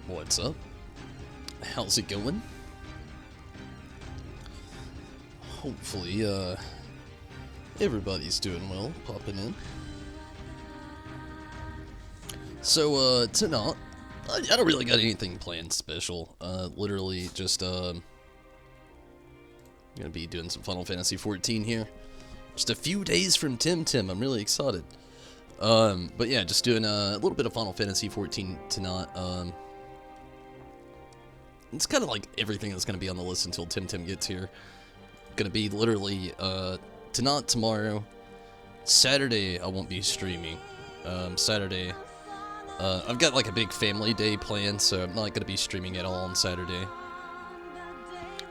What's up? How's it going? Hopefully, everybody's doing well, popping in. So, tonight, I don't really got anything planned special. Literally just, gonna be doing some Final Fantasy 14 here. Just a few days from Tim. I'm really excited. But yeah, just doing a little bit of Final Fantasy 14 tonight. It's kind of like everything that's going to be on the list until Tim gets here. Going to be literally, tonight, tomorrow, Saturday I won't be streaming. Saturday, I've got like a big family day planned, so I'm not going to be streaming at all on Saturday.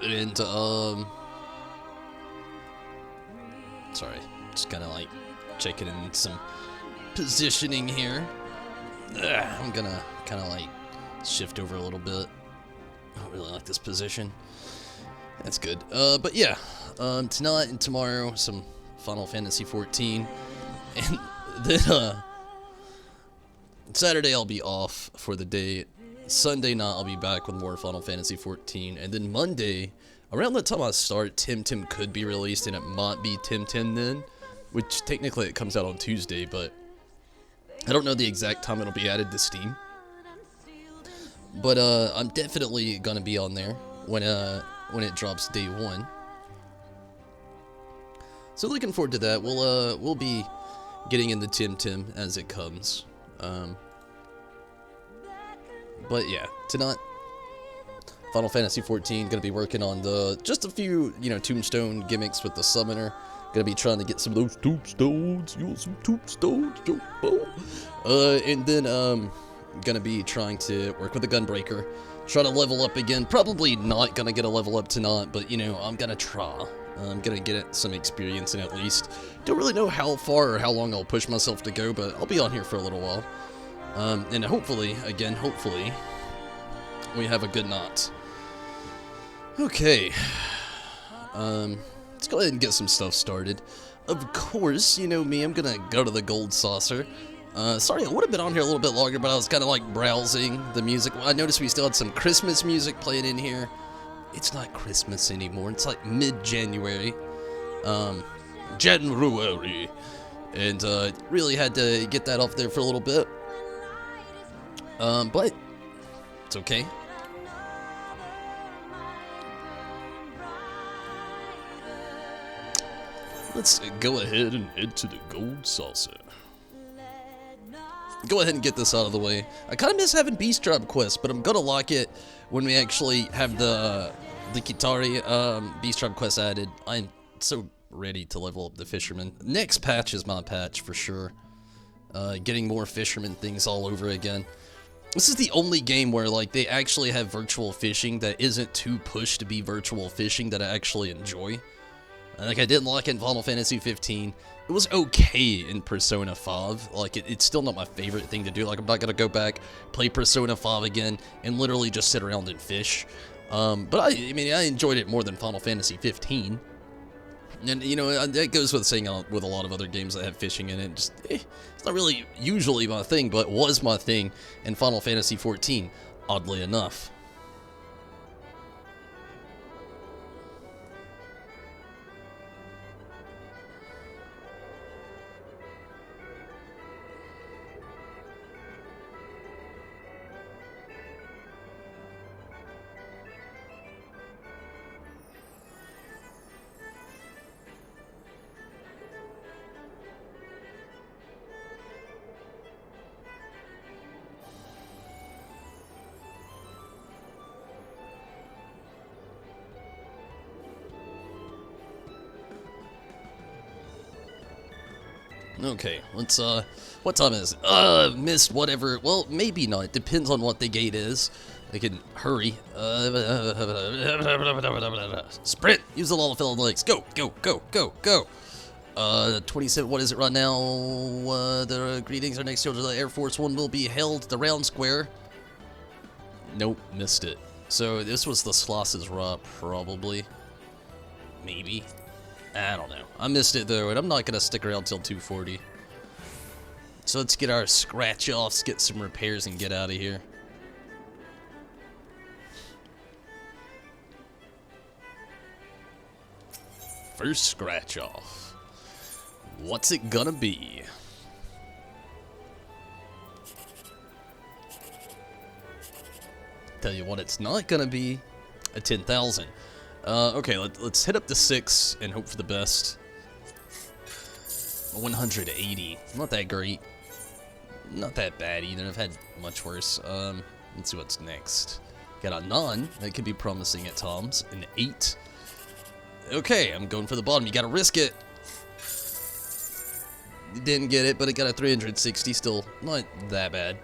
And, sorry, just kind of like checking in some positioning here. I'm gonna kind of like shift over a little bit. I don't really like this position. That's good. But yeah, tonight and tomorrow, some Final Fantasy 14. And then, Saturday I'll be off for the day. Sunday night I'll be back with more Final Fantasy 14. And then Monday, around the time I start, Tim could be released, and it might be Tim then. Which, technically, it comes out on Tuesday, but I don't know the exact time it'll be added to Steam. But, I'm definitely gonna be on there when it drops day 1. So looking forward to that. We'll be getting into Tim as it comes. But yeah, tonight, Final Fantasy 14, gonna be working on just a few, tombstone gimmicks with the summoner. Gonna be trying to get some of those tombstones. You want some tombstones, Joe? And then, gonna be trying to work with the Gunbreaker. Try to level up again. Probably not gonna get a level up tonight, but, I'm gonna try. I'm gonna get some experience in at least. Don't really know how far or how long I'll push myself to go, but I'll be on here for a little while. And hopefully, we have a good night. Okay. Let's go ahead and get some stuff started. Of course, you know me, I'm gonna go to the Gold Saucer. Sorry, I would have been on here a little bit longer, but I was kind of like browsing the music. I noticed we still had some Christmas music playing in here. It's not Christmas anymore. It's like mid-January. January. And, really had to get that off there for a little bit. But it's okay. Let's go ahead and head to the Gold Saucer. Go ahead and get this out of the way. I kind of miss having Beast Tribe quests, but I'm gonna like it when we actually have the Kitari Beast Tribe quest added. I'm so ready to level up the Fisherman. Next patch is my patch for sure. Getting more Fisherman things all over again. This is the only game where like they actually have virtual fishing that isn't too pushed to be virtual fishing that I actually enjoy. Like, I didn't like it in Final Fantasy 15. It was okay in Persona 5. Like, it's still not my favorite thing to do. Like, I'm not gonna go back, play Persona 5 again, and literally just sit around and fish. But I mean, I enjoyed it more than Final Fantasy 15. And, that goes with saying with a lot of other games that have fishing in it. Just, it's not really usually my thing, but was my thing in Final Fantasy 14, oddly enough. Okay, let's, what time is it? Missed whatever, well, maybe not, depends on what the gate is. I can hurry. Sprint! Use the LVL legs, go, go, go, go, go! 27, what is it right now? The greetings are next to the Air Force One will be held the round square. Nope, missed it. So this was the Slosses Rock, probably. Maybe. I don't know. I missed it though, and I'm not gonna stick around till 2:40. So let's get our scratch offs, get some repairs, and get out of here. First scratch off. What's it gonna be? Tell you what, it's not gonna be a 10,000. Okay, let's hit up to 6 and hope for the best. 180. Not that great. Not that bad either. I've had much worse. Let's see what's next. Got a 9. That could be promising at times. An 8. Okay, I'm going for the bottom. You gotta risk it. Didn't get it, but it got a 360. Still not that bad.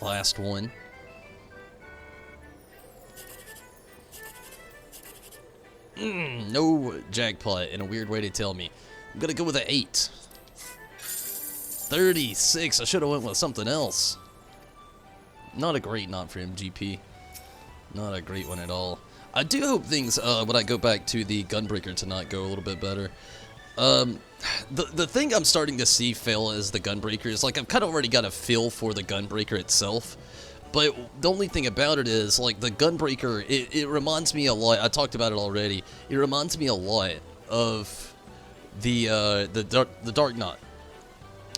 Last one. No jackpot in a weird way to tell me. I'm gonna go with an 8. 36. I should have went with something else. Not a great knot for MGP. Not a great one at all. I do hope things, when I go back to the Gunbreaker tonight, go a little bit better. The thing I'm starting to see fail is the Gunbreaker is, like, I've kind of already got a feel for the Gunbreaker itself. But the only thing about it is, like, the Gunbreaker, it reminds me a lot, I talked about it already, it reminds me a lot of the Dark Knight.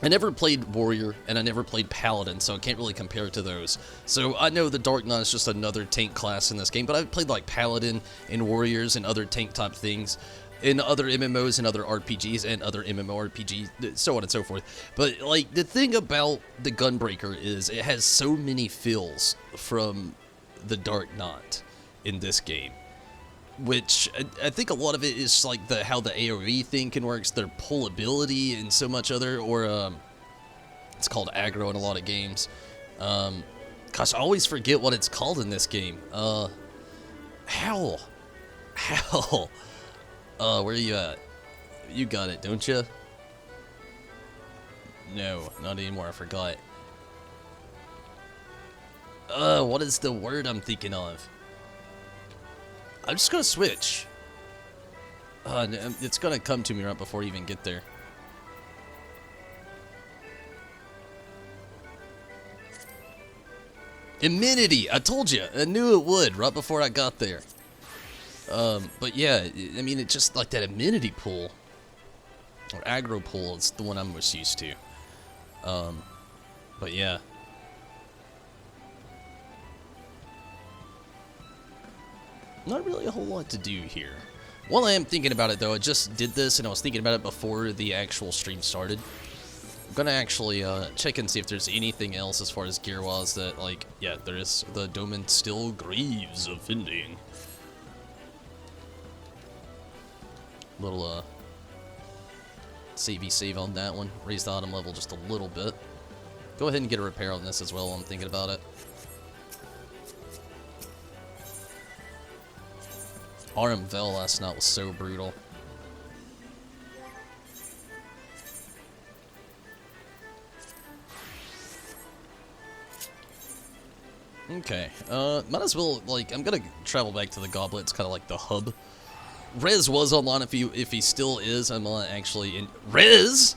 I never played Warrior, and I never played Paladin, so I can't really compare it to those. So I know the Dark Knight is just another tank class in this game, but I've played, like, Paladin and Warriors and other tank-type things. in other MMOs and other RPGs and other MMORPGs, so on and so forth. But like the thing about the Gunbreaker is it has so many feels from the Dark Knight in this game, which I think a lot of it is like how the AoE thing can work, their pullability and so much other, or it's called aggro in a lot of games. Gosh, I always forget what it's called in this game. Hell. Where are you at? You got it, don't you? No, not anymore, I forgot. What is the word I'm thinking of? I'm just gonna switch. It's gonna come to me right before you even get there. Immunity! I told you! I knew it would right before I got there. But yeah, I mean, it's just like that immunity pool. Or aggro pool, it's the one I'm most used to. But yeah. Not really a whole lot to do here. While I am thinking about it though, I just did this and I was thinking about it before the actual stream started. I'm gonna actually check and see if there's anything else as far as gear-wise that, like, yeah, there is. The Doman still grieves offending. Little save on that one. Raise the item level just a little bit. Go ahead and get a repair on this as well while I'm thinking about it. LVL last night was so brutal. Okay, might as well, like, I'm gonna travel back to the Goblet. It's kind of like the hub. Rez was online. If he still is, I'm actually in. Rez!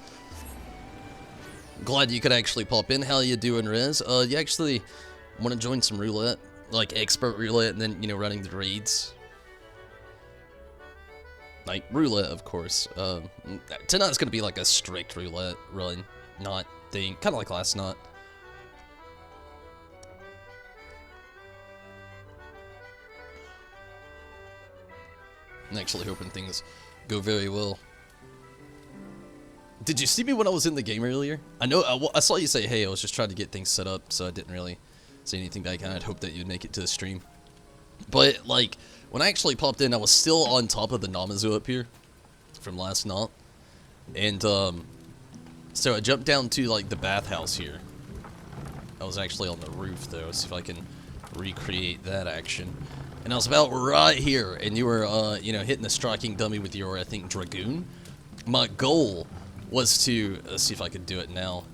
Glad you could actually pop in. How you doing, Rez? You actually want to join some roulette? Like expert roulette and then, you know, running the raids? Like, roulette, of course. Tonight's gonna be like a strict roulette run, not thing. Kind of like last night. I'm actually hoping things go very well. Did you see me when I was in the game earlier? I know, I saw you say hey. I was just trying to get things set up, so I didn't really say anything back, and I'd hoped that you'd make it to the stream. But, like, when I actually popped in, I was still on top of the Namazu up here from last night. And, so I jumped down to, like, the bathhouse here. I was actually on the roof, though. See if I can recreate that action. And I was about right here, and you were, you know, hitting the striking dummy with your, I think, Dragoon. My goal was to, let's see if I could do it now.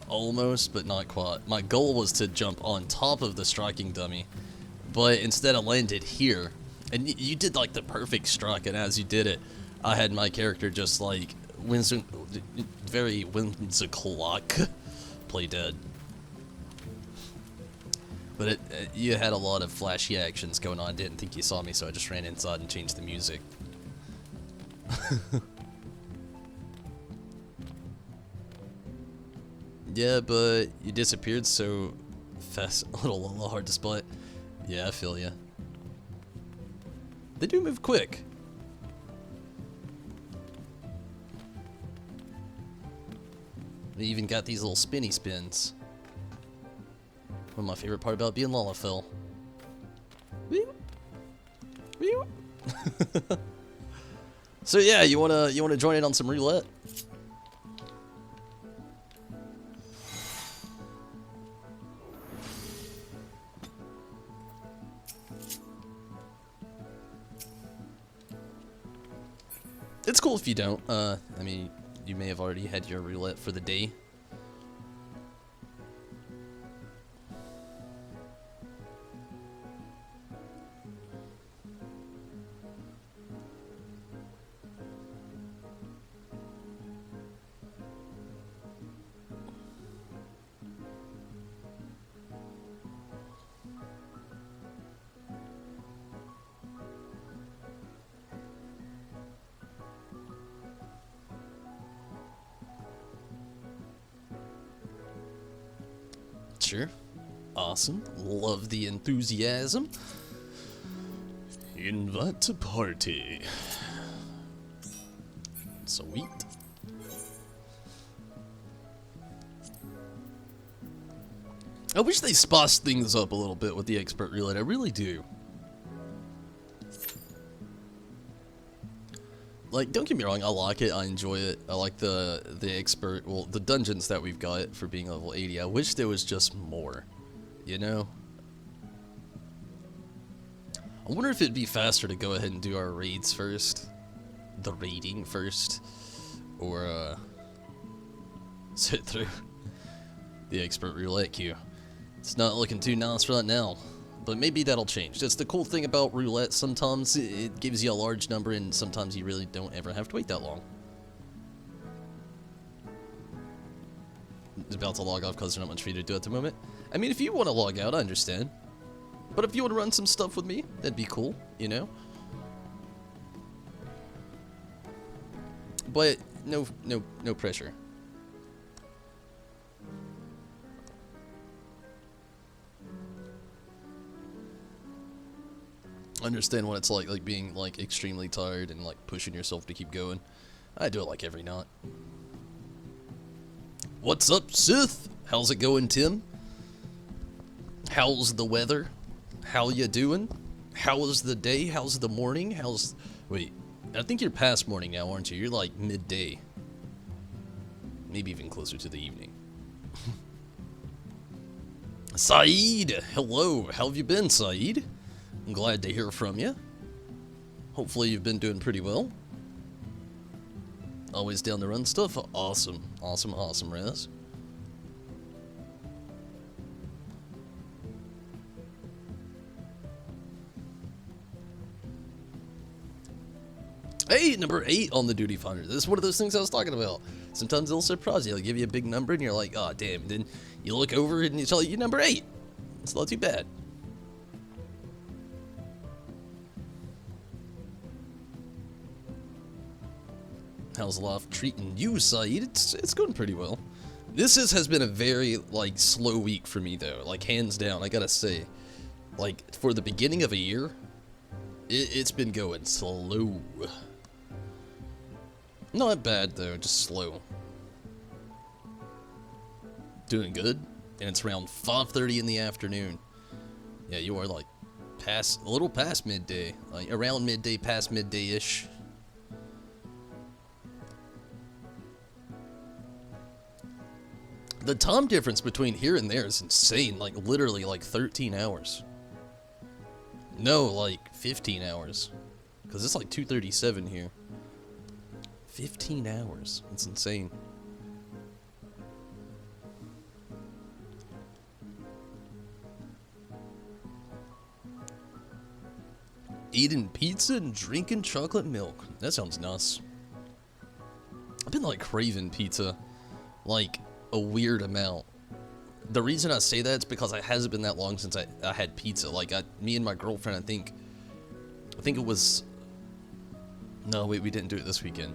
Almost, but not quite. My goal was to jump on top of the striking dummy, but instead I landed here. And you did, like, the perfect strike, and as you did it, I had my character just, like, very whimsical play dead. But you had a lot of flashy actions going on. I didn't think you saw me, so I just ran inside and changed the music. Yeah, but you disappeared so fast. A little hard to spot. Yeah, I feel ya. They do move quick. They even got these little spinny spins. One of my favorite part about being Lalafell. So yeah, you wanna join in on some roulette? It's cool if you don't. I mean, you may have already had your roulette for the day. Sure. Awesome. Love the enthusiasm. Invite to party. Sweet. I wish they spiced things up a little bit with the expert roulette. I really do. Like, don't get me wrong, I like it, I enjoy it. I like the expert, well, the dungeons that we've got for being level 80. I wish there was just more, you know? I wonder if it'd be faster to go ahead and do our raids first. The raiding first. Or, sit through the expert roulette queue. It's not looking too nice right now. But maybe that'll change. That's the cool thing about roulette. Sometimes it gives you a large number, and sometimes you really don't ever have to wait that long. It's about to log off because there's not much for you to do at the moment. I mean, if you want to log out, I understand. But if you want to run some stuff with me, that'd be cool, you know? But no pressure. Understand what it's like being like extremely tired and like pushing yourself to keep going. I do it like every night. What's up, Sith? How's it going, Tim? How's the weather? How you doing? How's the day? How's the morning? Wait, I think you're past morning now, aren't you? You're like midday. Maybe even closer to the evening. Saeed! Hello, how have you been, Saeed? I'm glad to hear from you. Hopefully you've been doing pretty well. Always down to run stuff. Awesome, awesome, awesome, Raz. Hey, number 8 on the duty finder. This is one of those things I was talking about. Sometimes they'll surprise you. They'll give you a big number and you're like, oh, damn. And then you look over and you tell you number 8. It's not too bad. How's life treating you, Saeed? It's going pretty well. This has been a very, like, slow week for me, though. Like, hands down, I gotta say. Like, for the beginning of a year, it's been going slow. Not bad, though, just slow. Doing good, and it's around 5:30 in the afternoon. Yeah, you are, like, a little past midday. Like, around midday, past midday-ish. The time difference between here and there is insane, like literally like 13 hours. No, like 15 hours. Because it's like 2:37 here. 15 hours. It's insane. Eating pizza and drinking chocolate milk. That sounds nice. I've been like craving pizza. Like a weird amount. The reason I say that is because it hasn't been that long since I had pizza. Like, me and my girlfriend, I think it was... No, wait, we didn't do it this weekend.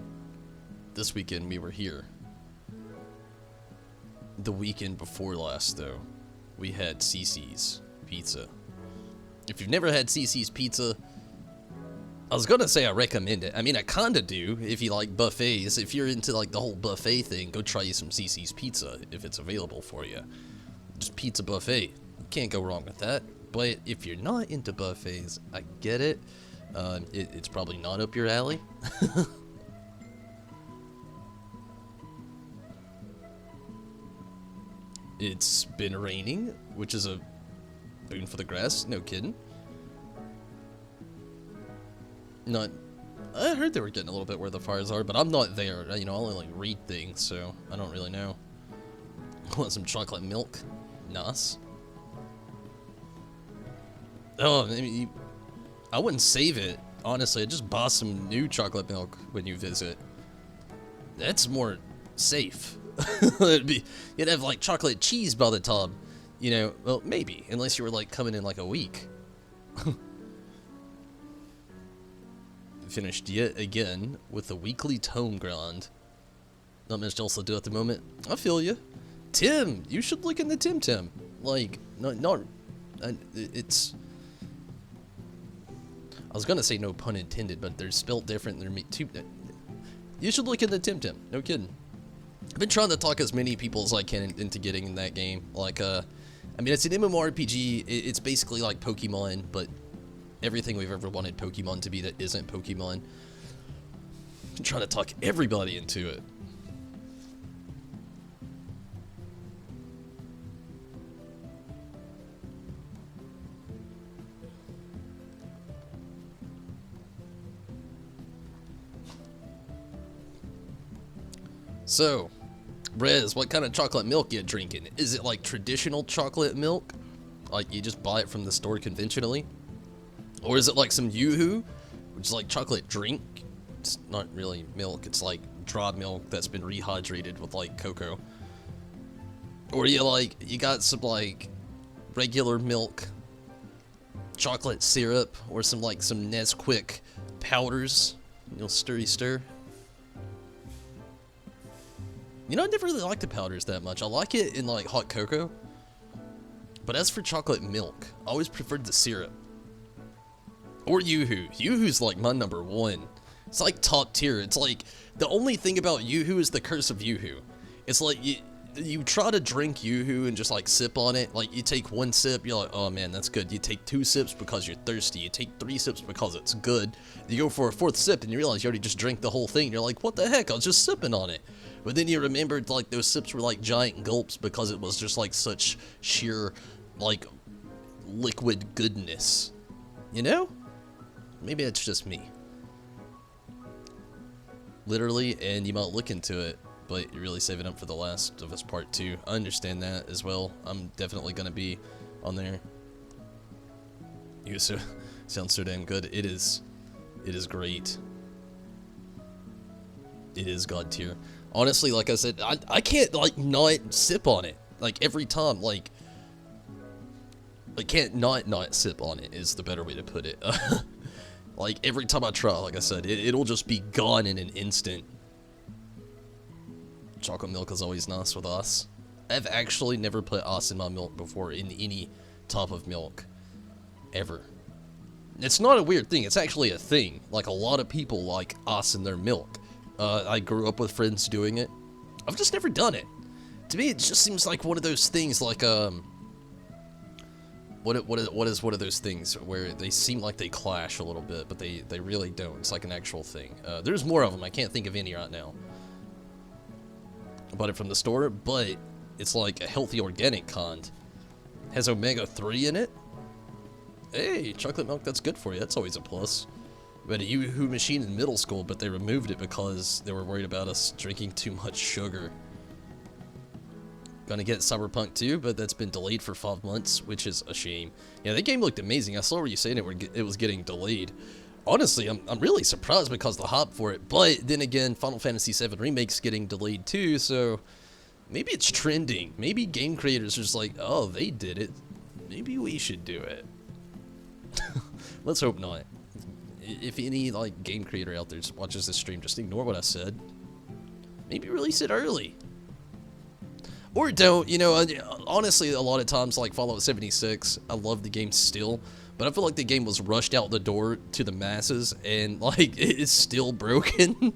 This weekend, we were here. The weekend before last, though, we had CC's Pizza. If you've never had CC's Pizza, I was gonna say I recommend it. I mean, I kinda do, if you like buffets. If you're into, like, the whole buffet thing, go try you some CC's Pizza, if it's available for you. Just pizza buffet. You can't go wrong with that. But if you're not into buffets, I get it. It's probably not up your alley. It's been raining, which is a boon for the grass. No kidding. Not... I heard they were getting a little bit where the fires are, but I'm not there. You know, I only, like, read things, so I don't really know. Want some chocolate milk? Nice. Oh, I mean, I wouldn't save it. Honestly, I'd just buy some new chocolate milk when you visit. That's more safe. You'd have, like, chocolate cheese by the time. You know, well, maybe. Unless you were, like, coming in, like, a week. Finished yet again with the weekly tome grind. Not much else to do at the moment. I feel you. Tim! You should look into Tim. Like, it's... I was gonna say no pun intended, but they're spelled different. You should look into Tim Tim. No kidding. I've been trying to talk as many people as I can into getting in that game. Like, I mean, it's an MMORPG. It's basically like Pokemon, but everything we've ever wanted Pokemon to be that isn't Pokemon. I'm trying to talk everybody into it. So, Rez, what kind of chocolate milk you drinking? Is it like traditional chocolate milk? Like you just buy it from the store conventionally? Or is it like some Yoo-hoo, which is like chocolate drink? It's not really milk, it's like dried milk that's been rehydrated with like cocoa. Or you got some like regular milk, chocolate syrup, or some Nesquik powders. You'll stir. You know, I never really liked the powders that much. I like it in like hot cocoa. But as for chocolate milk, I always preferred the syrup. Or Yoo-hoo. Yoo-hoo's like my number one. It's like top tier. It's like, the only thing about Yoo-hoo is the curse of Yoo-hoo. It's like, you try to drink Yoo-hoo and just like sip on it. Like you take one sip, you're like, oh man, that's good. You take 2 sips because you're thirsty. You take 3 sips because it's good. You go for a 4th sip and you realize you already just drank the whole thing. You're like, what the heck? I was just sipping on it. But then you remembered like those sips were like giant gulps because it was just like such sheer like liquid goodness. You know? Maybe it's just me. Literally, and you might look into it, but you're really saving up for The Last of Us Part 2. I understand that as well. I'm definitely gonna be on there. You sound so damn good. It is great. It is god tier. Honestly, like I said, I can't like not sip on it. Like every time, like I can't not sip on it is the better way to put it. Like every time I try, like I said, it'll just be gone in an instant. Chocolate milk is always nice with us. I've actually never put ice in my milk before in any type of milk. Ever. It's not a weird thing, it's actually a thing. Like a lot of people like ice in their milk. I grew up with friends doing it. I've just never done it. To me, it just seems like one of those things like, what is one of those things where they seem like they clash a little bit, but they really don't. It's like an actual thing. There's more of them. I can't think of any right now. I bought it from the store, but it's like a healthy organic kind. Has omega-3 in it. Hey, chocolate milk, that's good for you. That's always a plus. We had a Yoo-hoo machine in middle school, but they removed it because they were worried about us drinking too much sugar. Gonna get Cyberpunk 2, but that's been delayed for 5 months, which is a shame. Yeah, that game looked amazing. I saw where you saying it was getting delayed. Honestly, I'm really surprised because the hype for it, but then again, Final Fantasy VII Remake's getting delayed too, so maybe it's trending. Maybe game creators are just like, oh, they did it. Maybe we should do it. Let's hope not. If any like game creator out there just watches this stream, just ignore what I said. Maybe release it early. Or don't, you know, honestly, a lot of times, like Fallout 76, I love the game still, but I feel like the game was rushed out the door to the masses, and, like, it is still broken.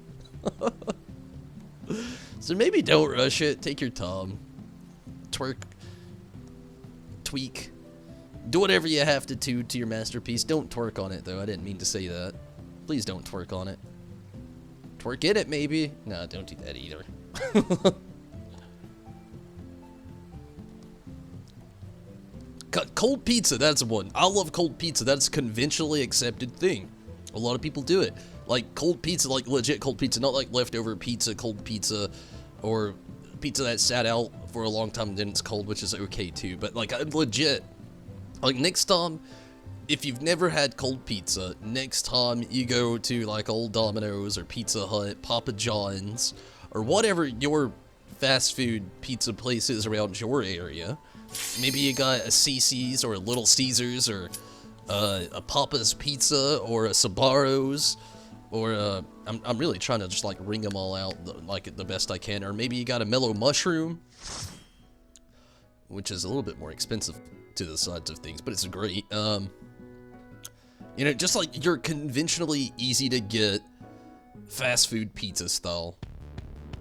So maybe don't rush it, take your time. Tweak. Do whatever you have to to your masterpiece. Don't twerk on it, though. I didn't mean to say that. Please don't twerk on it. Twerk in it, maybe? No, don't do that either. Cold pizza, that's one. I love cold pizza. That's a conventionally accepted thing. A lot of people do it. Like, cold pizza, like legit cold pizza, not like leftover pizza, cold pizza, or pizza that sat out for a long time and then it's cold, which is okay too. But, like, legit. Like, next time, if you've never had cold pizza, next time you go to, like, Old Domino's or Pizza Hut, Papa John's, or whatever your fast food pizza place is around your area, maybe you got a CC's or a Little Caesars or a Papa's Pizza or a Sbarro's, or I'm really trying to just like ring them all out like the best I can. Or maybe you got a Mellow Mushroom, which is a little bit more expensive to the sides of things, but it's great. You You know, just like your conventionally easy to get fast food pizza style.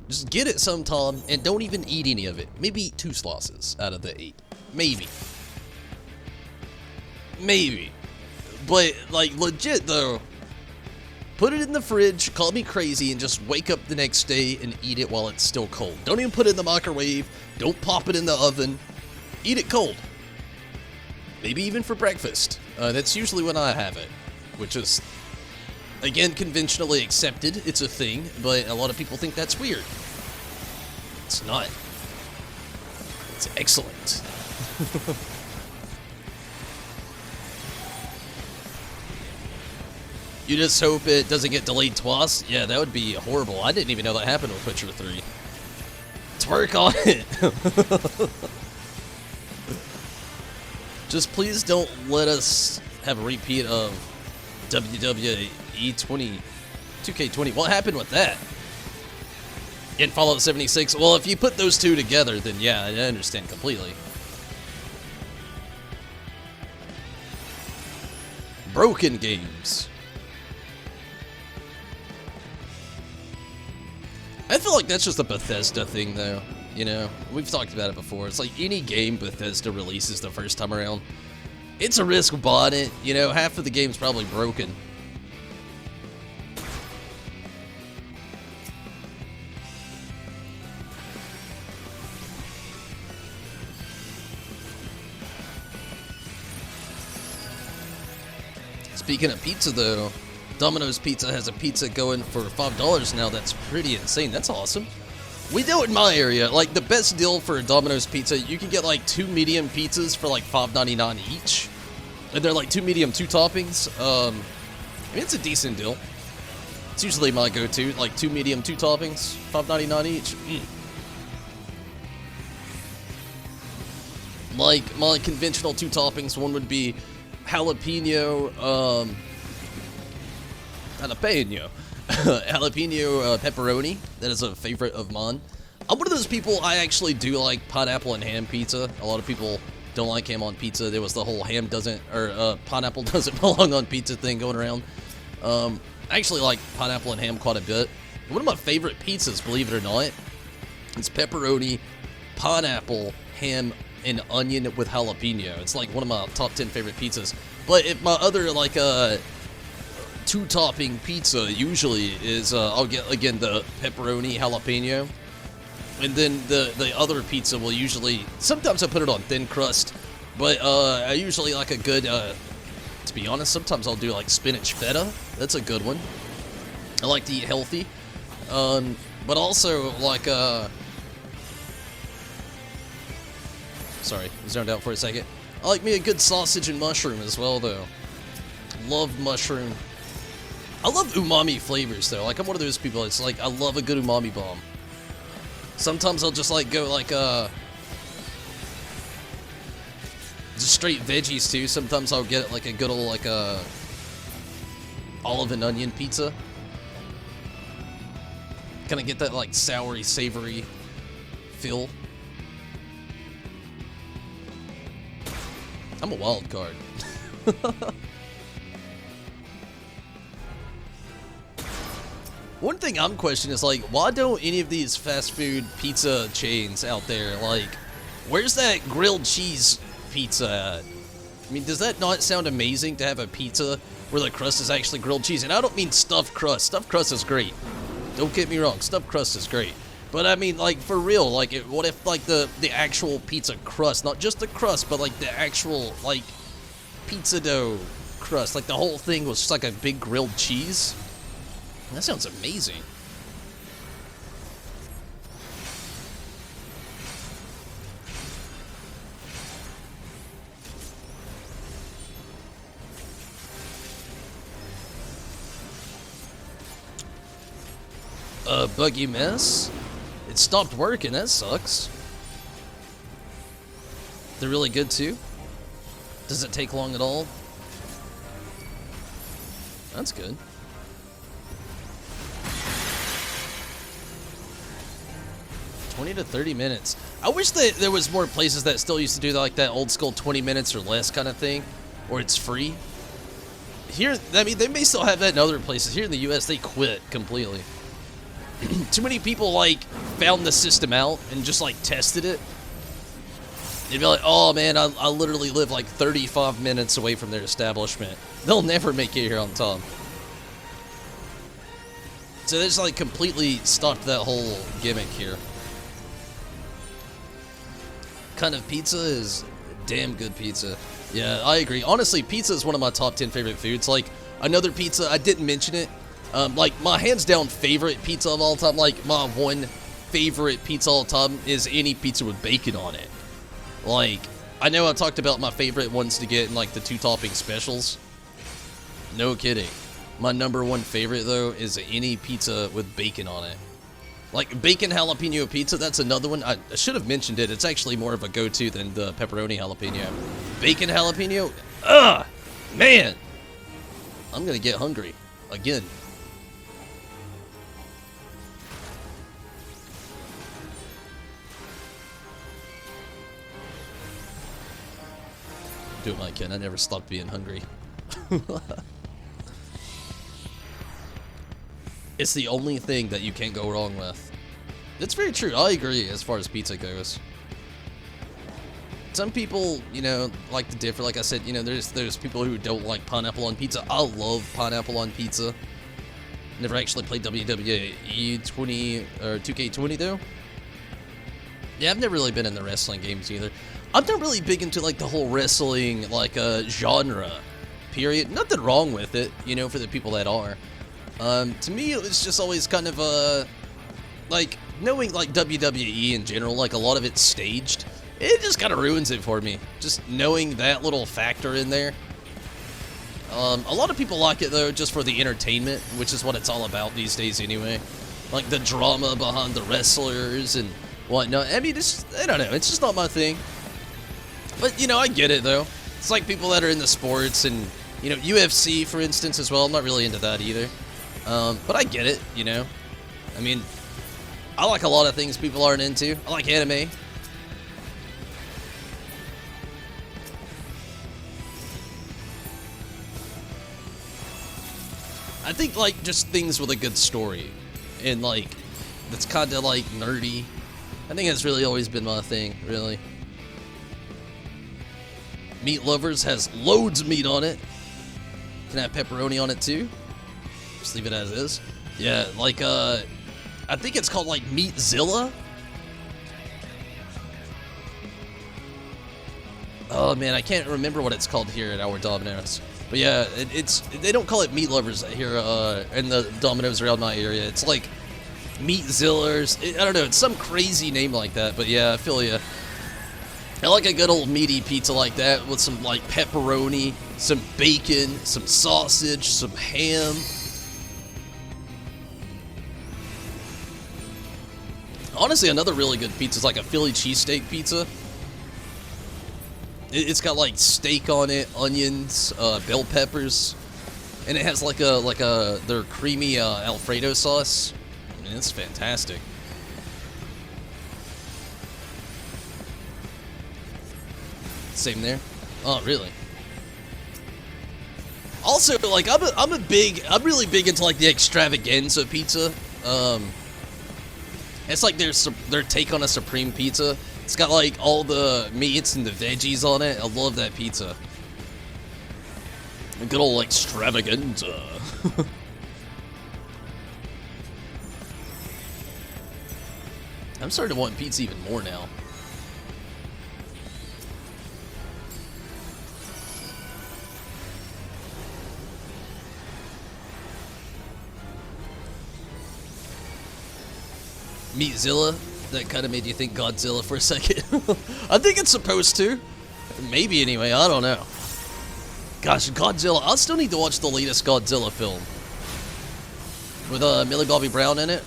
Just get it sometime and don't even eat any of it. Maybe eat 2 slices out of the 8. Maybe. Maybe. But, like, legit though, put it in the fridge, call me crazy, and just wake up the next day and eat it while it's still cold. Don't even put it in the microwave. Don't pop it in the oven. Eat it cold. Maybe even for breakfast. That's usually when I have it, which is, again, conventionally accepted. It's a thing, but a lot of people think that's weird. It's not. It's excellent. You just hope it doesn't get delayed twice? Yeah, that would be horrible. I didn't even know that happened with Witcher 3. Twerk on it! Just please don't let us have a repeat of WWE 2K20. What happened with that? In Fallout 76? Well, if you put those two together, then yeah, I understand completely. Broken games. I feel like that's just a Bethesda thing, though. You know, we've talked about it before. It's like any game Bethesda releases the first time around, it's a risk bought it. You know, half of the game's probably broken. Speaking of pizza, though, Domino's Pizza has a pizza going for $5 now. That's pretty insane. That's awesome. We do it in my area. Like, the best deal for a Domino's Pizza, you can get, like, 2 medium pizzas for, like, $5.99 each. And they're, like, 2 medium, 2 toppings. I mean, it's a decent deal. It's usually my go-to. Like, 2 medium, 2 toppings, $5.99 each. Like, my conventional 2 toppings, one would be jalapeno, jalapeno pepperoni. That is a favorite of mine. I'm one of those people, I actually do like pineapple and ham pizza. A lot of people don't like ham on pizza. There was the whole pineapple doesn't belong on pizza thing going around. I actually like pineapple and ham quite a bit. One of my favorite pizzas, believe it or not, is pepperoni, pineapple, ham, and onion with jalapeno. It's like one of my top 10 favorite pizzas. But if my other, like, 2-topping pizza usually is, I'll get, again, the pepperoni jalapeno. And then the other pizza will usually, sometimes I put it on thin crust, but I usually like a good, to be honest, sometimes I'll do like spinach feta. That's a good one. I like to eat healthy. But also like, sorry, zoned out for a second. I like me a good sausage and mushroom as well, though. Love mushroom. I love umami flavors, though. Like, I'm one of those people, it's like, I love a good umami bomb. Sometimes I'll just, like, go, like, just straight veggies, too. Sometimes I'll get, like, a good old, like, olive and onion pizza. Kind of get that, like, soury, savory feel. I'm a wild card. One thing I'm questioning is, like, why don't any of these fast food pizza chains out there, like, where's that grilled cheese pizza at? I mean, does that not sound amazing to have a pizza where the crust is actually grilled cheese? And I don't mean stuffed crust. Stuffed crust is great. Don't get me wrong. Stuffed crust is great. But I mean, like, for real, like, what if, like, the actual pizza crust, not just the crust, but, like, the actual, like, pizza dough crust, like, the whole thing was just, like, a big grilled cheese? That sounds amazing. Buggy mess? It stopped working, that sucks. They're really good too? Does it take long at all? That's good. $20 to 30 minutes. I wish that there was more places that still used to do like that old school 20 minutes or less kind of thing, or it's free. Here, I mean, they may still have that in other places. Here in the U.S., they quit completely. Too many people, like, found the system out and just, like, tested it. They'd be like, oh, man, I literally live, like, 35 minutes away from their establishment. They'll never make it here on time. So they just, like, completely stopped that whole gimmick here. Kind of pizza is damn good pizza. Yeah, I agree. Honestly, pizza is one of my top 10 favorite foods. Like, another pizza, I didn't mention it. Like, my hands-down favorite pizza of all time, like, my one favorite pizza of all time is any pizza with bacon on it. Like, I know I talked about my favorite ones to get in, like, the 2-topping specials. No kidding. My number one favorite, though, is any pizza with bacon on it. Like, bacon jalapeno pizza, that's another one. I should have mentioned it. It's actually more of a go-to than the pepperoni jalapeno. Bacon jalapeno? Ugh! Man! I'm gonna get hungry. Again. Do what I can. I never stopped being hungry. It's the only thing that you can't go wrong with. It's very true. I agree as far as pizza goes. Some people, you know, like to differ. Like I said, you know, there's people who don't like pineapple on pizza. I love pineapple on pizza. Never actually played WWE 20 or 2K20 though. Yeah, I've never really been in the wrestling games either. I'm not really big into like the whole wrestling like genre. Period. Nothing wrong with it, you know, for the people that are. To me, it was just always kind of, like, knowing, like, WWE in general, like, a lot of it's staged, it just kind of ruins it for me. Just knowing that little factor in there. A lot of people like it, though, just for the entertainment, which is what it's all about these days anyway. Like, the drama behind the wrestlers and whatnot. I mean, I don't know, it's just not my thing. But, you know, I get it, though. It's like people that are in the sports and, you know, UFC, for instance, as well. I'm not really into that either. But I get it, you know. I mean, I like a lot of things people aren't into. I like anime. I think, like, just things with a good story. And, like, that's kind of, like, nerdy. I think that's really always been my thing, really. Meat Lovers has loads of meat on it. Can have pepperoni on it, too. Just leave it as is. Yeah, like, I think it's called, like, Meatzilla. Oh, man, I can't remember what it's called here at our Domino's. But, yeah, they don't call it Meat Lovers here in the Domino's around my area. It's, like, Meatzillas. I don't know, it's some crazy name like that. But, yeah, I feel ya. I like a good old meaty pizza like that with some, like, pepperoni, some bacon, some sausage, some ham. Honestly, another really good pizza is like a Philly cheesesteak pizza. It's got like steak on it, onions, bell peppers, and it has like their creamy Alfredo sauce. I mean, it's fantastic. Same there. Oh, really? Also, like I'm really big into like the extravaganza pizza. It's like their take on a supreme pizza. It's got like all the meats and the veggies on it. I love that pizza. A good old extravaganza. I'm starting to want pizza even more now. Meatzilla? That kind of made you think Godzilla for a second. I think it's supposed to. Maybe anyway, I don't know. Gosh, Godzilla. I still need to watch the latest Godzilla film. With Millie Bobby Brown in it.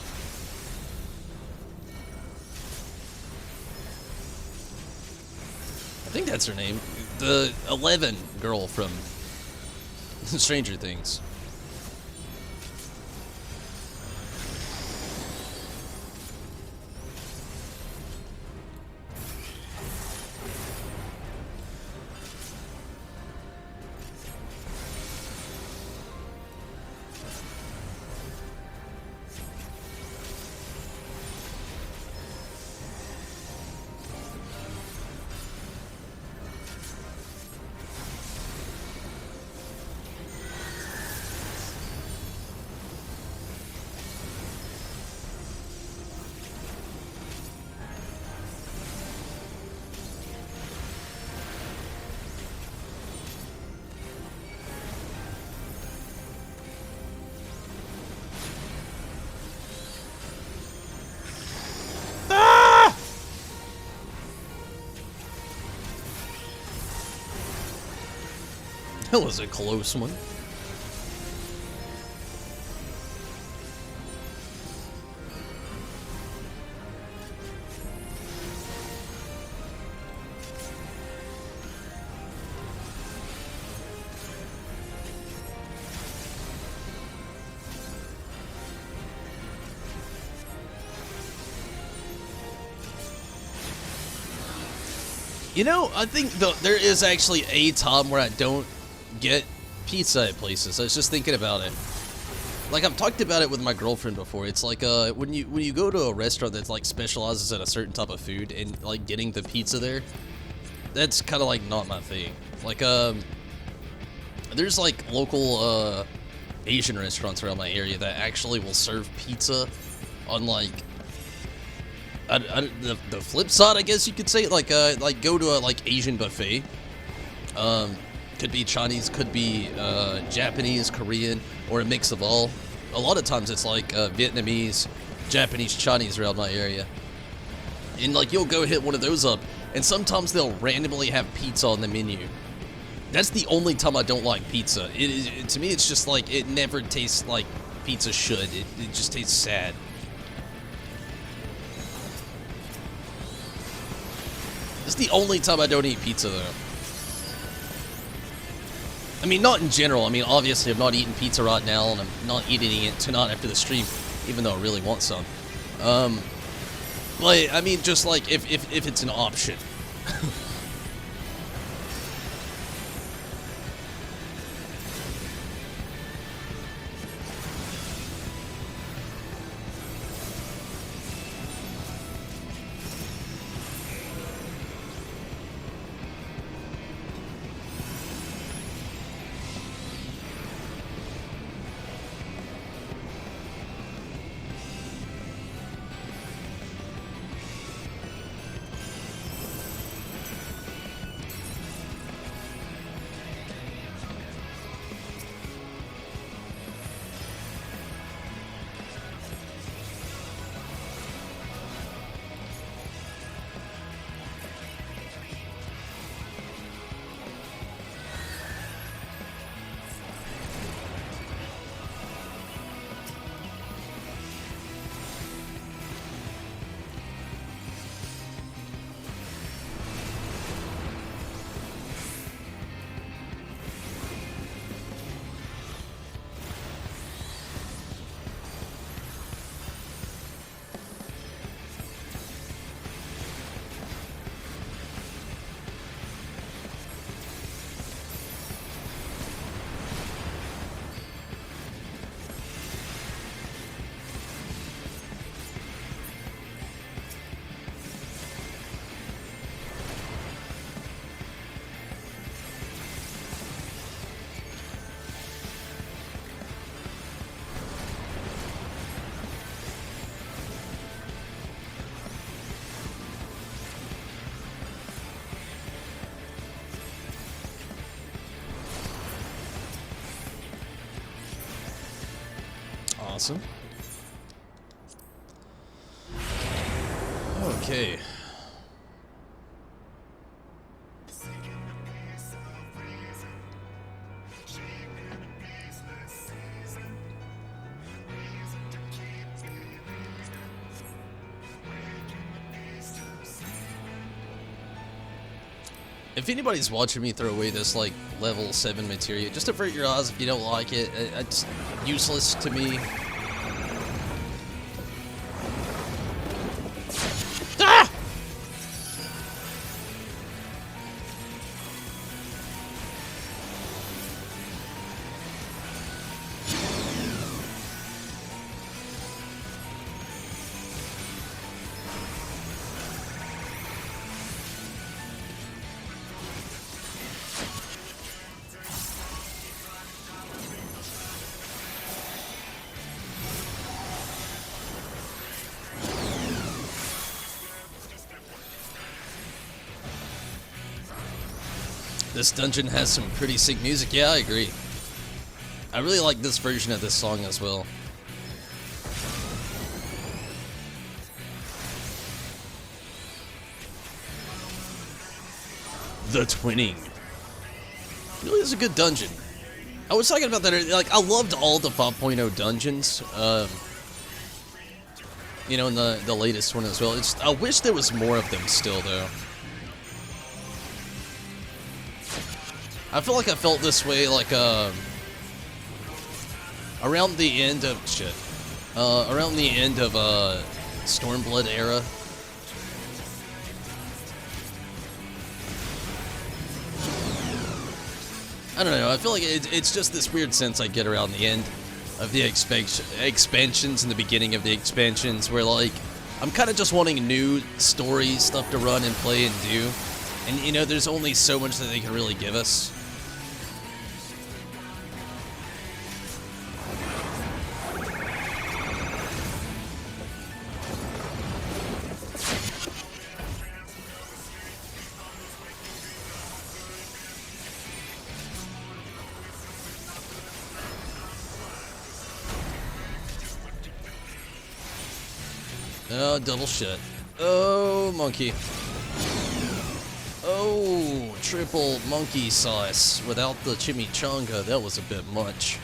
I think that's her name. The 11 girl from Stranger Things. That was a close one. You know, I think there is actually a time where I don't get pizza at places. I was just thinking about it. Like, I've talked about it with my girlfriend before. It's like when you go to a restaurant that's like specializes in a certain type of food, and like getting the pizza there, that's kind of like not my thing. Like there's like local Asian restaurants around my area that actually will serve pizza on like the flip side, I guess you could say. Like go to a like Asian buffet. Could be Chinese, could be Japanese, Korean, or a mix of all. A lot of times it's like Vietnamese, Japanese, Chinese around my area. And like you'll go hit one of those up, and sometimes they'll randomly have pizza on the menu. That's the only time I don't like pizza. To me, it's just like it never tastes like pizza should. It just tastes sad. It's the only time I don't eat pizza, though. I mean, not in general. I mean, obviously, I'm not eating pizza right now, and I'm not eating it tonight after the stream, even though I really want some. But, I mean, just like, if it's an option. Awesome. Okay. If anybody's watching me throw away this like level 7 materia, just avert your eyes if you don't like it. It's useless to me. Ah! This dungeon has some pretty sick music. Yeah, I agree. I really like this version of this song as well. The twinning. It really is a good dungeon. I was talking about that, like, I loved all the 5.0 dungeons, you know, in the latest one as well. I wish there was more of them still, though. I feel like I felt this way, like, around the end of, around the end of, Stormblood era. I don't know, I feel like it's just this weird sense I get around the end of the expansions and the beginning of the expansions where, like, I'm kind of just wanting new stories, stuff to run and play and do. And, you know, there's only so much that they can really give us. Oh, double shit. Oh, monkey. Oh, triple monkey sauce without the chimichanga. That was a bit much.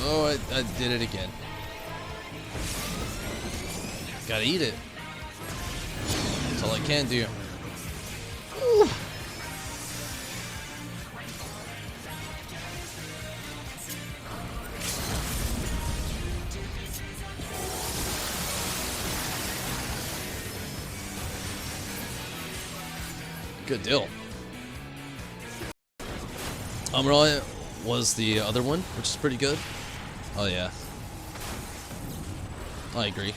Oh, I did it again. Gotta eat it. That's all I can do. Ooh. Good deal. Roulette was the other one, which is pretty good. Oh yeah. I agree.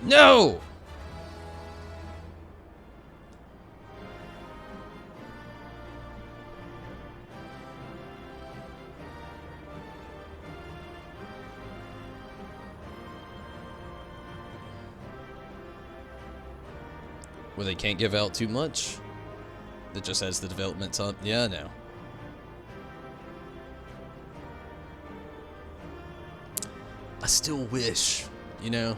No! Where they can't give out too much? That just has the development time? Yeah, I know. I still wish, you know.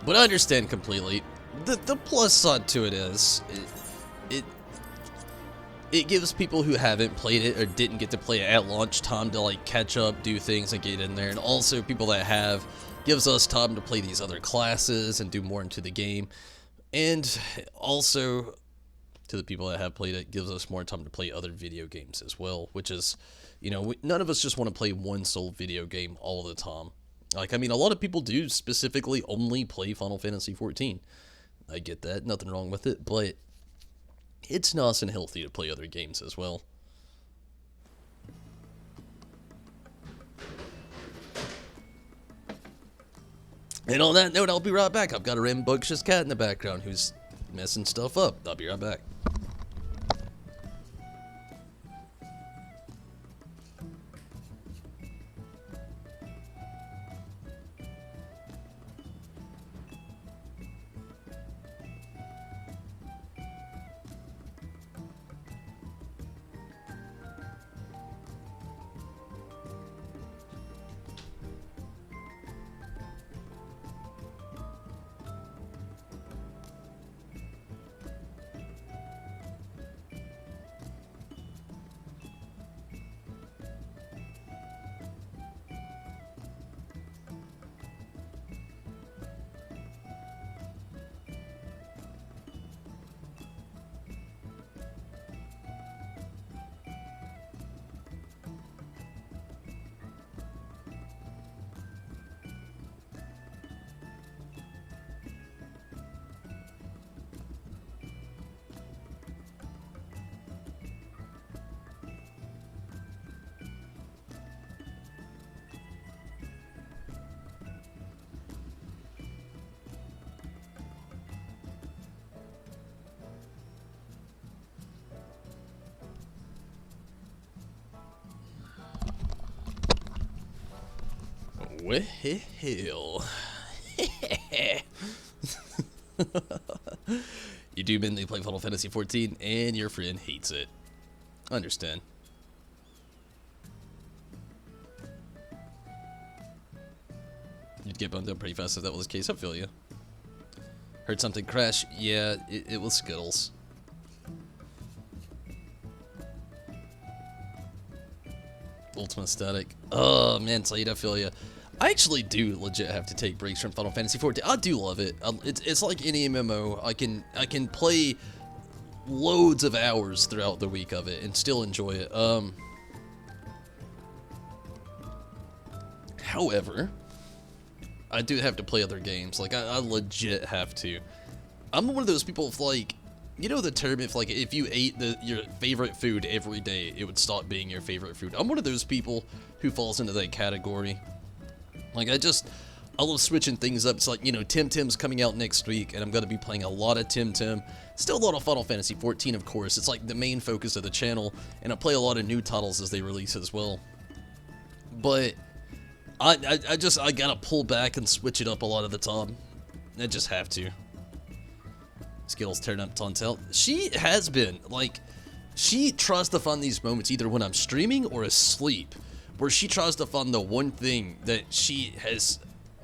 But I understand completely. The plus side to it is, it gives people who haven't played it or didn't get to play it at launch time to, like, catch up, do things, and get in there. And also people that have, gives us time to play these other classes and do more into the game. And also, to the people that have played it, gives us more time to play other video games as well. Which is, you know, none of us just want to play one sole video game all the time. Like, I mean, a lot of people do specifically only play Final Fantasy XIV. I get that, nothing wrong with it, but it's nice and healthy to play other games as well. And on that note, I'll be right back. I've got a rambunctious cat in the background who's messing stuff up. I'll be right back. Well, you do mainly play Final Fantasy 14, and your friend hates it. Understand. You'd get bummed up pretty fast if that was the case. I feel you. Heard something crash? Yeah, it was Skittles. Ultimate static. Oh man, Saeed, I feel you. I actually do legit have to take breaks from Final Fantasy 14. I do love it. It's like any MMO. I can play loads of hours throughout the week of it and still enjoy it. However, I do have to play other games. Like I legit have to. I'm one of those people if like, you know the term if you ate your favorite food every day, it would stop being your favorite food. I'm one of those people who falls into that category. Like I love switching things up. It's like, you know, Tem's coming out next week, and I'm going to be playing a lot of Tem. Still a lot of Final Fantasy 14, of course. It's like the main focus of the channel, and I play a lot of new titles as they release as well. But I gotta pull back and switch it up a lot of the time. I just have to. Skittles tearing up Tontel. She has been, like, she tries to find these moments either when I'm streaming or asleep, where she tries to find the one thing that she has,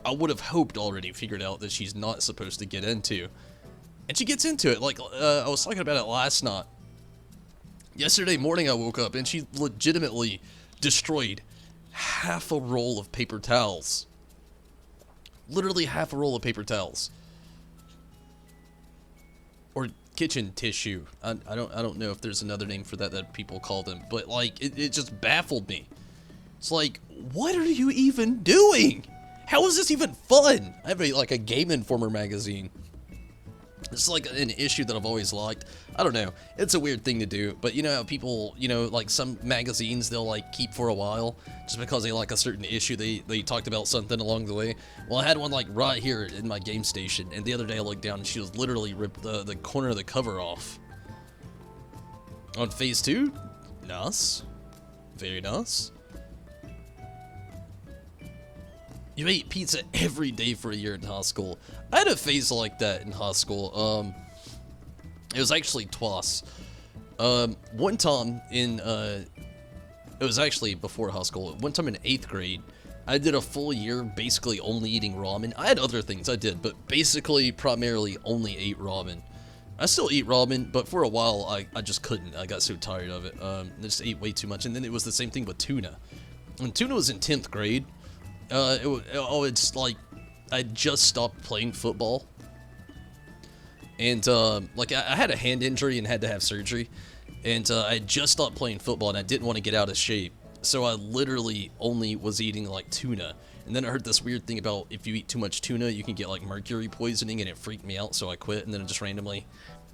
I would have hoped already figured out that she's not supposed to get into. And she gets into it. Like, I was talking about it last night. Yesterday morning I woke up and she legitimately destroyed half a roll of paper towels. Literally half a roll of paper towels. Or kitchen tissue. I don't know if there's another name for that people call them, but like it just baffled me. It's like, what are you even doing? How is this even fun? I have a Game Informer magazine. It's like an issue that I've always liked. I don't know. It's a weird thing to do, but you know how people, you know, like some magazines they'll like keep for a while just because they like a certain issue. They talked about something along the way. Well, I had one like right here in my game station, and the other day I looked down and she was literally ripped the corner of the cover off. On phase 2? Nice. Very nice. You ate pizza every day for a year in high school. I had a phase like that in high school. It was actually twice. One time in, it was actually before high school. One time in 8th grade, I did a full year basically only eating ramen. I had other things I did, but basically primarily only ate ramen. I still eat ramen, but for a while I just couldn't. I got so tired of it. I just ate way too much. And then it was the same thing with tuna. When tuna was in 10th grade, it's like I just stopped playing football, and like I had a hand injury and had to have surgery, and I had just stopped playing football and I didn't want to get out of shape, so I literally only was eating like tuna. And then I heard this weird thing about if you eat too much tuna you can get like mercury poisoning, and it freaked me out, so I quit. And then I just randomly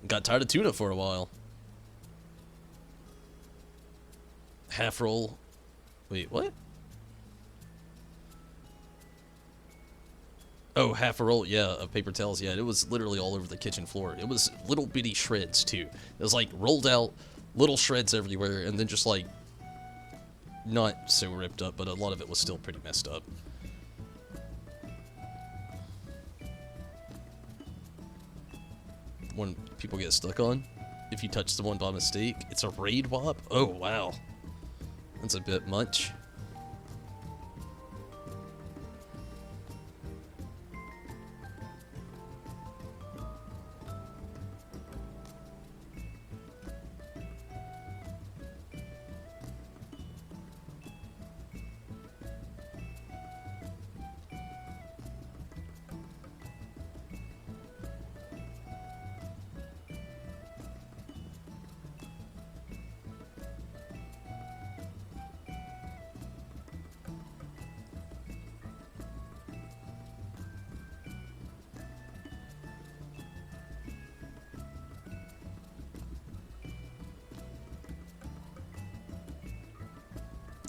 got tired of tuna for a while. Half roll. Wait, what? Oh, half a roll, yeah, of paper towels. Yeah, it was literally all over the kitchen floor. It was little bitty shreds, too. It was, like, rolled out, little shreds everywhere, and then just, like, not so ripped up, but a lot of it was still pretty messed up. One people get stuck on, if you touch someone by mistake, it's a raid wop? Oh, wow. That's a bit much.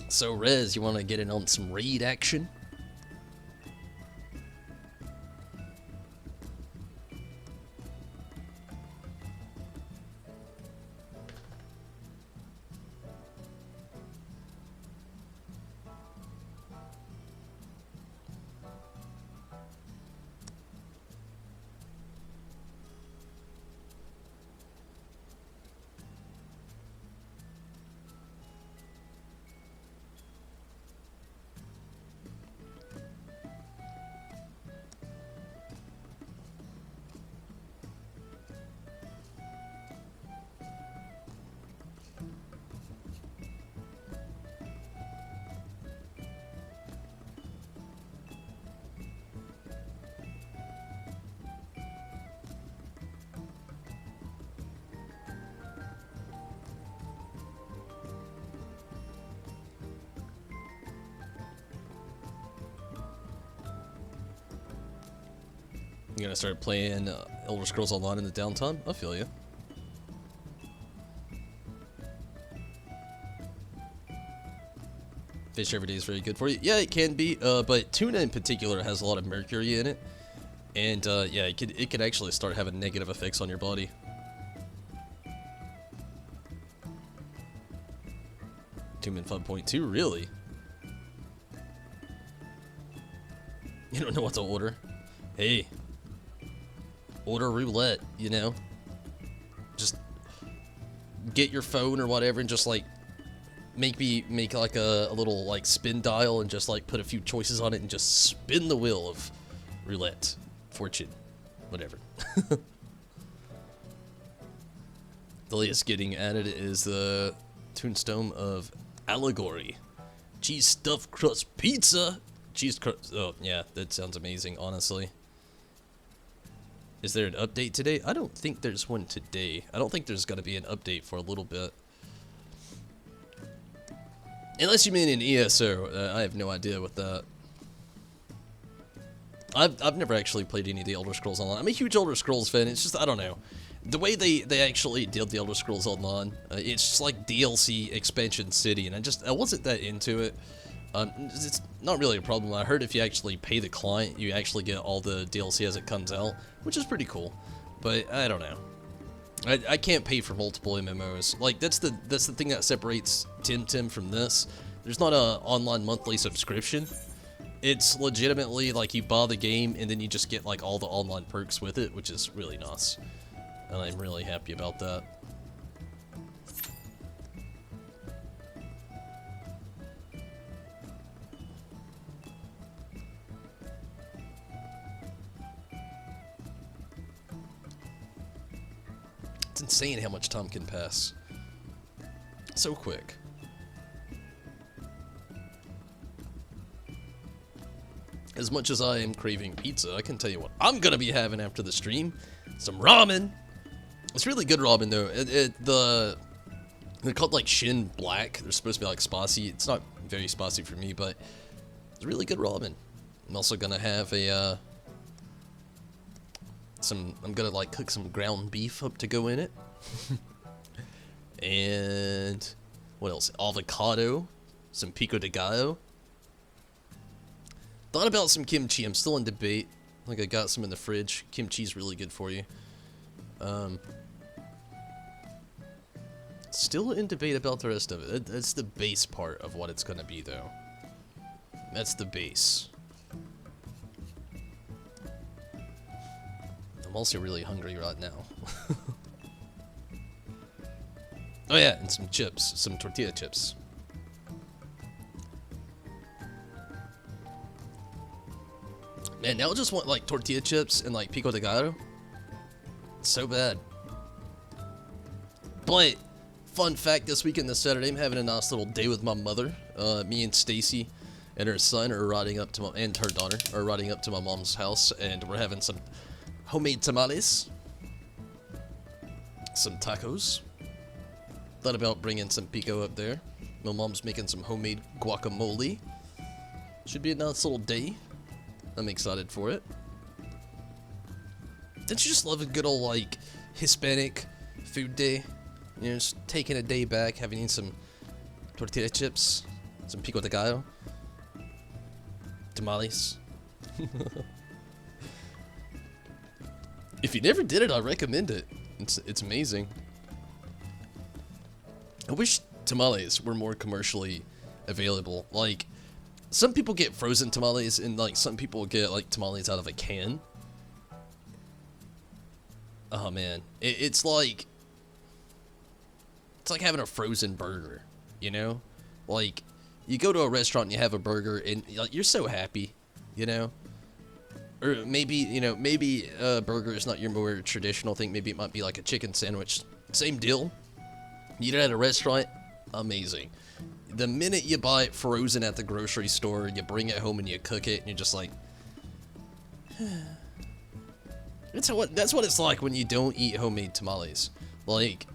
So, Rez, you want to get in on some raid action? You gonna start playing Elder Scrolls Online in the downtime? I feel you. Fish every day is very good for you. Yeah, it can be, but tuna in particular has a lot of mercury in it, and yeah, it could actually start having negative effects on your body. Tumen 5.2, really? You don't know what to order? Hey, order roulette, you know? Just get your phone or whatever and just like make like a little like spin dial and just like put a few choices on it and just spin the wheel of roulette, fortune, whatever. The latest getting added is the Tombstone of Allegory. Cheese stuffed crust pizza. Cheese crust. Oh yeah, that sounds amazing, honestly. Is there an update today? I don't think there's one today. I don't think there's gonna be an update for a little bit. Unless you mean an ESO, I have no idea what that. I've never actually played any of the Elder Scrolls Online. I'm a huge Elder Scrolls fan. It's just, I don't know. The way they actually did the Elder Scrolls Online, it's just like DLC expansion city, and I wasn't that into it. It's not really a problem. I heard if you actually pay the client, you actually get all the DLC as it comes out, which is pretty cool. But I don't know. I can't pay for multiple MMOs. Like that's the thing that separates Tim from this. There's not a online monthly subscription. It's legitimately like you buy the game and then you just get like all the online perks with it, which is really nice. And I'm really happy about that. It's insane how much time can pass. So quick. As much as I am craving pizza, I can tell you what I'm gonna be having after the stream. Some ramen. It's really good ramen though. They're called like Shin Black. They're supposed to be like spicy. It's not very spicy for me, but it's really good ramen. I'm also gonna have a I'm gonna like cook some ground beef up to go in it. And what else? Avocado, some pico de gallo. Thought about some kimchi. I'm still in debate. I think I got some in the fridge. Kimchi's really good for you. Still in debate about the rest of it. That's the base part of what it's gonna be, though. That's the base. I'm also really hungry right now. Oh yeah, and some chips, some tortilla chips. Man, now I just want like tortilla chips and like pico de gallo. It's so bad. But fun fact, this weekend, this Saturday, I'm having a nice little day with my mother. Me and Stacy and her son are riding up to and her daughter are riding up to my mom's house, and we're having some homemade tamales, some tacos. Thought about bringing some pico up there. My mom's making some homemade guacamole. Should be a nice little day. I'm excited for it. Don't you just love a good old like Hispanic food day? You know, just taking a day back, having some tortilla chips, some pico de gallo, tamales. If you never did it, I recommend it. It's amazing. I wish tamales were more commercially available. Like, some people get frozen tamales, and like some people get like tamales out of a can. Oh man, it's like having a frozen burger, you know? Like, you go to a restaurant and you have a burger, and like you're so happy, you know? Or maybe, you know, maybe a burger is not your more traditional thing. Maybe it might be like a chicken sandwich. Same deal. You eat it at a restaurant, amazing. The minute you buy it frozen at the grocery store, you bring it home and you cook it, and you're just like, that's what it's like when you don't eat homemade tamales. Like,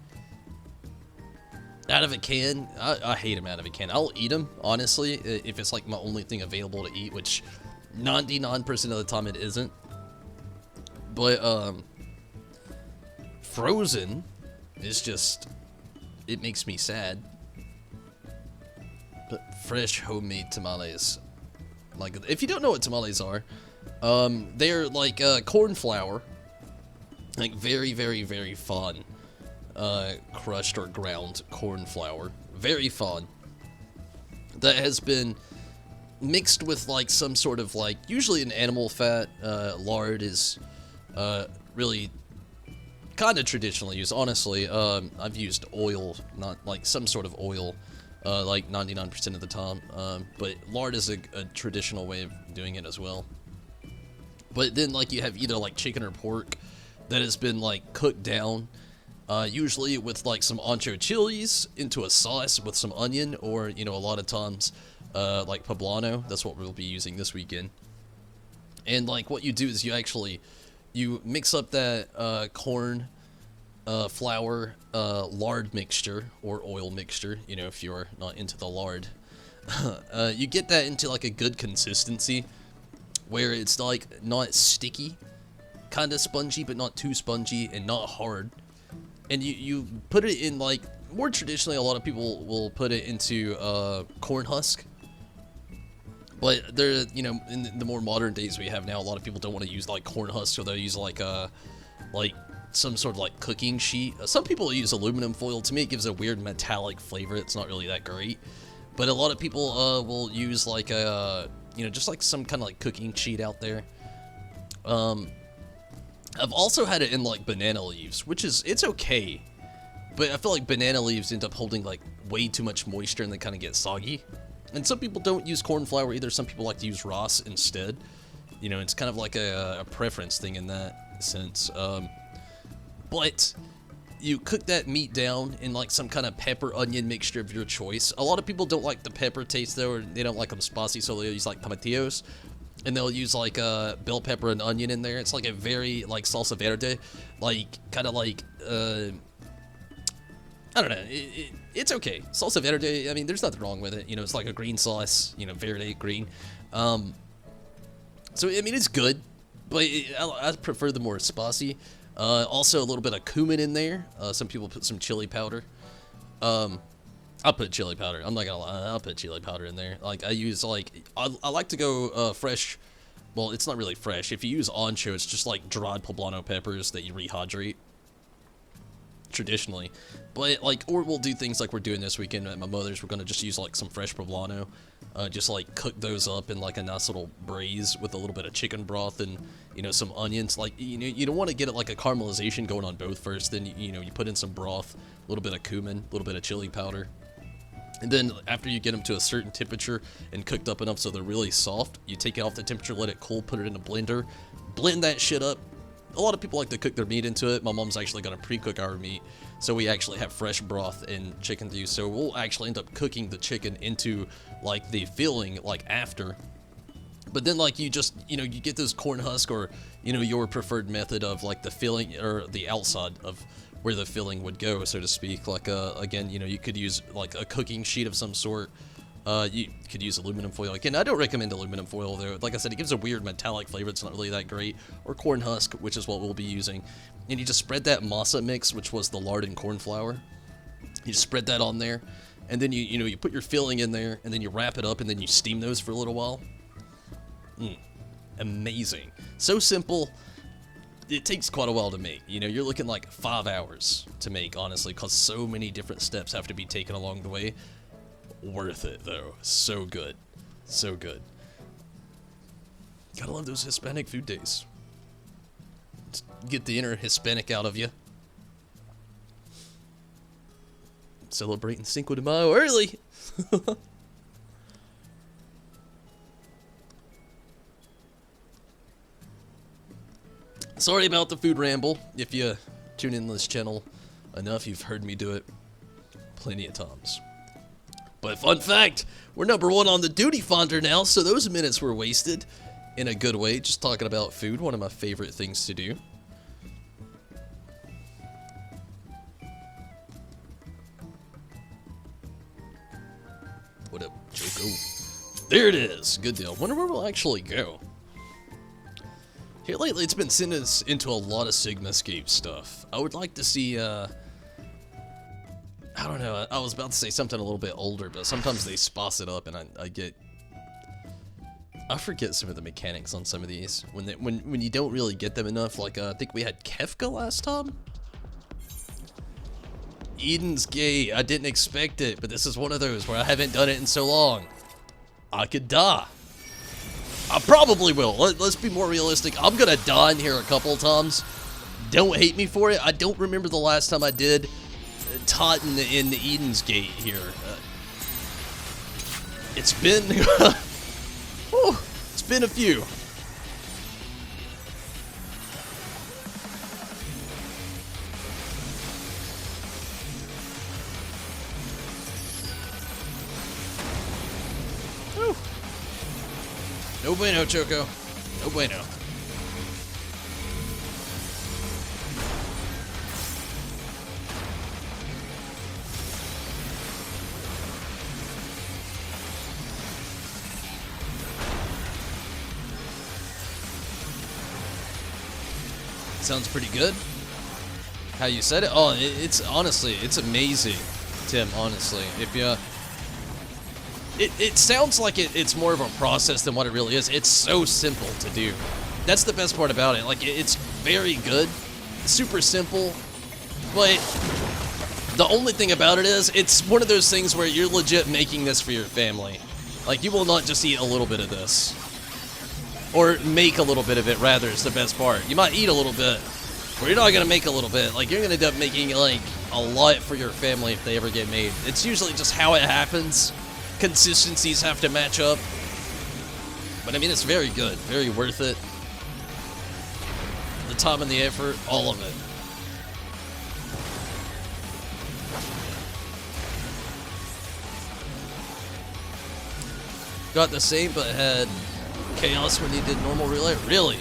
out of a can, I hate them out of a can. I'll eat them, honestly, if it's like my only thing available to eat, which 99% of the time it isn't. But frozen is just, it makes me sad. But fresh homemade tamales, like, if you don't know what tamales are, they're like corn flour, like very, very, very fine, crushed or ground corn flour, very fine, that has been mixed with like some sort of like, usually an animal fat. Lard is really kind of traditionally used. Honestly, I've used oil, not like some sort of oil, like 99% of the time. But lard is a traditional way of doing it as well. But then like you have either like chicken or pork that has been like cooked down, usually with like some ancho chilies into a sauce with some onion, or you know, a lot of times like poblano. That's what we'll be using this weekend. And like what you do is you mix up that corn flour lard mixture or oil mixture, you know, if you're not into the lard. You get that into like a good consistency where it's like not sticky, kind of spongy but not too spongy and not hard. And you put it in, like, more traditionally a lot of people will put it into corn husk. But there, you know, in the more modern days we have now, a lot of people don't want to use like corn husk, so they'll use like some sort of like cooking sheet. Some people use aluminum foil. To me, it gives a weird metallic flavor. It's not really that great. But a lot of people will use like a, you know, just like some kind of like cooking sheet out there. I've also had it in like banana leaves, which is, it's okay. But I feel like banana leaves end up holding like way too much moisture and they kind of get soggy. And some people don't use corn flour either. Some people like to use Ross instead. You know, it's kind of like a preference thing in that sense. But you cook that meat down in like some kind of pepper onion mixture of your choice. A lot of people don't like the pepper taste though, or they don't like them spicy, so they'll use like tomatillos. And they'll use like bell pepper and onion in there. It's like a very like salsa verde, like kind of like I don't know. It's okay. Salsa verde, I mean, there's nothing wrong with it. You know, it's like a green sauce, you know, verde, green. So, I mean, it's good, but I prefer the more spicy. Also, a little bit of cumin in there. Some people put some chili powder. I'll put chili powder. I'm not gonna lie. I'll put chili powder in there. Like, I use, like, I like to go fresh. Well, it's not really fresh. If you use ancho, it's just like dried poblano peppers that you rehydrate. Traditionally, but like, or we'll do things like we're doing this weekend at my mother's. We're gonna just use like some fresh poblano, just like cook those up in like a nice little braise with a little bit of chicken broth and, you know, some onions. Like, you know, you don't want to get it like a caramelization going on both first. Then you know, you put in some broth, a little bit of cumin, a little bit of chili powder, and then after you get them to a certain temperature and cooked up enough so they're really soft, you take it off the temperature, let it cool, put it in a blender, blend that shit up. A lot of people like to cook their meat into it. My mom's actually going to pre-cook our meat, so we actually have fresh broth and chicken to use. So we'll actually end up cooking the chicken into like the filling like after. But then like you just, you know, you get this corn husk, or, you know, your preferred method of like the filling or the outside of where the filling would go, so to speak. Like again, you know, you could use like a cooking sheet of some sort. You could use aluminum foil. Again, I don't recommend aluminum foil though. Like I said, it gives a weird metallic flavor. It's not really that great. Or corn husk, which is what we'll be using. And you just spread that masa mix, which was the lard and corn flour. You just spread that on there, and then you know, you put your filling in there, and then you wrap it up, and then you steam those for a little while. Amazing. So simple. It takes quite a while to make. You know, you're looking like 5 hours to make, honestly, because so many different steps have to be taken along the way. Worth it though. So good. So good. Gotta love those Hispanic food days. Get the inner Hispanic out of you. Celebrating Cinco de Mayo early. Sorry about the food ramble. If you tune in this channel enough, you've heard me do it plenty of times. But fun fact, we're #1 on the Duty Finder now, so those minutes were wasted in a good way, just talking about food, one of my favorite things to do. What up, Joko? There it is. Good deal. Wonder where we'll actually go. Here lately, it's been sending us into a lot of Sigmascape stuff. I would like to see, I don't know, I was about to say something a little bit older, but sometimes they spice it up and I forget some of the mechanics on some of these. When you don't really get them enough, like, I think we had Kefka last time? Eden's Gate, I didn't expect it, but this is one of those where I haven't done it in so long. I could die. I probably will. Let's be more realistic. I'm gonna die in here a couple of times. Don't hate me for it. I don't remember the last time I did Totten in the Eden's Gate here. It's been... whew, it's been a few. Whew. No bueno, Choco. No bueno. Sounds pretty good. How you said it? Oh, it's honestly, it's amazing, Tim, honestly. If you... It sounds like it's more of a process than what it really is. It's so simple to do. That's the best part about it. Like, it's very good. Super simple. But the only thing about it is, it's one of those things where you're legit making this for your family. Like, you will not just eat a little bit of this. Or make a little bit of it, rather, is the best part. You might eat a little bit, but you're not going to make a little bit. Like, you're going to end up making, like, a lot for your family if they ever get made. It's usually just how it happens. Consistencies have to match up. But, I mean, it's very good. Very worth it. The time and the effort, all of it. Got the same, but had chaos when you did normal relay? Really?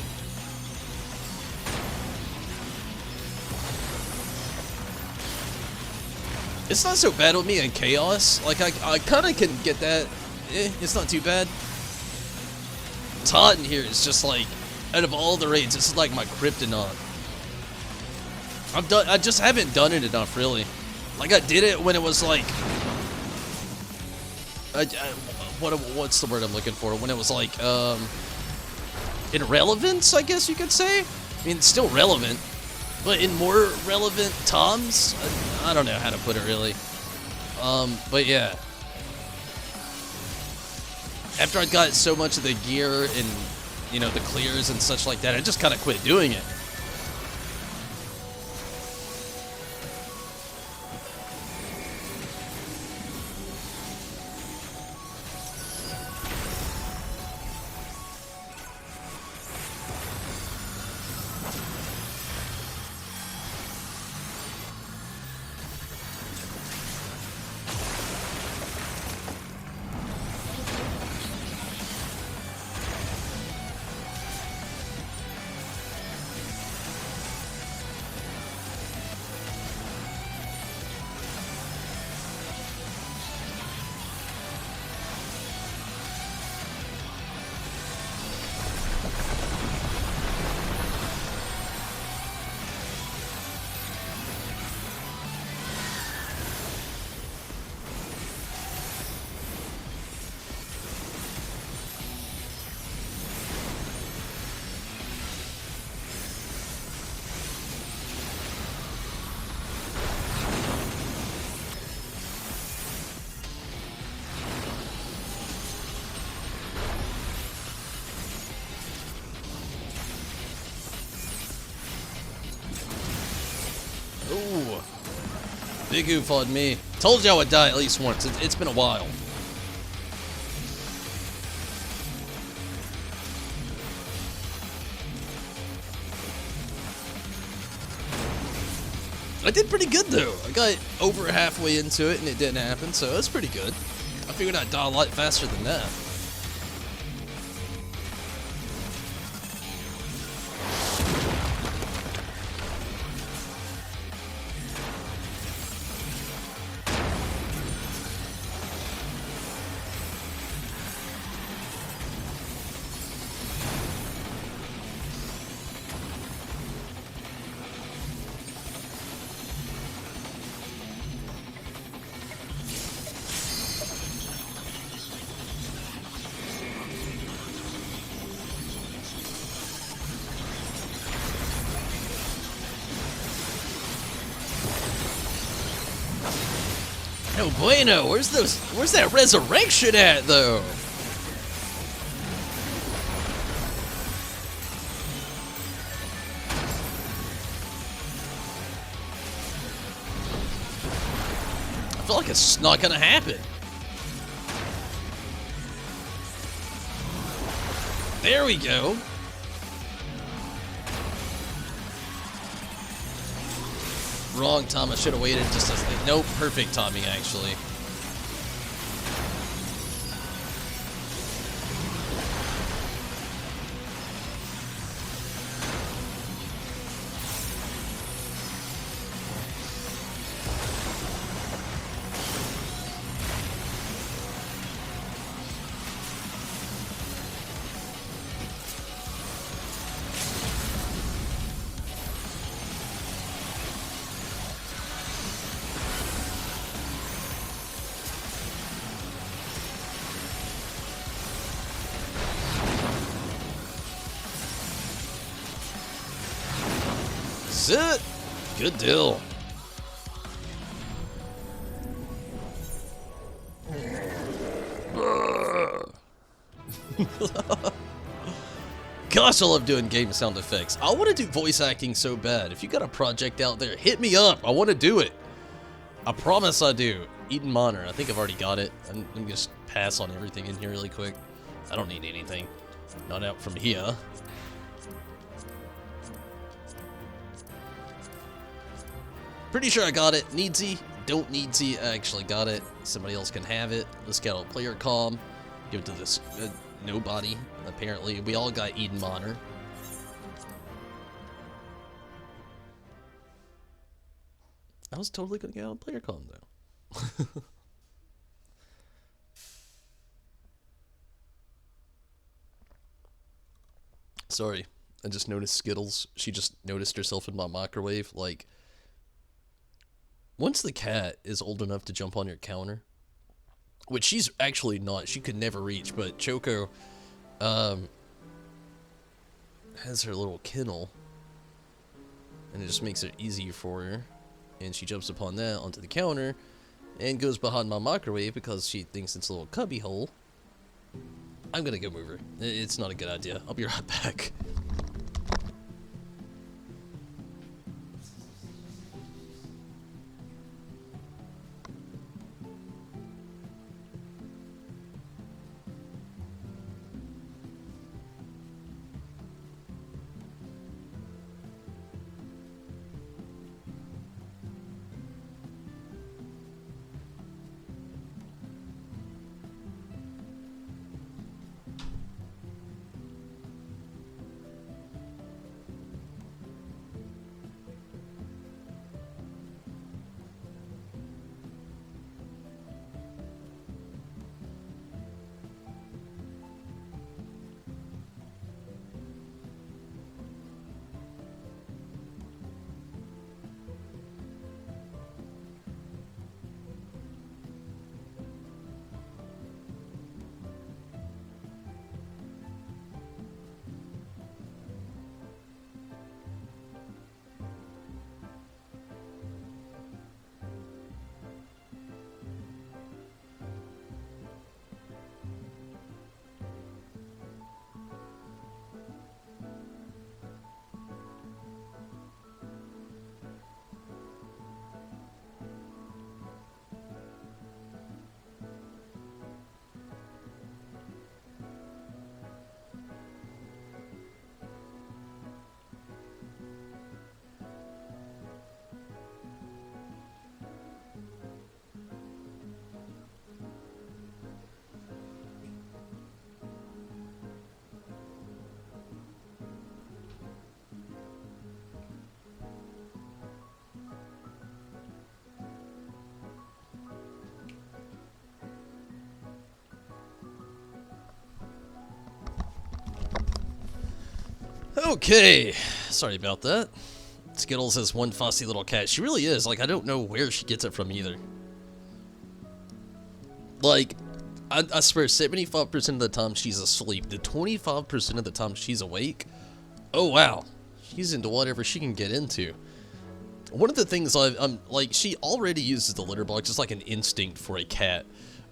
It's not so bad with me in chaos. Like, I kind of can get that. It's not too bad. Todd in here is just like, out of all the raids, this is like my kryptonite. I just haven't done it enough, really. Like, I did it when it was like, what's the word I'm looking for? When it was like, in relevance, I guess you could say. I mean, it's still relevant, but in more relevant times. I don't know how to put it really. But yeah. After I got so much of the gear and, you know, the clears and such like that, I just kind of quit doing it. Ooh. Big oof on me. Told you I would die at least once. It's been a while. I did pretty good though. I got over halfway into it and it didn't happen, so that's pretty good. I figured I'd die a lot faster than that. No bueno. Where's that resurrection at, though? I feel like it's not gonna happen. There we go. Wrong time. I should have waited just a... Nope, perfect timing, actually. That's it. Good deal. Gosh, I love doing game sound effects. I want to do voice acting so bad. If you got a project out there, hit me up. I want to do it. I promise I do. Eden Monitor. I think I've already got it. I'm going to just pass on everything in here really quick. I don't need anything. Not out from here. Pretty sure I got it. Needsy. Don't needsy. I actually got it. Somebody else can have it. Let's get a player comm. Give it to this nobody. Apparently, we all got Eden Monitor. I was totally gonna get on player comm though. Sorry, I just noticed Skittles. She just noticed herself in my microwave. Like, once the cat is old enough to jump on your counter, which she's actually not, she could never reach, but Choco has her little kennel, and it just makes it easier for her, and she jumps upon that onto the counter, and goes behind my microwave because she thinks it's a little cubby hole. I'm gonna go move her. It's not a good idea. I'll be right back. Okay, sorry about that. Skittles is one fussy little cat. She really is. Like, I don't know where she gets it from either. Like, I swear, 75% of the time she's asleep. The 25% of the time she's awake, oh wow, she's into whatever she can get into. One of the things I'm like, she already uses the litter box. It's like an instinct for a cat,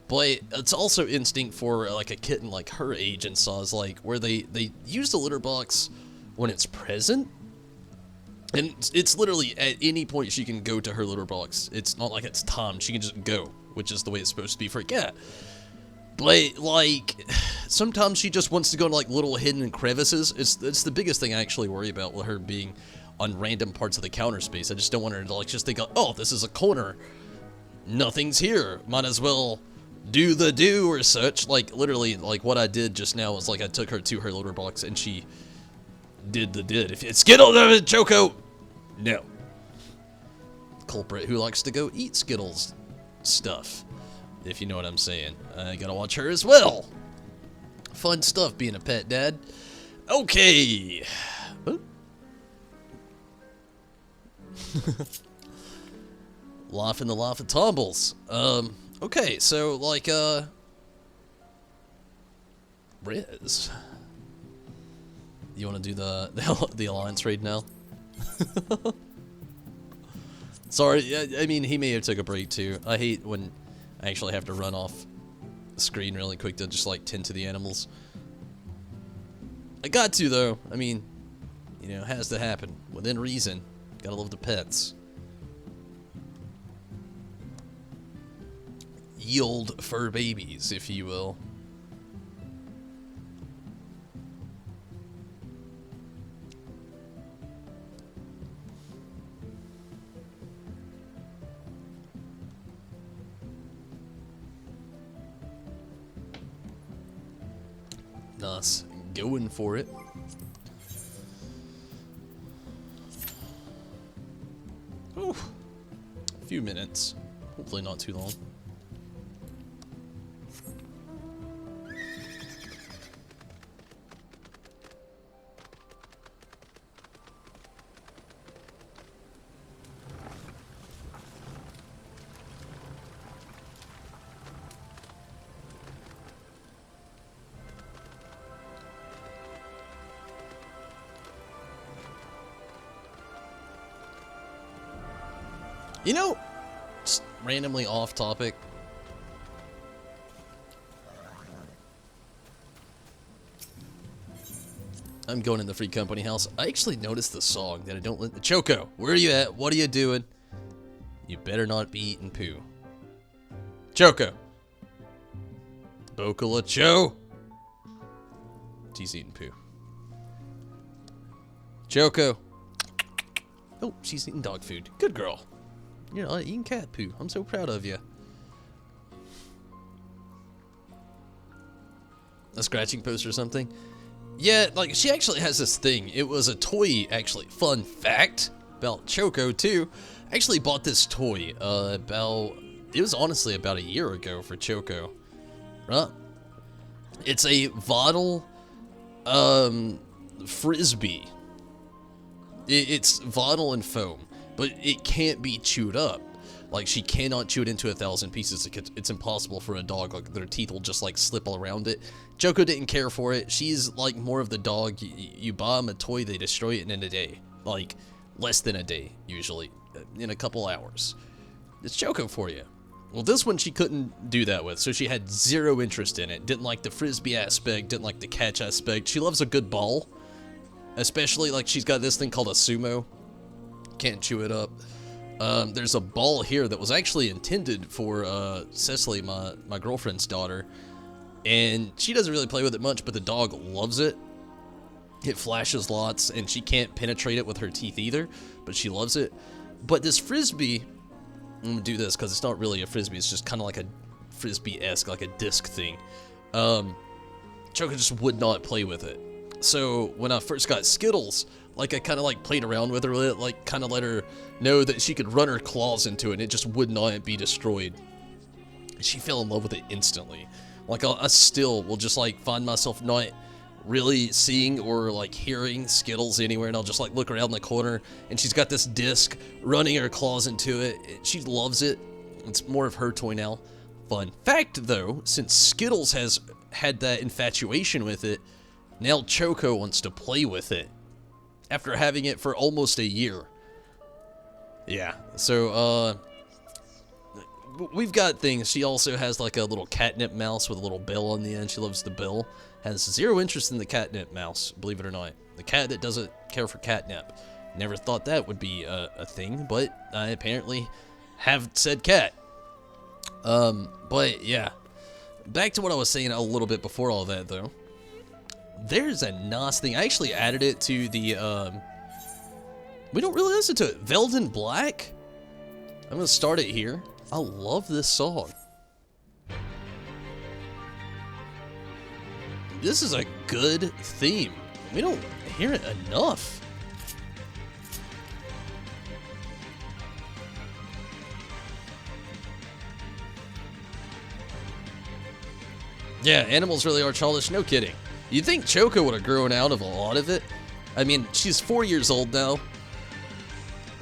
but it's also instinct for like a kitten like her age and size, like where they use the litter box when it's present. And it's literally at any point she can go to her litter box. It's not like it's timed. She can just go, which is the way it's supposed to be for a cat. But, like, sometimes she just wants to go into, like, little hidden crevices. It's the biggest thing I actually worry about with her being on random parts of the counter space. I just don't want her to, like, just think, oh, this is a corner. Nothing's here. Might as well do the do or such. Like, literally, like, what I did just now was, like, I took her to her litter box and she did the did. If it's Skittles, Choco! No. Culprit who likes to go eat Skittles stuff. If you know what I'm saying. I gotta watch her as well. Fun stuff being a pet dad. Okay. Life in the life of Tumbles. Okay, so, like, Riz. You want to do the alliance raid now? Sorry, I mean, he may have took a break too. I hate when I actually have to run off the screen really quick to just, like, tend to the animals. I got to, though. I mean, you know, it has to happen. Within reason. Gotta love the pets. Yield fur babies, if you will. Nice. Going for it. Ooh. A few minutes. Hopefully not too long. You know, just randomly off topic. I'm going in the free company house. I actually noticed the song that I don't let. Choco, where are you at? What are you doing? You better not be eating poo. Choco. Bocala Cho. She's eating poo. Choco. Oh, she's eating dog food. Good girl. You're not eating cat poo. I'm so proud of you. A scratching post or something? Yeah, like, she actually has this thing. It was a toy, actually. Fun fact about Choco, too. I actually bought this toy, it was honestly about a year ago for Choco. Right? It's a Vital, Frisbee. It's Vital and foam. But it can't be chewed up. Like, she cannot chew it into 1,000 pieces. It's impossible for a dog. Like, their teeth will just, like, slip all around it. Choco didn't care for it. She's, like, more of the dog. You buy them a toy, they destroy it in a day. Like, less than a day, usually. In a couple hours. It's Choco for you. Well, this one she couldn't do that with, so she had zero interest in it. Didn't like the Frisbee aspect, didn't like the catch aspect. She loves a good ball. Especially, like, she's got this thing called a sumo. Can't chew it up. There's a ball here that was actually intended for Cecily, my girlfriend's daughter, and she doesn't really play with it much, but the dog loves it. It flashes lots, and she can't penetrate it with her teeth either, but she loves it. But this Frisbee, I'm gonna do this because it's not really a Frisbee, it's just kind of like a Frisbee-esque, like a disc thing. Choco just would not play with it. So when I first got Skittles, like, I kind of, like, played around with her with it, like, kind of let her know that she could run her claws into it and it just would not be destroyed. She fell in love with it instantly. Like, I still will just, like, find myself not really seeing or, like, hearing Skittles anywhere, and I'll just, like, look around the corner, and she's got this disc running her claws into it. She loves it. It's more of her toy now. Fun fact, though, since Skittles has had that infatuation with it, now Choco wants to play with it. After having it for almost a year. Yeah, so, we've got things. She also has like a little catnip mouse with a little bill on the end. She loves the bill. Has zero interest in the catnip mouse, believe it or not. The cat that doesn't care for catnip. Never thought that would be a thing, but I apparently have said cat. But yeah. Back to what I was saying a little bit before all that, though. There's a nice thing. I actually added it to the, we don't really listen to it. Velden Black? I'm gonna start it here. I love this song. This is a good theme. We don't hear it enough. Yeah, animals really are childish, no kidding. You'd think Choco would have grown out of a lot of it. I mean, she's 4 years old now.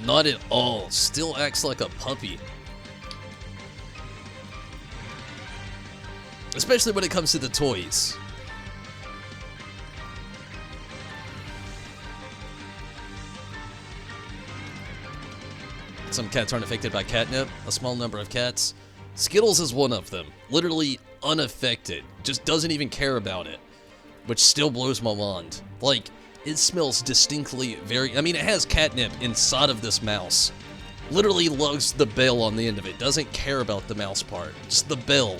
Not at all. Still acts like a puppy. Especially when it comes to the toys. Some cats aren't affected by catnip. A small number of cats. Skittles is one of them. Literally unaffected. Just doesn't even care about it. Which still blows my mind. Like, it smells distinctly very... I mean, it has catnip inside of this mouse. Literally lugs the bell on the end of it. Doesn't care about the mouse part. Just the bell.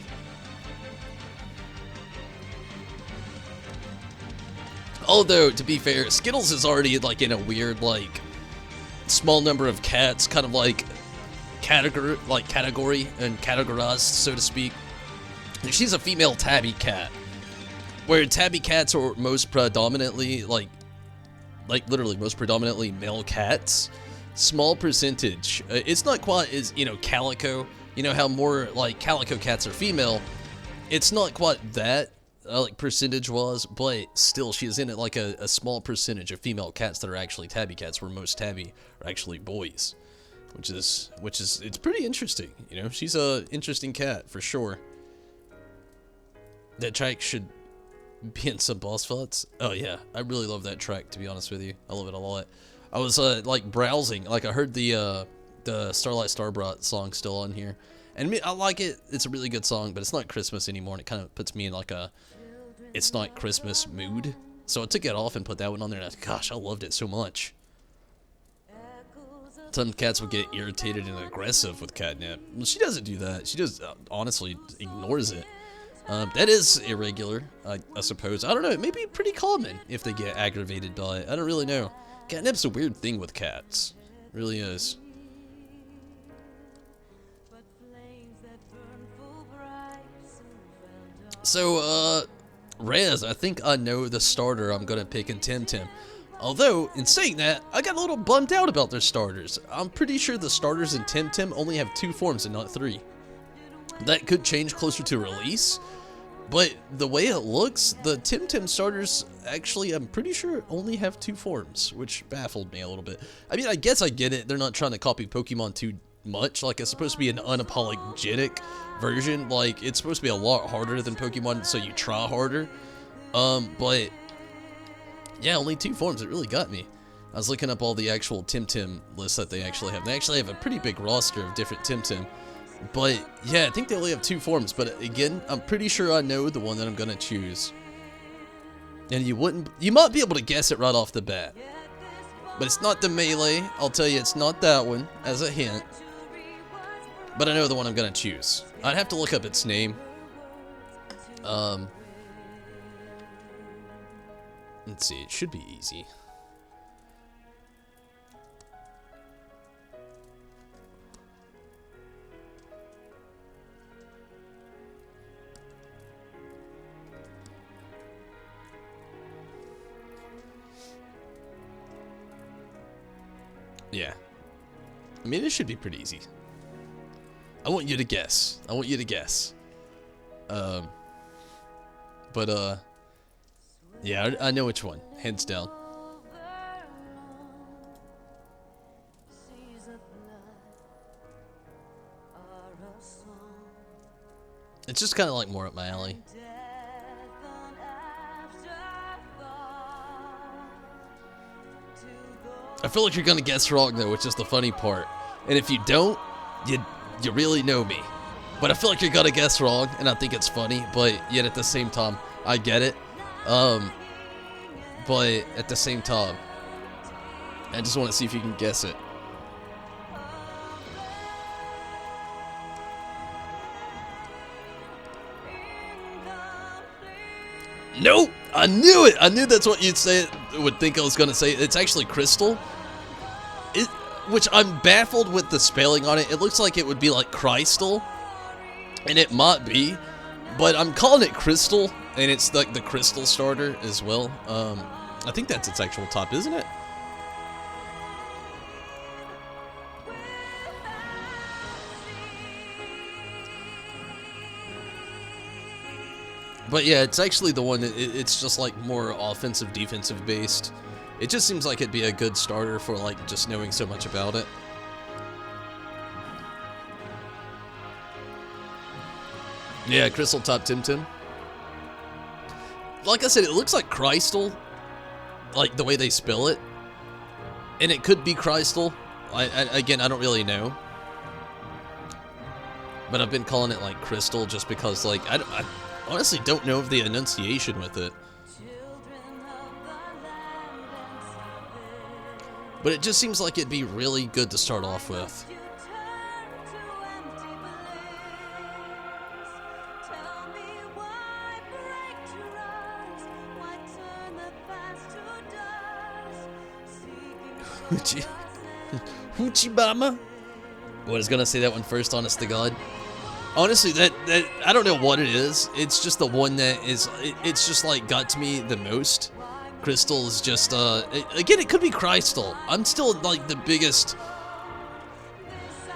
Although, to be fair, Skittles is already, like, in a weird, like, small number of cats, kind of like category and categorized, so to speak. She's a female tabby cat, where tabby cats are most predominantly like literally most predominantly male cats. Small percentage. It's not quite as, you know, calico. You know how more like calico cats are female. It's not quite that like percentage was, but still she is in it like a small percentage of female cats that are actually tabby cats, where most tabby are actually boys, which is it's pretty interesting. You know, she's a interesting cat for sure. That track should be in some boss fights. Oh yeah, I really love that track, to be honest with you. I love it a lot. I was like browsing, like I heard the Starlight Starbright song still on here, and I like it. It's a really good song, but it's not Christmas anymore, and it kind of puts me in like a it's not Christmas mood. So I took it off and put that one on there, and gosh, I loved it so much. Some cats would get irritated and aggressive with catnip. Well, she doesn't do that. She just honestly ignores it. That is irregular, I suppose. I don't know. It may be pretty common if they get aggravated by it. I don't really know. Catnip's a weird thing with cats. It really is. So, Rez, I think I know the starter I'm gonna pick in Temtem. Although, in saying that, I got a little bummed out about their starters. I'm pretty sure the starters in Temtem only have 2 forms and not 3. That could change closer to release, but the way it looks, the Temtem starters actually, I'm pretty sure, only have 2 forms, which baffled me a little bit. I mean, I guess I get it. They're not trying to copy Pokemon too much. Like, it's supposed to be an unapologetic version. Like, it's supposed to be a lot harder than Pokemon, so you try harder. But yeah, only 2 forms. It really got me. I was looking up all the actual Temtem lists that they actually have. They actually have a pretty big roster of different Temtem. But yeah, I think they only have 2 forms. But again, I'm pretty sure I know the one that I'm gonna choose. And you might be able to guess it right off the bat. But it's not the Melee. I'll tell you, it's not that one, as a hint. But I know the one I'm gonna choose. I'd have to look up its name. Let's see, it should be easy. Yeah. I mean, it should be pretty easy. I want you to guess. I want you to guess. Yeah, I know which one. Hands down. It's just kind of like more up my alley. I feel like you're gonna guess wrong though, which is the funny part. And if you don't, you really know me. But I feel like you're gonna guess wrong, and I think it's funny, but yet at the same time, I get it. But at the same time, I just want to see if you can guess it. Nope! I knew it! I knew that's what you'd say. Would think I was gonna say. It's actually Crystal. Which I'm baffled with the spelling on it. It looks like it would be like Crystal, and it might be, but I'm calling it Crystal, and it's like the Crystal starter as well. I think that's its actual type, isn't it? But yeah, it's actually the one that it's just like more offensive, defensive based. It just seems like it'd be a good starter for like just knowing so much about it. Yeah, Crystal top Tim. Like I said, it looks like Crystal, like the way they spell it. And it could be Crystal. Again, I don't really know. But I've been calling it like Crystal just because like, I honestly don't know of the enunciation with it. But it just seems like it'd be really good to start off with. Hoochie Mama? I was gonna say that one first, honest to God. Honestly, that I don't know what it is. It's just the one that is, it's just like got to me the most. Crystal is just, again, it could be Crystal. I'm still like the biggest,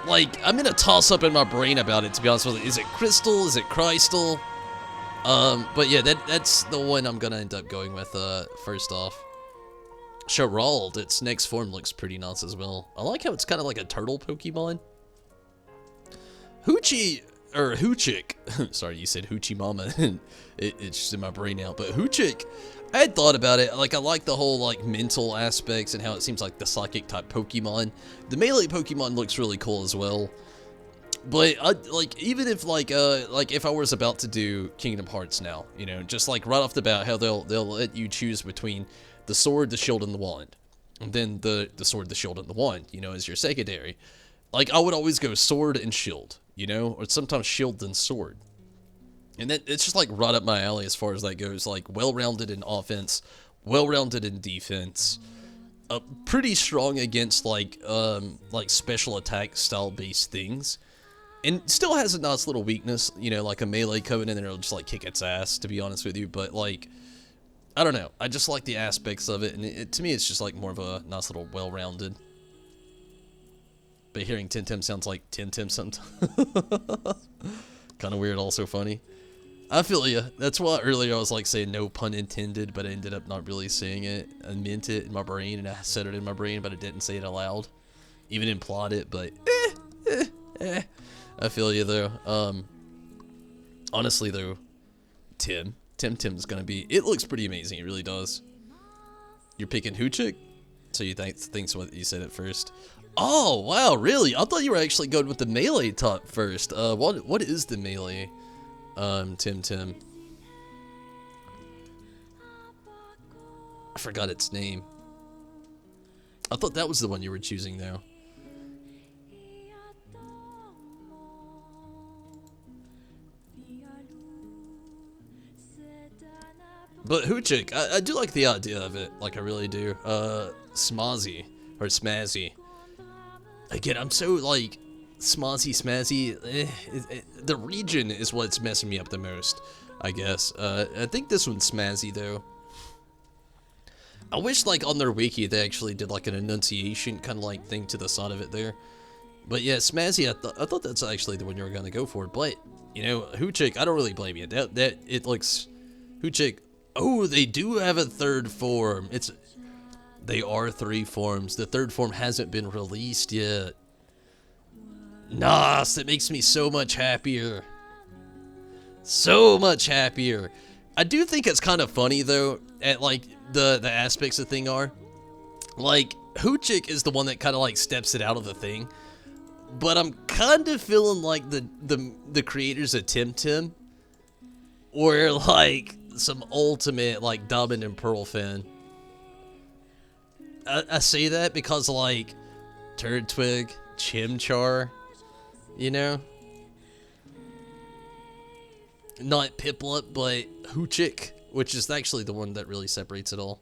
like, I'm in a toss up in my brain about it, to be honest with you. Is it Crystal? Is it Crystal? But yeah, that's the one I'm gonna end up going with, first off. Charald, its next form looks pretty nice as well. I like how it's kind of like a turtle Pokemon. Hoochik, sorry, you said Hoochie Mama, it's just in my brain now, but Hoochik, I had thought about it. Like, I like the whole, like, mental aspects and how it seems like the psychic type Pokemon. The melee Pokemon looks really cool as well. But, like, even if, like, if I was about to do Kingdom Hearts now, you know, just, like, right off the bat, how they'll let you choose between the sword, the shield, and the wand. And then the sword, the shield, and the wand, you know, as your secondary. Like, I would always go sword and shield, you know, or sometimes shield and sword. And then it's just like right up my alley as far as that goes. Like, well-rounded in offense, well-rounded in defense, pretty strong against like special attack style based things, and still has a nice little weakness, you know, like a melee coming in and it'll just like kick its ass, to be honest with you. But like, I don't know, I just like the aspects of it, and to me it's just like more of a nice little well-rounded. But hearing Tim sounds like Tim sometimes. Kind of weird, also funny. I feel ya. That's why earlier I was like saying no pun intended, but I ended up not really saying it. I meant it in my brain, and I said it in my brain, but I didn't say it aloud. Even implied it, but I feel you though. Honestly though, Tim's gonna be. It looks pretty amazing. It really does. You're picking Hoochik, so you think's what you said at first. Oh wow, really? I thought you were actually going with the melee top first. What is the melee? Tim. I forgot its name. I thought that was the one you were choosing though. But Hoochik, I do like the idea of it. Like, I really do. Smazzy. Or Smazzy. Again, I'm so, like, Smazzy. The region is what's messing me up the most, I guess. I think this one's Smazzy, though. I wish, like, on their wiki, they actually did, like, an enunciation kind of, like, thing to the side of it there. But, yeah, Smazzy, I thought that's actually the one you were going to go for. But, you know, Hoochik, I don't really blame you. It looks... Hoochik... Oh, they do have a third form. They are 3 forms. The third form hasn't been released yet. Nice, that makes me so much happier. So much happier. I do think it's kind of funny though, at like the aspects of the thing are. Like, Hoochik is the one that kind of like steps it out of the thing. But I'm kind of feeling like the creators of Tim were like some ultimate like Diamond and Pearl fan. I say that because like Turd Twig, Chimchar, you know? Not Piplup, but Hoochik, which is actually the one that really separates it all.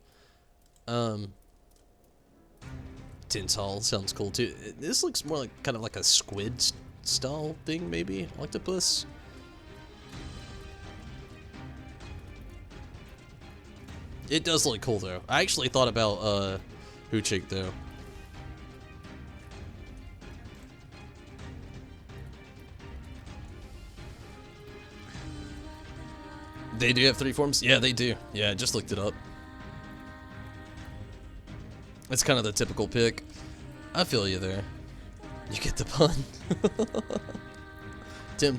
Tinsal sounds cool too. This looks more like kind of like a squid style thing, maybe octopus. It does look cool though. I actually thought about Hoochik though. They do have 3 forms? Yeah, they do. Yeah, I just looked it up. It's kind of the typical pick. I feel you there. You get the pun. Tim.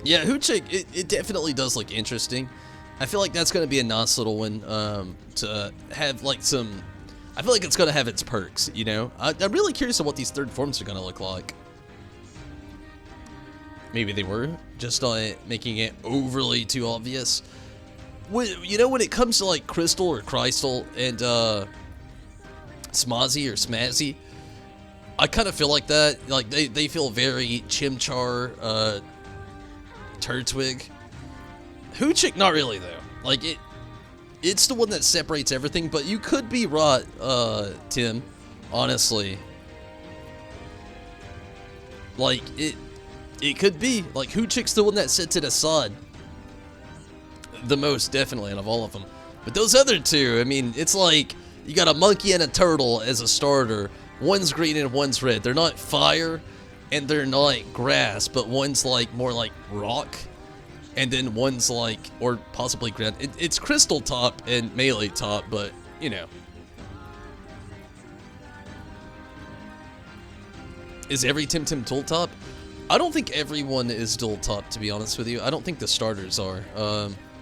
Yeah, Hoochik, it definitely does look interesting. I feel like that's going to be a nice little one to have like some... I feel like it's going to have its perks, you know? I'm really curious on what these third forms are going to look like. Maybe they were just making it overly too obvious. You know, when it comes to like Crystal or Crystal and Smazzy or Smazzy, I kind of feel like that. Like they feel very Chimchar, Turtwig. Hoochik, not really though. Like it's the one that separates everything. But you could be right, Tim. Honestly, like it could be like Hoochik's the one that sets it aside the most, definitely, out of all of them. But those other two, I mean, it's like you got a monkey and a turtle as a starter. One's green and one's red. They're not fire and they're not grass, but one's like more like rock, and then one's like, or possibly ground. It's crystal top and melee top, but you know. Is every Tim dual top? I don't think everyone is dual top, to be honest with you. I don't think the starters are.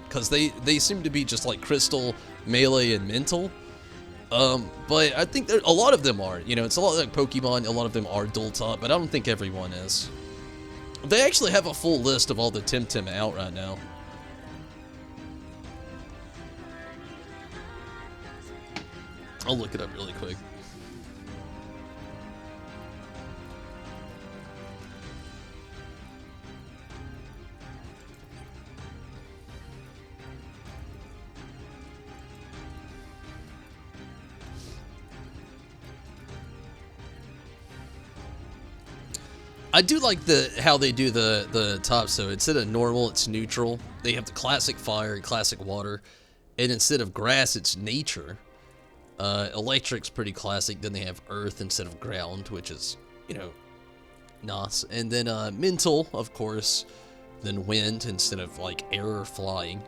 Because they seem to be just like Crystal, Melee, and Mental. But I think a lot of them are. You know, it's a lot like Pokemon. A lot of them are dual top, but I don't think everyone is. They actually have a full list of all the Tim out right now. I'll look it up really quick. I do like how they do the top. So instead of normal, it's neutral. They have the classic fire and classic water, and instead of grass, it's nature. Electric's pretty classic. Then they have earth instead of ground, which is, you know, nice. And then mental, of course. Then wind instead of like air or flying.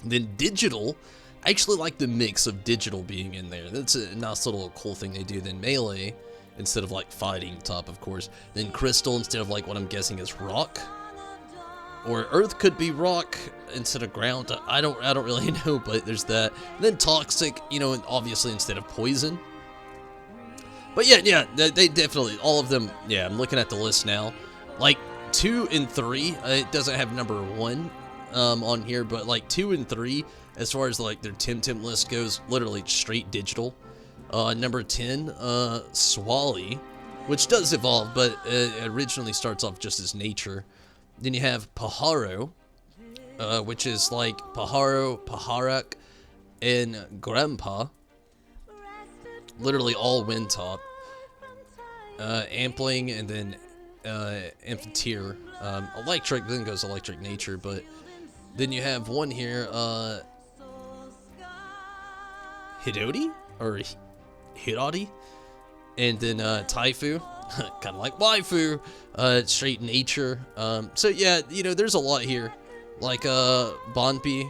Then digital. I actually like the mix of digital being in there. That's a nice little cool thing they do. Then melee, instead of like fighting top, of course. Then crystal instead of like what I'm guessing is rock, or earth could be rock instead of ground. I don't really know, but there's that. And then toxic, you know, obviously instead of poison. But yeah, they definitely, all of them. Yeah, I'm looking at the list now. Like 2 and 3, it doesn't have number 1 on here, but like 2 and 3, as far as like their Tim list goes, literally straight digital. Number 10, Swally, which does evolve, but it originally starts off just as nature. Then you have Pajaro, which is like Pajaro, Paharak, and Grandpa. Literally all wind top. Ampling, and then Amphitheater. Electric, then goes electric nature, but then you have one here, Hidodi? Or Hiradi, and then Taifu, kind of like Waifu, straight nature. So yeah, you know, there's a lot here, like Bonpi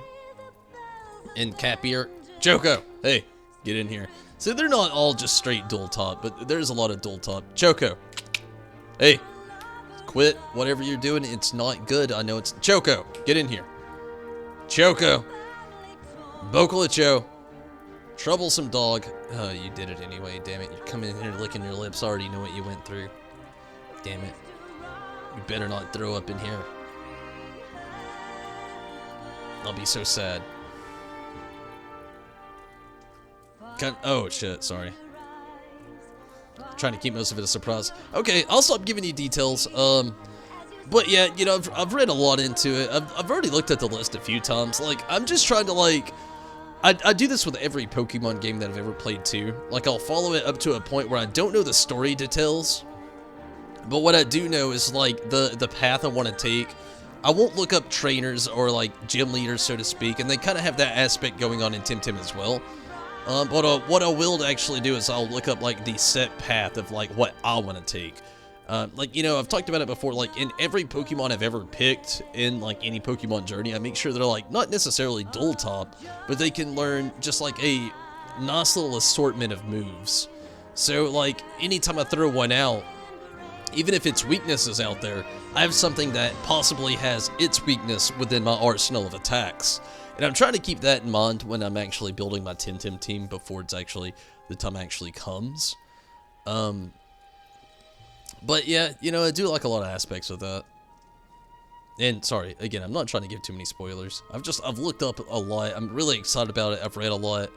and Capier. Choco, hey, get in here. So they're not all just straight dual top, but there's a lot of dual top. Choco, hey, quit whatever you're doing. It's not good. I know it's Choco. Get in here. Choco, Bocolicho, Troublesome dog. Oh, you did it anyway, damn it. You're coming in here licking your lips. I already know what you went through. Damn it. You better not throw up in here. I'll be so sad. Oh, shit, sorry. Trying to keep most of it a surprise. Okay, I'll stop giving you details. But yeah, you know, I've read a lot into it. I've already looked at the list a few times. Like, I'm just trying to, like... I do this with every Pokemon game that I've ever played too. Like, I'll follow it up to a point where I don't know the story details, but what I do know is, like, the path I want to take. I won't look up trainers or, like, gym leaders, so to speak, and they kind of have that aspect going on in Tim as well. But what I will actually do is I'll look up, like, the set path of, like, what I want to take. Like, you know, I've talked about it before, like, in every Pokemon I've ever picked in, like, any Pokemon journey, I make sure they're, like, not necessarily dual top, but they can learn just, like, a nice little assortment of moves. So, like, anytime I throw one out, even if its weakness is out there, I have something that possibly has its weakness within my arsenal of attacks. And I'm trying to keep that in mind when I'm actually building my Tim team before it's actually, the time actually comes. But yeah, you know, I do like a lot of aspects of that. And sorry, again, I'm not trying to give too many spoilers. I've looked up a lot. I'm really excited about it. I've read a lot.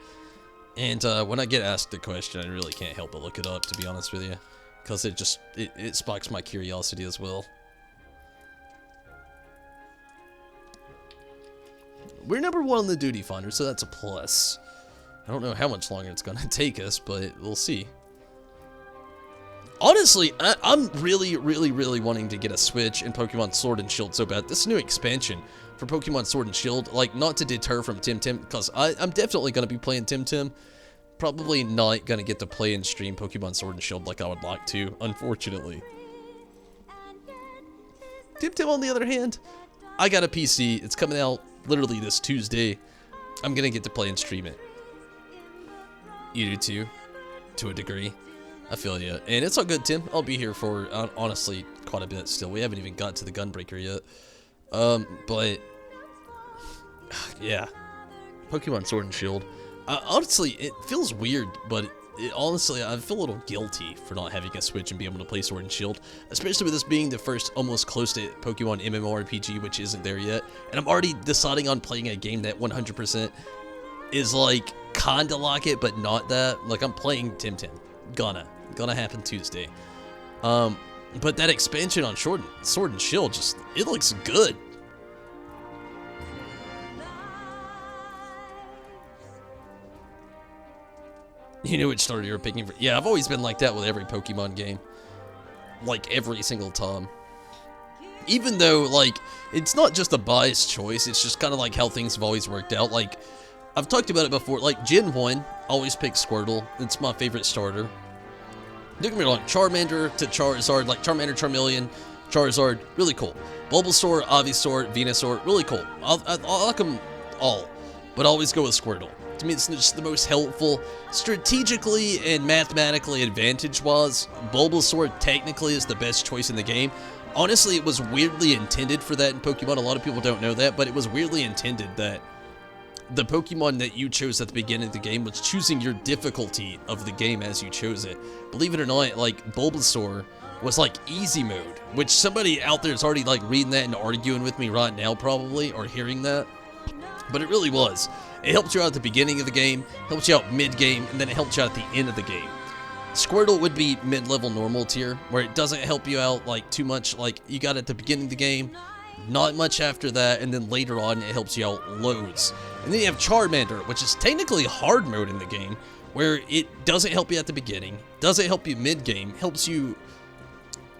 And when I get asked the question, I really can't help but look it up, to be honest with you. Because it sparks my curiosity as well. We're number 1 on the Duty Finder, so that's a plus. I don't know how much longer it's going to take us, but we'll see. Honestly, I'm really wanting to get a Switch in Pokemon Sword and Shield so bad. This new expansion for Pokemon Sword and Shield, like, not to deter from Tim, because I'm definitely going to be playing Tim. Probably not going to get to play and stream Pokemon Sword and Shield like I would like to, unfortunately. Tim, on the other hand, I got a PC. It's coming out literally this Tuesday. I'm going to get to play and stream it. You do too, to a degree. I feel you. And it's all good, Tim. I'll be here for, honestly, quite a bit still. We haven't even got to the Gunbreaker yet. But, yeah. Pokemon Sword and Shield. Honestly, it feels weird, but honestly, I feel a little guilty for not having a Switch and being able to play Sword and Shield. Especially with this being the first almost close to Pokemon MMORPG, which isn't there yet. And I'm already deciding on playing a game that 100% is, like, kinda like it, but not that. Like, I'm playing Tim. Gonna happen Tuesday. But that expansion on Sword and Shield, just, it looks good. You knew which starter you were picking for. Yeah, I've always been like that with every Pokemon game. Like, every single time. Even though, like, it's not just a biased choice, it's just kind of like how things have always worked out. Like, I've talked about it before, like, Gen 1, always pick Squirtle. It's my favorite starter. Don't get me wrong, Charmander to Charizard, like Charmander, Charmeleon, Charizard, really cool. Bulbasaur, Ivysaur, Venusaur, really cool. I like them all, but I always go with Squirtle. To me, it's just the most helpful, strategically and mathematically advantage-wise. Bulbasaur technically is the best choice in the game. Honestly, it was weirdly intended for that in Pokemon. A lot of people don't know that, but it was weirdly intended that the Pokemon that you chose at the beginning of the game was choosing your difficulty of the game as you chose it. Believe it or not, like, Bulbasaur was, like, easy mode, which somebody out there is already, like, reading that and arguing with me right now, probably, or hearing that. But it really was. It helped you out at the beginning of the game, helped you out mid-game, and then it helped you out at the end of the game. Squirtle would be mid-level normal tier, where it doesn't help you out, like, too much, like, you got at the beginning of the game, not much after that, and then later on, it helps you out loads. And then you have Charmander, which is technically hard mode in the game, where it doesn't help you at the beginning, doesn't help you mid-game, helps you...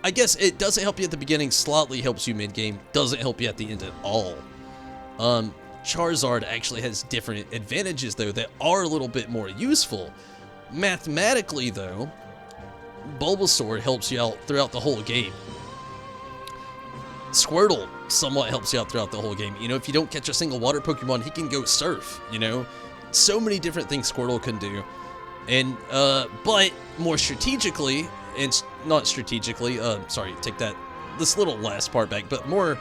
I guess it doesn't help you at the beginning, slightly helps you mid-game, doesn't help you at the end at all. Charizard actually has different advantages, though, that are a little bit more useful. Mathematically, though, Bulbasaur helps you out throughout the whole game. Squirtle somewhat helps you out throughout the whole game. You know, if you don't catch a single water Pokemon, he can go surf, you know? So many different things Squirtle can do. And, but more strategically, and not strategically, sorry, take that, this little last part back, but more,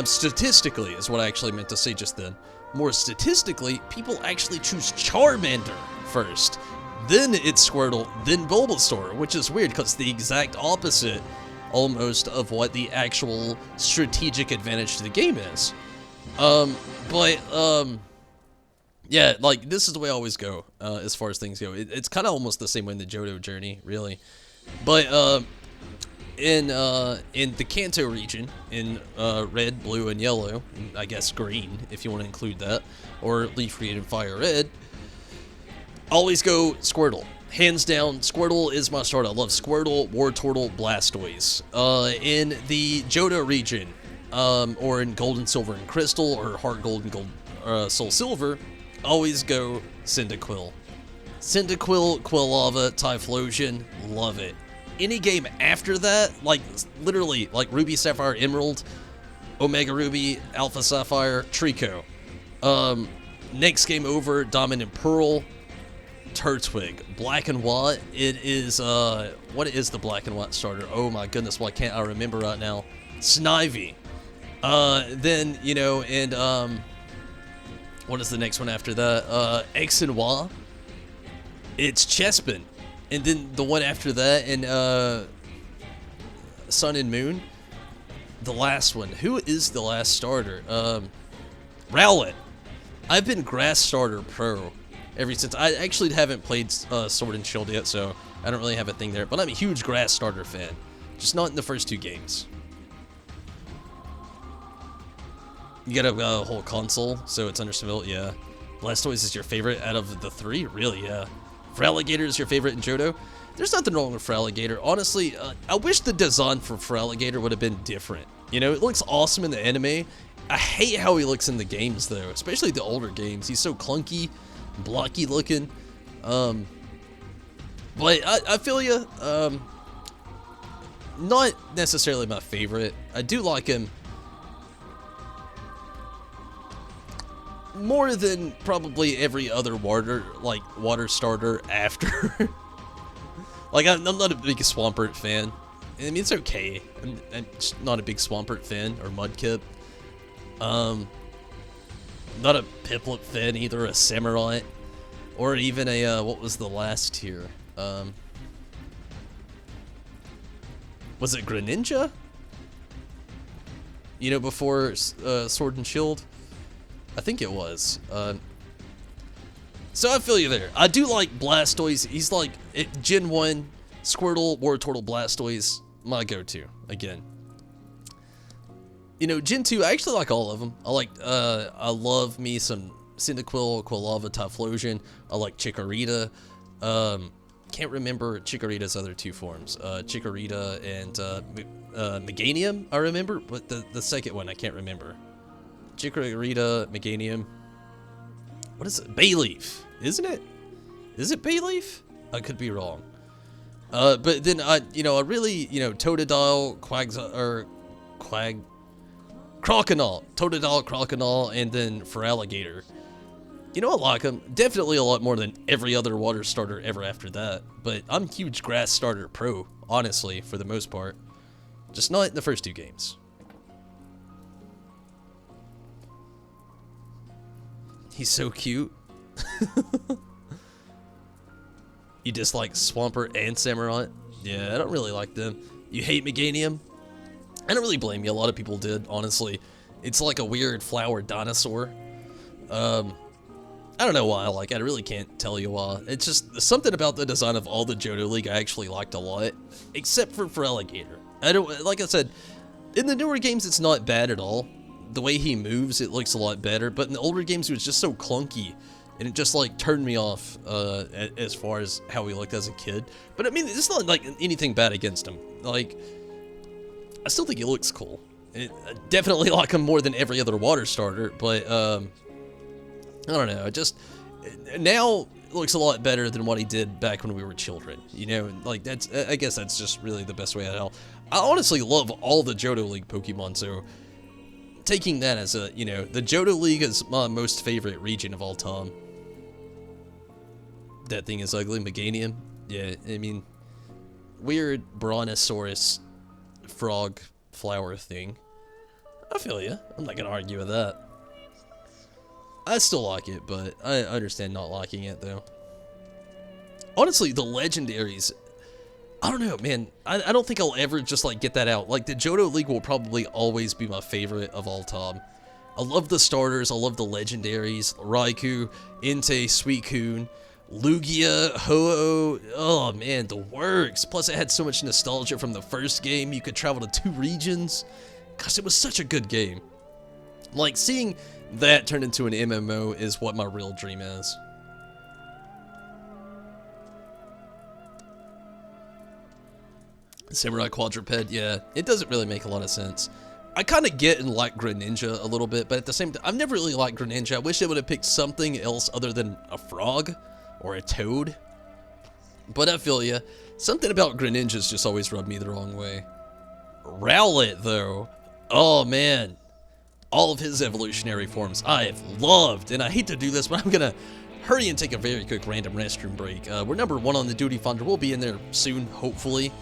statistically is what I actually meant to say just then. more statistically, people actually choose Charmander first. Then it's Squirtle, then Bulbasaur, which is weird because the exact opposite almost of what the actual strategic advantage to the game is. Yeah, like, this is the way I always go, as far as things go. It's kind of almost the same way in the Johto journey, really. But, in the Kanto region, in, red, blue, and yellow, and I guess green, if you want to include that, or Leaf Green and Fire Red, always go Squirtle. Hands down, Squirtle is my start. I love Squirtle, Wartortle, Blastoise. In the Johto region, or in Gold and Silver and Crystal, or Heart Gold and Gold, Soul Silver, always go Cyndaquil. Cyndaquil, Quilava, Typhlosion, love it. Any game after that, like, literally, like Ruby, Sapphire, Emerald, Omega Ruby, Alpha Sapphire, Trico. Next game over, Diamond and Pearl, Turtwig. Black and White, it is, what is the Black and White starter? Oh my goodness, why can't I remember right now? Snivy. Then, you know, and, what is the next one after that? X and Y. It's Chespin. And then the one after that, and, Sun and Moon. The last one. Who is the last starter? Rowlet. I've been Grass Starter Pro ever since. I actually haven't played, Sword and Shield yet, so I don't really have a thing there. But I'm a huge Grass Starter fan. Just not in the first 2 games. You got a whole console, so it's understandable, yeah. Blastoise is your favorite out of the 3? Really, yeah. Feraligatr is your favorite in Johto? There's nothing wrong with Feraligatr. Honestly, I wish the design for Feraligatr would have been different. You know, it looks awesome in the anime. I hate how he looks in the games, though, especially the older games. He's so clunky, blocky looking. But I feel you. Not necessarily my favorite. I do like him more than probably every other water starter after. Like, I'm not a big Swampert fan. I mean, it's okay. I'm just not a big Swampert fan, or Mudkip. Not a Piplup fan either, a Samurott, or even a, what was the last tier? Was it Greninja? You know, before Sword and Shield? I think it was. So I feel you there. I do like Blastoise. He's like Gen 1, Squirtle, Wartortle, Blastoise, my go-to, again. You know, Gen 2, I actually like all of them. I love me some Cyndaquil, Quilava, Typhlosion. I like Chikorita. Can't remember Chikorita's other 2 forms. Chikorita and Meganium, I remember, but the second one I can't remember. Chikorita, Meganium. What is it? Bayleaf, isn't it? Is it Bayleaf? I could be wrong. But then I really, Totodile, Croconaw, Totodile, Croconaw, and then Feraligatr. You know, I like them. Definitely a lot more than every other water starter ever after that. But I'm huge Grass Starter Pro, honestly, for the most part. Just not in the first 2 games. He's so cute. You dislike Swampert and Samurott? Yeah, I don't really like them. You hate Meganium? I don't really blame you. A lot of people did, honestly. It's like a weird flower dinosaur. I don't know why I like it. I really can't tell you why. It's just something about the design of all the Johto League I actually liked a lot. Except for Feraligatr. Like I said, in the newer games it's not bad at all. The way he moves, it looks a lot better. But in the older games, it was just so clunky. And it just, like, turned me off as far as how he looked as a kid. But, I mean, it's not, like, anything bad against him. Like, I still think he looks cool. I definitely like him more than every other water starter. But, I don't know. Now it looks a lot better than what he did back when we were children. You know, like, I guess that's just really the best way to tell. I honestly love all the Johto League Pokemon, so taking that as the Johto League is my most favorite region of all time. That thing is ugly, Meganium. Yeah, I mean, weird Brontosaurus frog flower thing. I feel ya. I'm not gonna argue with that. I still like it, but I understand not liking it, though. Honestly, the legendaries, I don't know, man. I don't think I'll ever just, like, get that out. Like, the Johto League will probably always be my favorite of all time. I love the starters. I love the legendaries. Raikou, Entei, Suicune, Lugia, Ho-Oh. Oh, man, the works. Plus, it had so much nostalgia from the first game. You could travel to 2 regions. Gosh, it was such a good game. Like, seeing that turn into an MMO is what my real dream is. Samurai Quadruped, yeah, it doesn't really make a lot of sense. I kind of get and like Greninja a little bit, but at the same time, I've never really liked Greninja. I wish they would have picked something else other than a frog or a toad. But I feel ya. Something about Greninja's just always rubbed me the wrong way. Rowlet, though, oh man, all of his evolutionary forms I have loved, and I hate to do this, but I'm gonna hurry and take a very quick random restroom break. We're number 1 on the duty finder. We'll be in there soon, hopefully.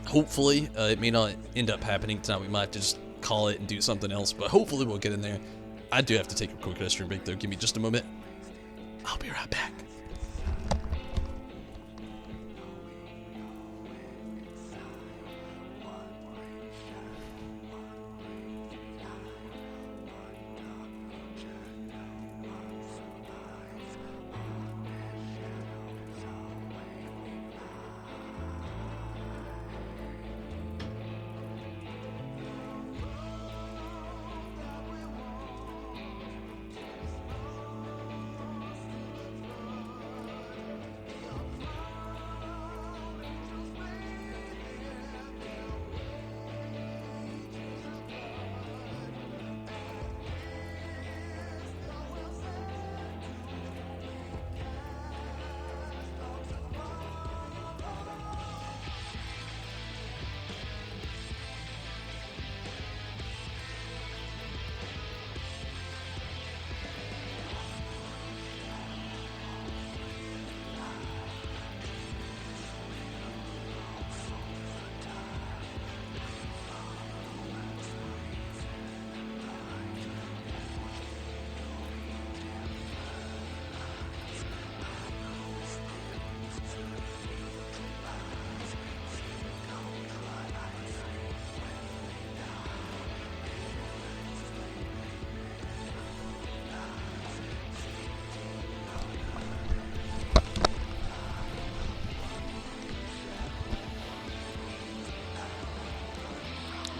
Hopefully, it may not end up happening tonight. We might have to just call it and do something else, but hopefully we'll get in there. I do have to take a quick restroom break, though. Give me just a moment. I'll be right back.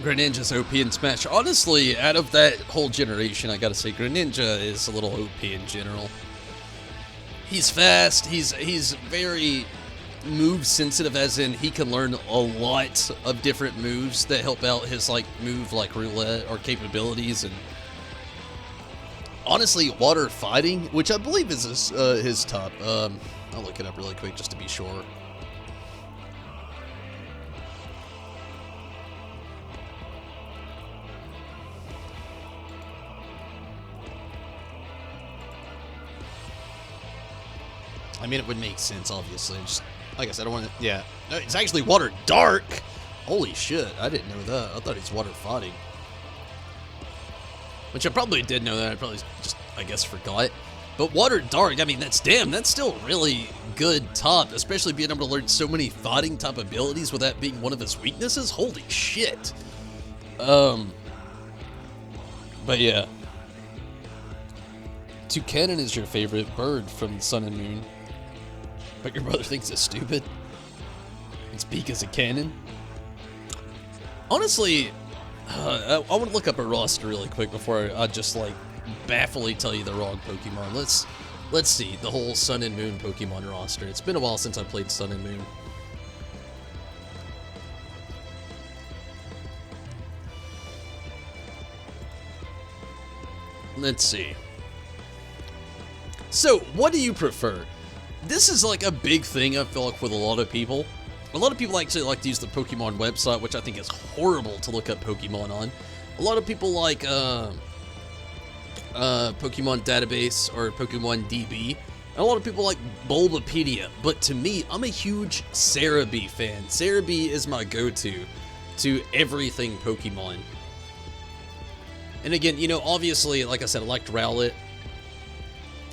Greninja's OP in Smash. Honestly, out of that whole generation, I gotta say Greninja is a little OP in general. He's fast, he's very move sensitive, as in he can learn a lot of different moves that help out his move like Roulette or capabilities. And honestly, water fighting, which I believe is his top. I'll look it up really quick just to be sure. I mean, it would make sense, obviously. Just, like I said, I don't want to... Yeah. No, it's actually Water Dark! Holy shit, I didn't know that. I thought he's Water Fighting. Which I probably did know that. I probably just, I guess, forgot. But Water Dark, I mean, that's still really good top. Especially being able to learn so many fighting type abilities with that being one of his weaknesses. Holy shit. But yeah. Toucanon is your favorite bird from Sun and Moon. But your brother thinks it's stupid. Its beak is a cannon. Honestly, I want to look up a roster really quick before I just bafflingly tell you the wrong Pokemon. Let's see the whole Sun and Moon Pokemon roster. It's been a while since I played Sun and Moon. Let's see. So, what do you prefer? This is a big thing, I feel like, with a lot of people. A lot of people actually like to use the Pokemon website, which I think is horrible to look up Pokemon on. A lot of people like Pokemon Database or Pokemon DB. And a lot of people like Bulbapedia. But to me, I'm a huge Cerebi fan. Cerebi is my go-to to everything Pokemon. And again, you know, obviously, like I said, I liked Rowlet.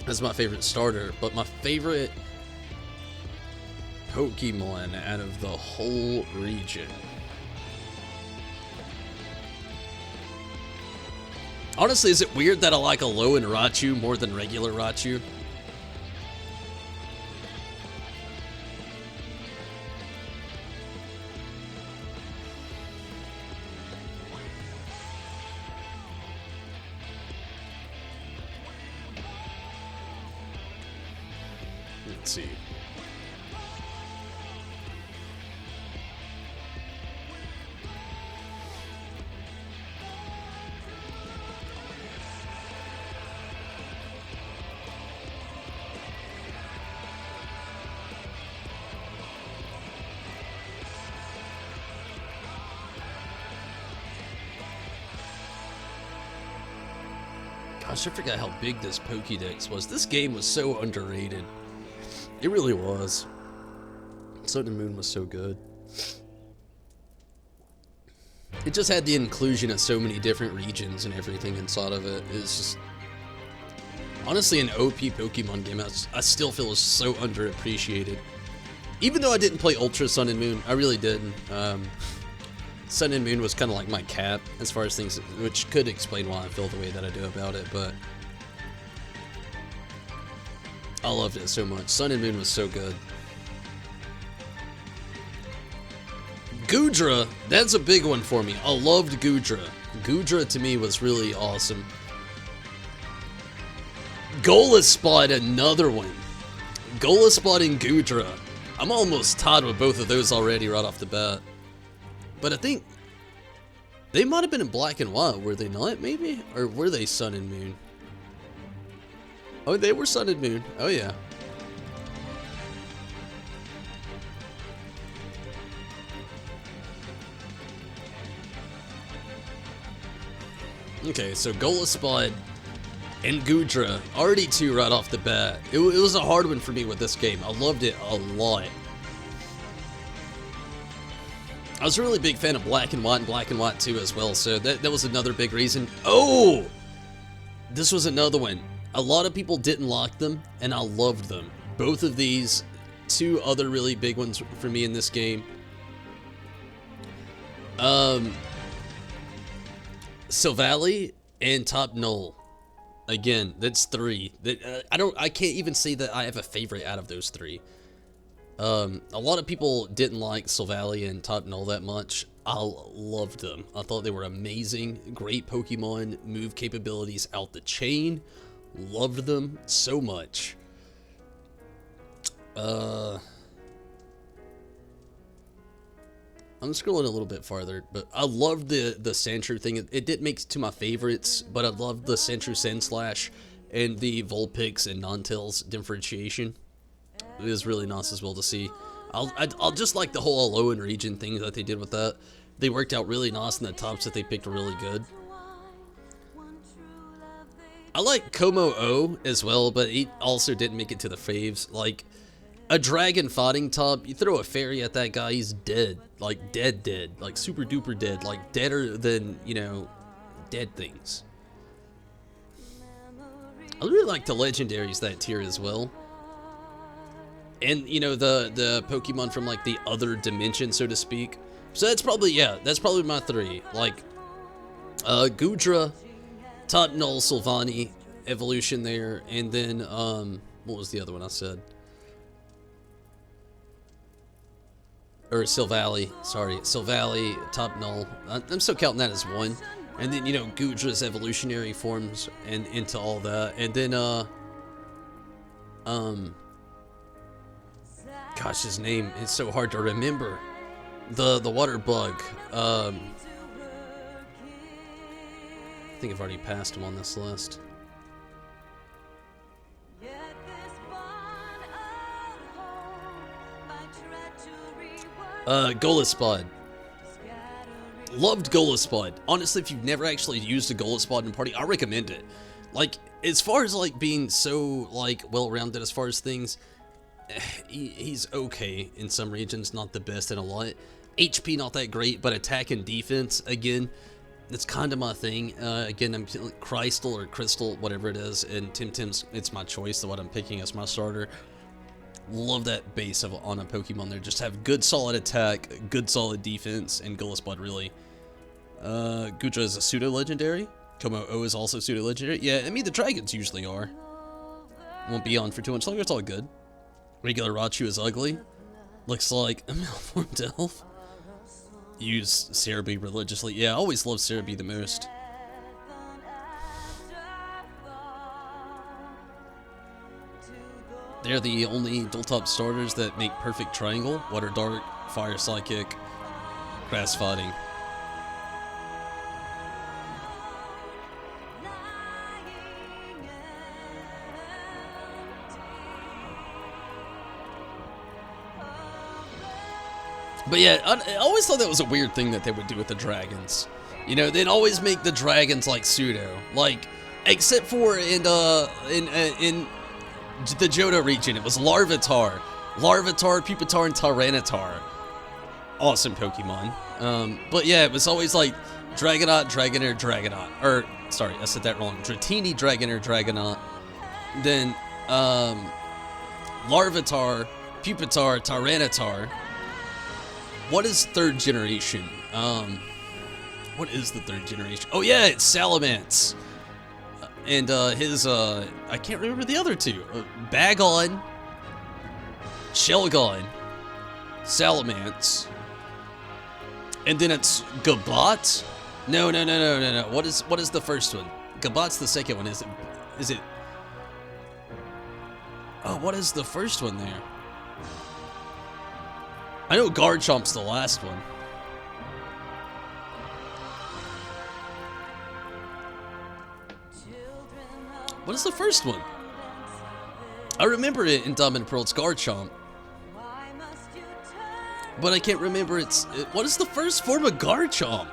as my favorite starter, but my favorite Pokemon out of the whole region. Honestly, is it weird that I like Alolan Raichu more than regular Raichu? Let's see. Gosh, I forgot how big this Pokédex was. This game was so underrated. It really was. Sun and Moon was so good. It just had the inclusion of so many different regions and everything inside of it. It's just... honestly, an OP Pokemon game I still feel is so underappreciated. Even though I didn't play Ultra Sun and Moon, I really didn't. Sun and Moon was kind of like my cap as far as things, which could explain why I feel the way that I do about it, but I loved it so much. Sun and Moon was so good. Goodra, that's a big one for me. I loved Goodra. Goodra to me was really awesome. Golaspot, another one. Golaspot and Goodra. I'm almost tied with both of those already right off the bat. But I think they might have been in Black and White, were they not, maybe? Or were they Sun and Moon? Oh, they were Sun and Moon. Oh, yeah. Okay, so Golaspot and Goodra, already two right off the bat. It was a hard one for me with this game. I loved it a lot. I was a really big fan of Black and White 2 as well, so that was another big reason. Oh! This was another one. A lot of people didn't like them, and I loved them. Both of these, two other really big ones for me in this game. Silvally and Top Null. Again, that's three. I can't even say that I have a favorite out of those three. A lot of people didn't like Silvally and Top Null that much. I loved them. I thought they were amazing. Great Pokemon, move capabilities out the chain. Loved them so much. I'm scrolling a little bit farther, but I loved the Sandshrew thing. It didn't make it to my favorites, but I loved the Sandshrew Sandslash and the Vulpix and Ninetales differentiation. It was really nice as well to see. I'll just like the whole Alolan region thing that they did with that. They worked out really nice, and the tops that they picked were really good. I like Como O as well, but he also didn't make it to the faves. Like, a dragon fighting top, you throw a fairy at that guy, he's dead. Like, dead. Like, super duper dead. Like, deader than, you know, dead things. I really like the legendaries that tier as well. And, you know, the Pokemon from, like, the other dimension, so to speak. So that's probably, yeah, that's probably my three. Like, Goodra, Top Null, Silvani, evolution there, and then, what was the other one I said? Or Silvally, sorry, Silvally, Top Null. I'm still counting that as one. And then, you know, Goodra's evolutionary forms and into all that. And then, gosh, his name is so hard to remember. The water bug. I think I've already passed him on this list. Golaspot. Loved Golaspot. Honestly, if you've never actually used a Golaspot in a party, I recommend it. Like, as far as, like, being so, like, well-rounded as far as things, he's okay in some regions, not the best in a lot. HP not that great, but attack and defense, again, It's kind of my thing. Again, I'm Crystal or Crystal, whatever it is, and Tim's, it's my choice, the what I'm picking as my starter. Love that base on a Pokemon there. Just have good solid attack, good solid defense, and Gullus Blood really. Gudra is a pseudo-legendary. Komo-O is also pseudo-legendary. Yeah, I mean, the dragons usually are. Won't be on for too much longer, it's all good. Regular Raichu is ugly. Looks like a malformed elf. Use Cerebi religiously. Yeah, I always love Cerebi the most. They're the only dual-top starters that make perfect triangle. Water Dart, Fire Psychic, Grass Fighting. But yeah, I always thought that was a weird thing that they would do with the dragons. You know, they'd always make the dragons like pseudo, like except for in the Johto region, it was Larvitar, Pupitar, and Tyranitar. Awesome Pokemon. But yeah, it was always like Dragonite, Dragonair, Dragonite. Or sorry, I said that wrong. Dratini, Dragonair, Dragonite. Then Larvitar, Pupitar, Tyranitar. What is third generation? What is the third generation? Oh yeah, it's Salamence. And his, I can't remember the other two. Bagon, Shelgon, Salamence. And then it's Gabat. No. What is the first one? Gabat's the second one. Is it? Oh, what is the first one there? I know Garchomp's the last one. What is the first one? I remember it in Diamond and Pearl, it's Garchomp. But I can't remember what is the first form of Garchomp?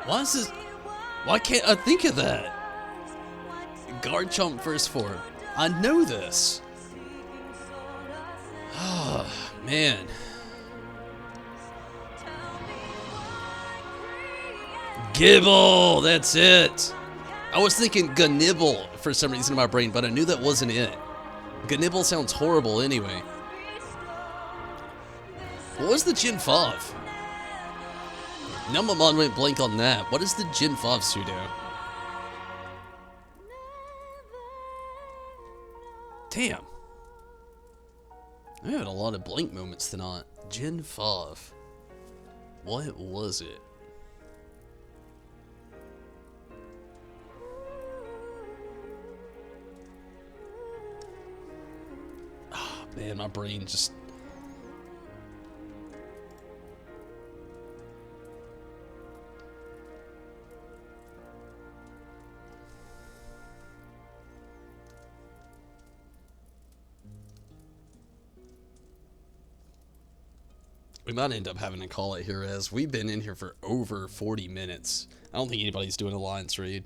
Why can't I think of that? Garchomp first form. I know this. Oh, man. Gibble, that's it. I was thinking Gnibble for some reason in my brain, but I knew that wasn't it. Gnibble sounds horrible anyway. What was the Gen 5? Now my mind went blank on that. What is the Gen 5 pseudo? Damn. I had a lot of blank moments tonight. Gen 5. What was it? Man, my brain just... We might end up having to call it here, as we've been in here for over 40 minutes. I don't think anybody's doing Alliance raid.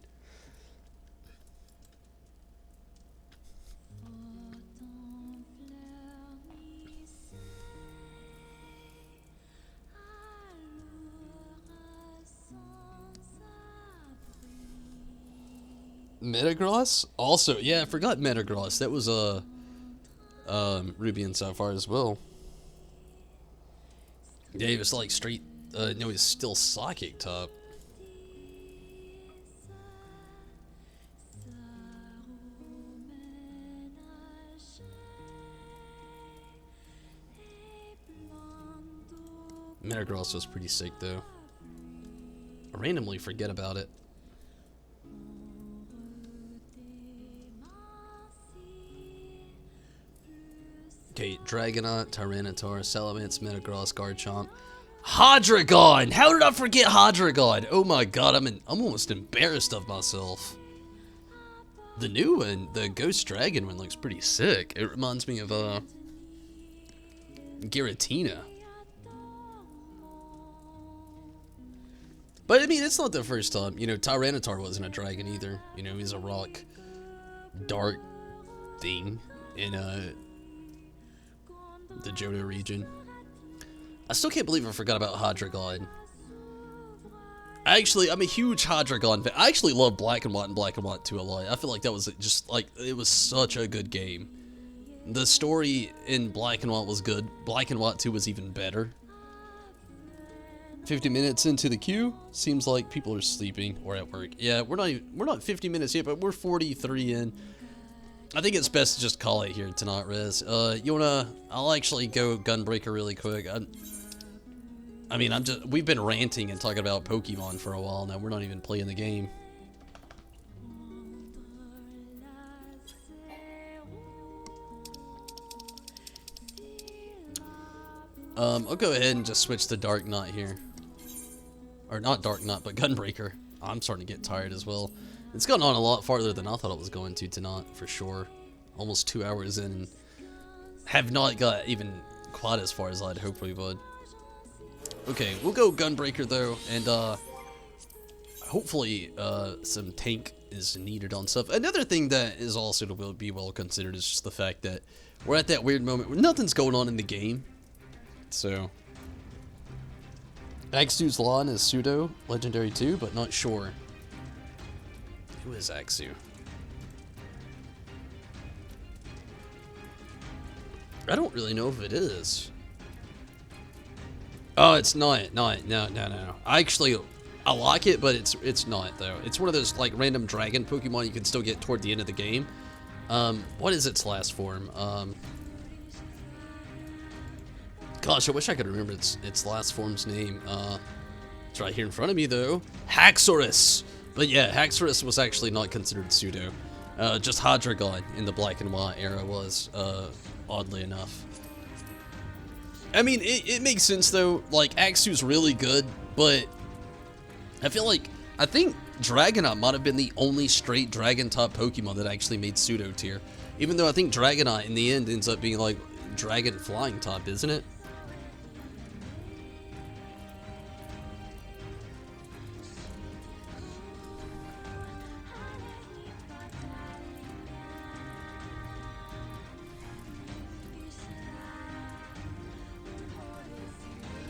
Metagross? Also, yeah, I forgot Metagross. That was Ruby and Sapphire as well. Yeah, he was like straight, no, he's still Psychic type. Metagross was pretty sick though. I randomly forget about it. Okay, Dragonite, Tyranitar, Salamence, Metagross, Garchomp, Hydreigon! How did I forget Hydreigon? Oh my god, I'm almost embarrassed of myself. The new one, the Ghost Dragon one, looks pretty sick. It reminds me of Giratina. But I mean, it's not the first time. You know, Tyranitar wasn't a dragon either. You know, he's a rock, dark thing in the Johto region. I still can't believe I forgot about Hydreigon. Actually, I'm a huge Hydreigon fan. I actually love Black and White 2 a lot. I feel like that was just like, it was such a good game. The story in Black and White was good. Black and White 2 was even better. 50 minutes into the queue. Seems like people are sleeping or at work. Yeah, we're not 50 minutes yet, but we're 43 in. I think it's best to just call it here tonight, Rez. I'll actually go Gunbreaker really quick. I mean, we've been ranting and talking about Pokemon for a while now. We're not even playing the game. I'll go ahead and just switch to Dark Knight here. Or not Dark Knight, but Gunbreaker. I'm starting to get tired as well. It's gone on a lot farther than I thought it was going to tonight, for sure. Almost 2 hours in, and have not got even quite as far as I'd hoped we would. Okay, we'll go Gunbreaker though, and hopefully some tank is needed on stuff. Another thing that is also to be well considered is just the fact that we're at that weird moment where nothing's going on in the game. So, Axu's Lawn is pseudo legendary too, but not sure. Who is Axu? I don't really know if it is. Oh, it's not. No. I like it, but it's not though. It's one of those like random dragon Pokemon you can still get toward the end of the game. What is its last form? Gosh, I wish I could remember its last form's name. It's right here in front of me though. Haxorus. But yeah, Haxorus was actually not considered pseudo. Just Hydreigon in the Black and White era was, oddly enough. I mean, it makes sense though. Like, Axu's really good, but I think Dragonite might have been the only straight dragon type Pokemon that actually made pseudo tier. Even though I think Dragonite in the end ends up being like dragon flying type, isn't it?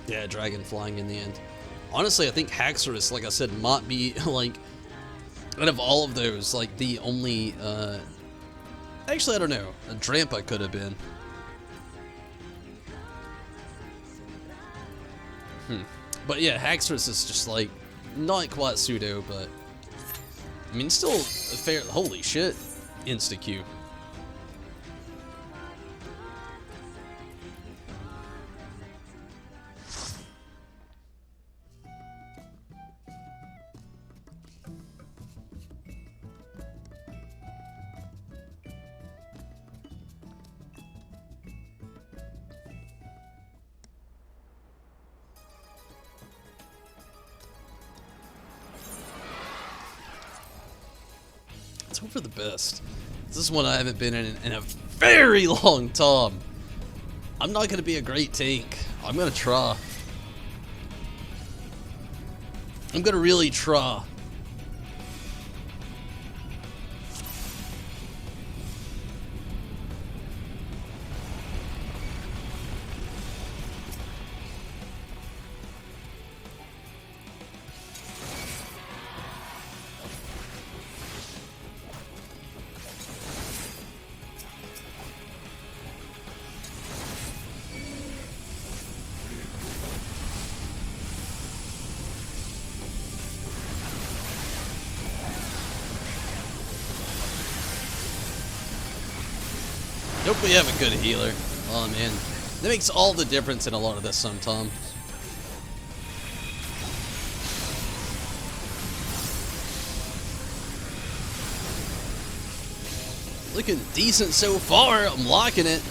Yeah, dragon flying in the end. Honestly, I think Haxorus, like I said, might be, like, out of all of those, like, the only, actually, I don't know. A Drampa could have been. But yeah, Haxorus is just, like, not quite pseudo, but, I mean, still a fair, holy shit, insta-Q. Let's hope for the best. This is one I haven't been in a very long time. I'm not going to be a great tank. I'm going to try. I'm going to really try. Hope we have a good healer. Oh man, that makes all the difference in a lot of this sometimes. Looking decent so far. I'm liking it.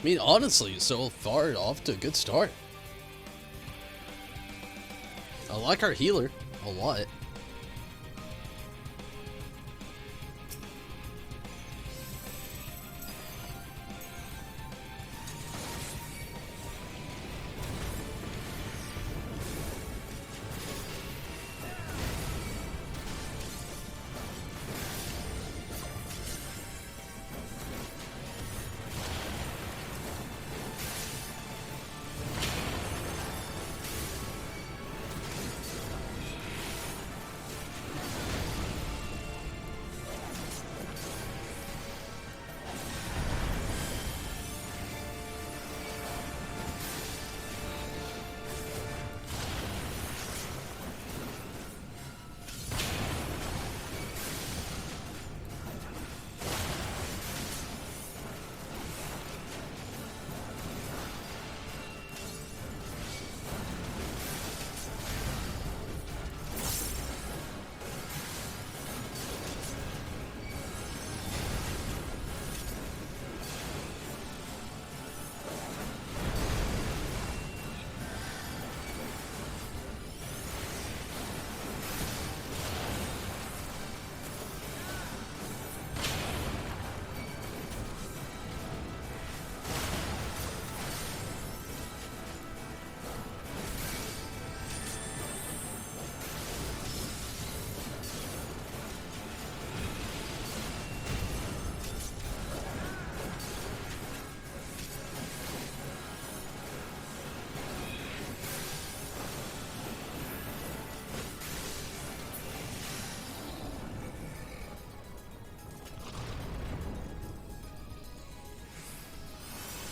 I mean, honestly, so far off to a good start. I like our healer a lot.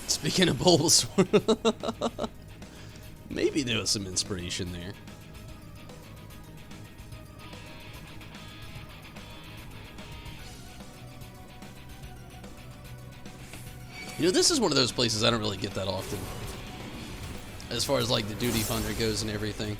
Speaking of Bulbasaur, maybe there was some inspiration there. You know, this is one of those places I don't really get that often, as far as like the duty funder goes and everything.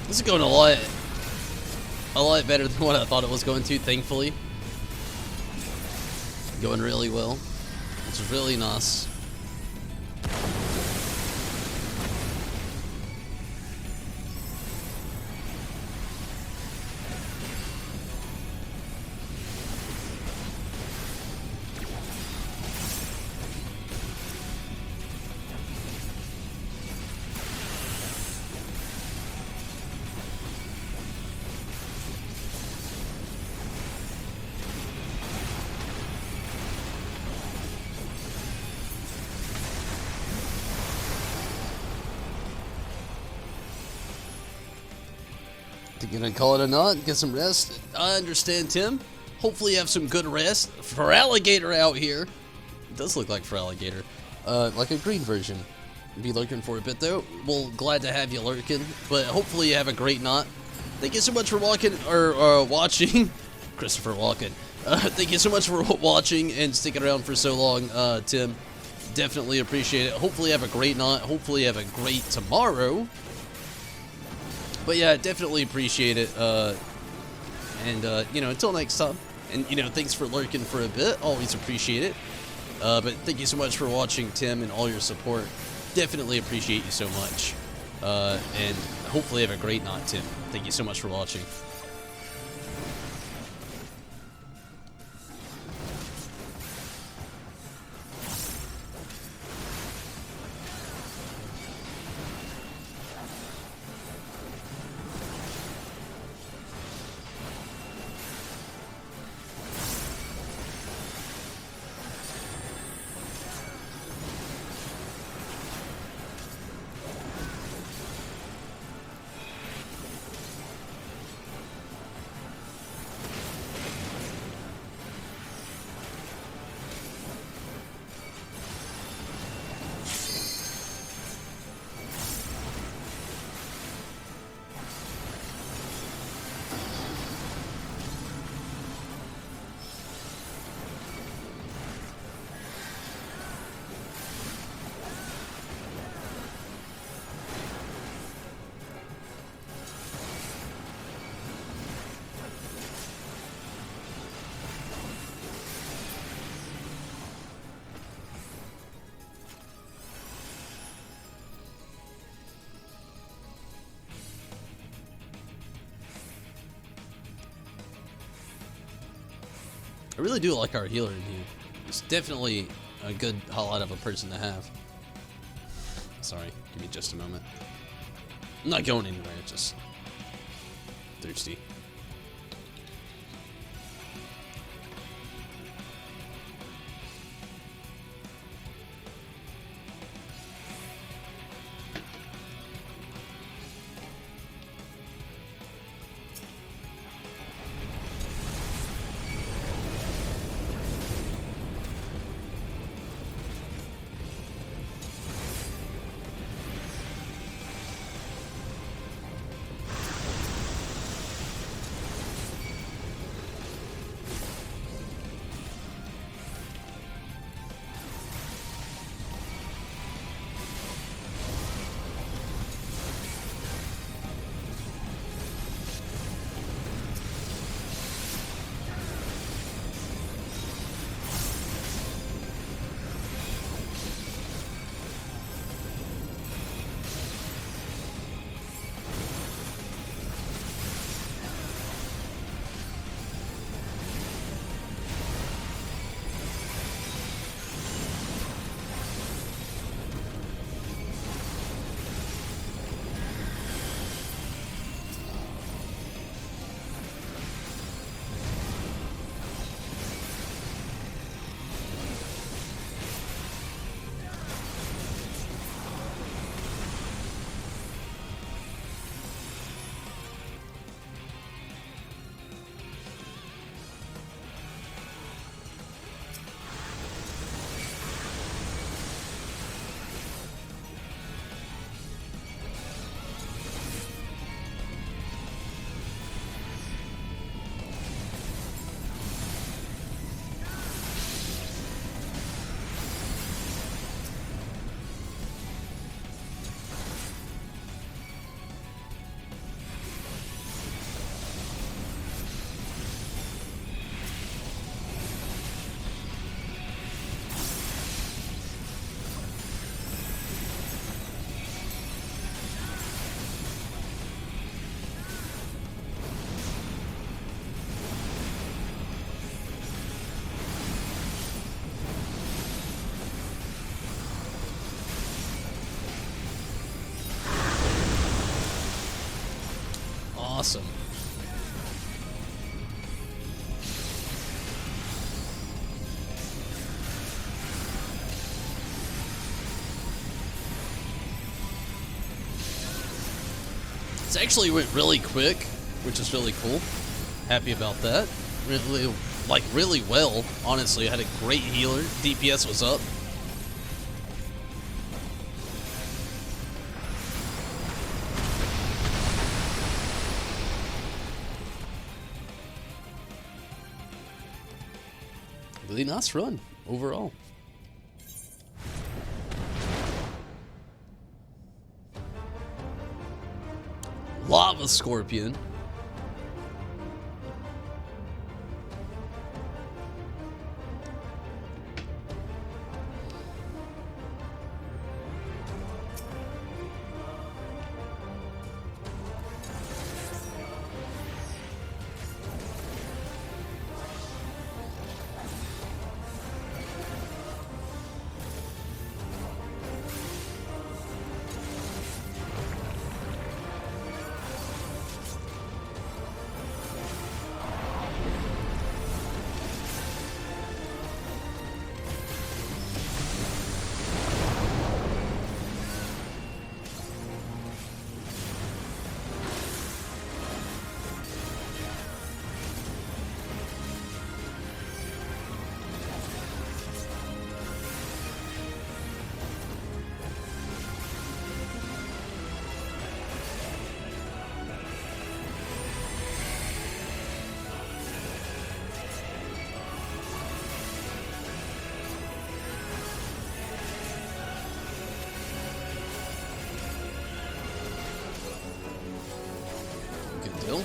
This is going a lot better than what I thought it was going to, thankfully. Going really well. It's really nice. Gonna call it a night, get some rest. I understand, Tim. Hopefully you have some good rest. For alligator out here. It does look like for alligator. Like a green version. Be lurking for a bit though. Well, glad to have you lurking. But hopefully you have a great night. thank you so much for watching, Christopher Walken. Thank you so much for watching and sticking around for so long, Tim. Definitely appreciate it. Hopefully you have a great night. Hopefully you have a great tomorrow. But yeah, definitely appreciate it. You know, until next time. And, you know, thanks for lurking for a bit. Always appreciate it. But thank you so much for watching, Tim, and all your support. Definitely appreciate you so much. And hopefully have a great night, Tim. Thank you so much for watching. I really do like our healer in here. It's definitely a good highlight of a person to have. Sorry, give me just a moment. I'm not going anywhere, just thirsty. Awesome. This actually went really quick, which is really cool. Happy about that. Really well, honestly. I had a great healer. DPS was up. really nice run overall. Lava Scorpion. Good deal.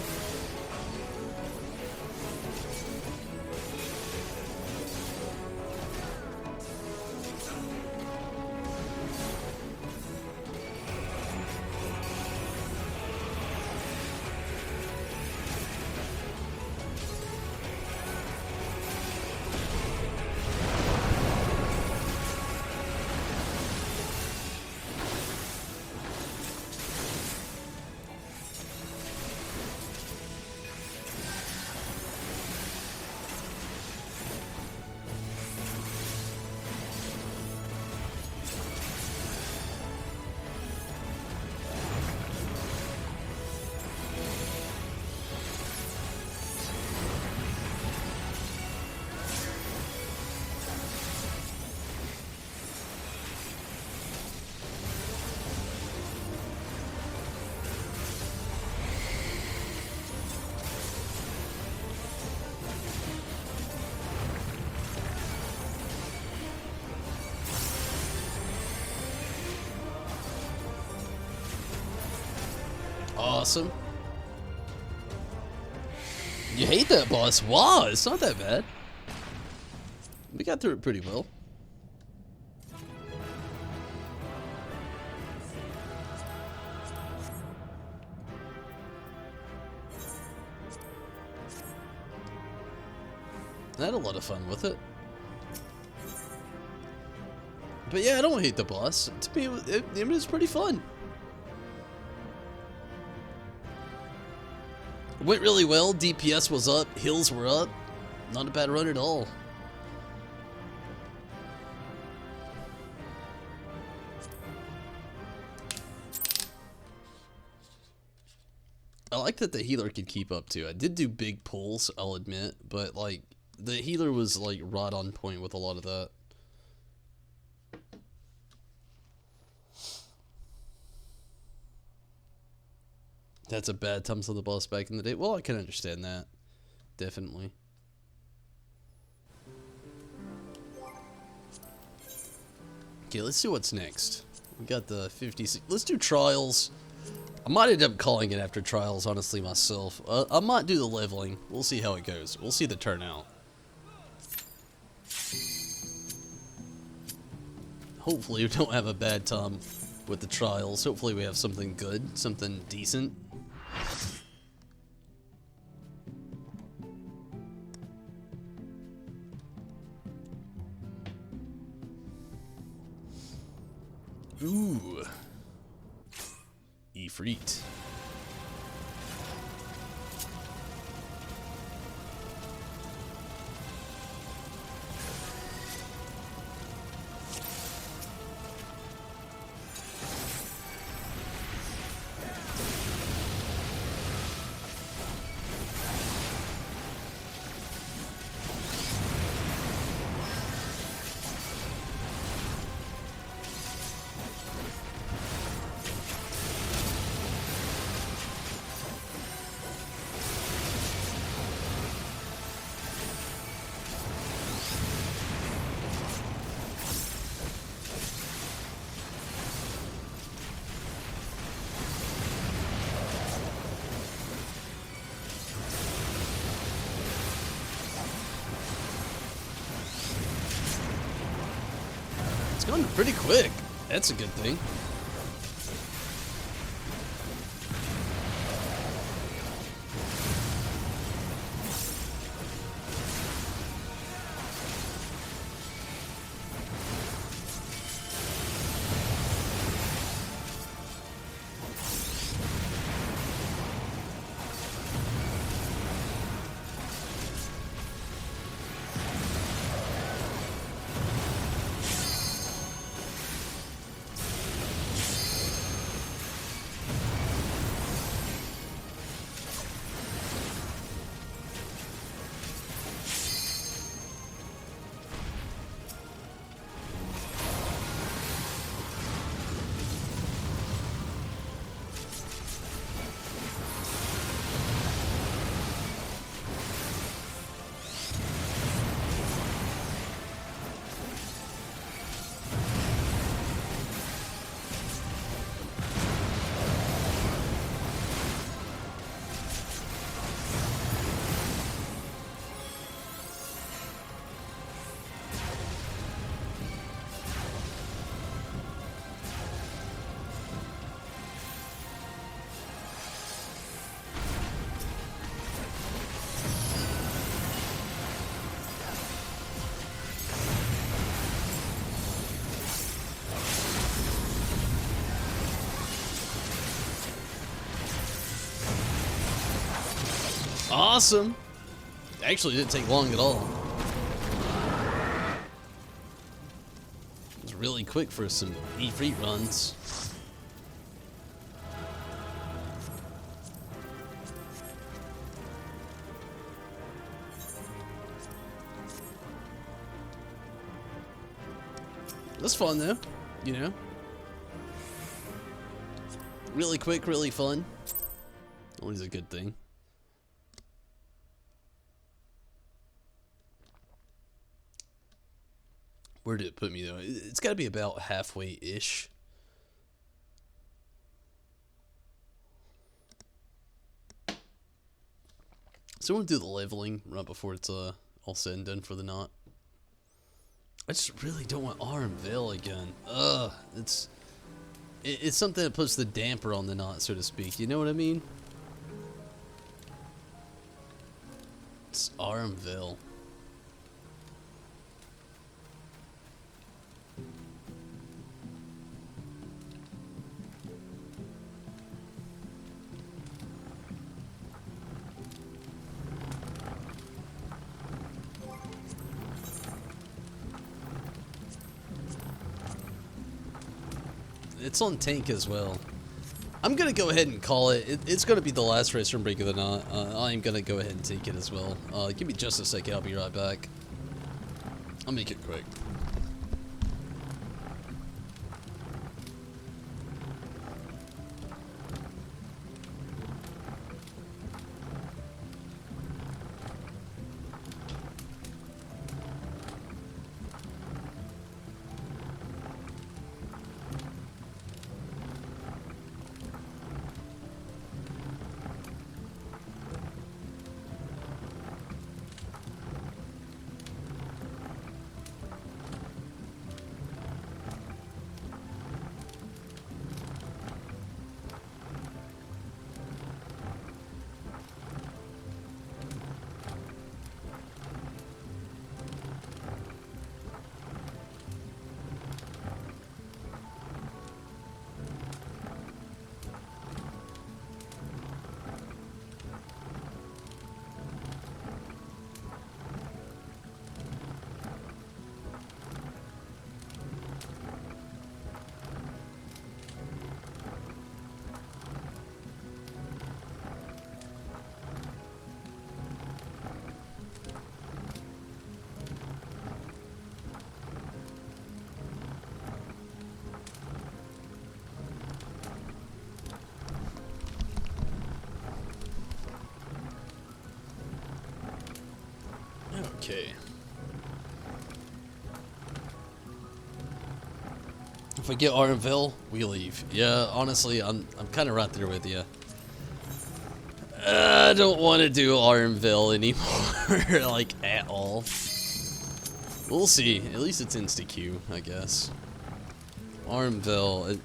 Awesome. You hate that boss? Wow, it's not that bad. We got through it pretty well. I had a lot of fun with it. But yeah, I don't hate the boss. To me, it was pretty fun. Went really well. DPS was up. Heals were up. Not a bad run at all. I like that the healer could keep up too. I did do big pulls, I'll admit, but like the healer was like right on point with a lot of that. That's a bad time to the boss back in the day. Well, I can understand that. Definitely. Okay, let's see what's next. We got the 56. Let's do trials. I might end up calling it after trials, honestly, myself. I might do the leveling. We'll see how it goes. We'll see the turnout. Hopefully we don't have a bad time with the trials. Hopefully we have something good, something decent. Ooh. Ifrit. done pretty quick. That's a good thing. Awesome. Actually, didn't take long at all. It was really quick for some E-Free runs. That's fun though, you know? Really quick, really fun. Always a good thing. Where did it put me though? It's got to be about halfway-ish. So we'll do the leveling right before it's all said and done for the knot. I just really don't want LVL again. Ugh, it's something that puts the damper on the knot, so to speak. You know what I mean? It's LVL. It's on tank as well. I'm gonna go ahead and call it. It's gonna be the last race from Break of the Knot. I'm gonna go ahead and take it as well. Give me just a second. I'll be right back. I'll make it quick. Okay. If I get LVL, we leave. Yeah, honestly, I'm kind of right there with you. I don't want to do LVL anymore, like, at all. We'll see. At least it's insta-Q, I guess. Armville.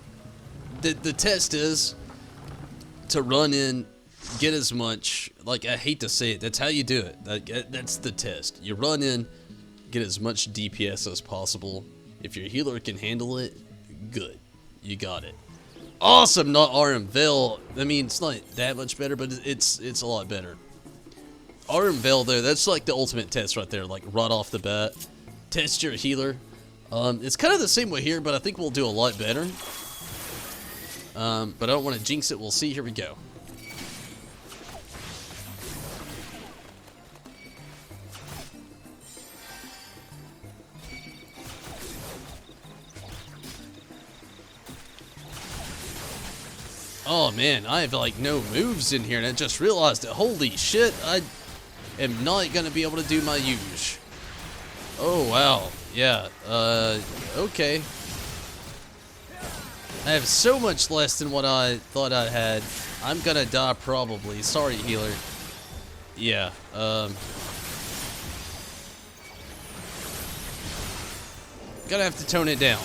The test is to run in, get as much, like, I hate to say it, that's how you do it. That's the test. You run in, get as much DPS as possible. If your healer can handle it, good. You got it. Awesome, not Armville. I mean, it's not that much better, but it's a lot better. Armville, though, that's like the ultimate test right there, like right off the bat. Test your healer. It's kind of the same way here, but I think we'll do a lot better. But I don't want to jinx it. We'll see. Here we go. Oh man, I have like no moves in here, and I just realized it. Holy shit, I am not gonna be able to do my usual. Oh wow, yeah, okay. I have so much less than what I thought I had. I'm gonna die probably. Sorry, healer. Yeah, gonna have to tone it down.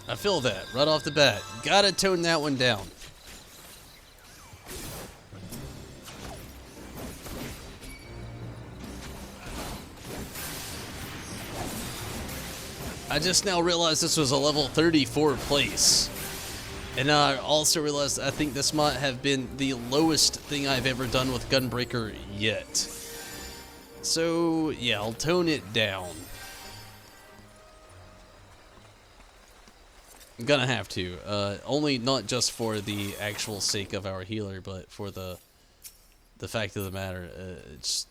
I feel that right off the bat. Gotta tone that one down. I just now realized this was a level 34 place. And I also realized I think this might have been the lowest thing I've ever done with Gunbreaker yet. So, yeah, I'll tone it down. I'm gonna have to. Only not just for the actual sake of our healer, but for the fact of the matter. It's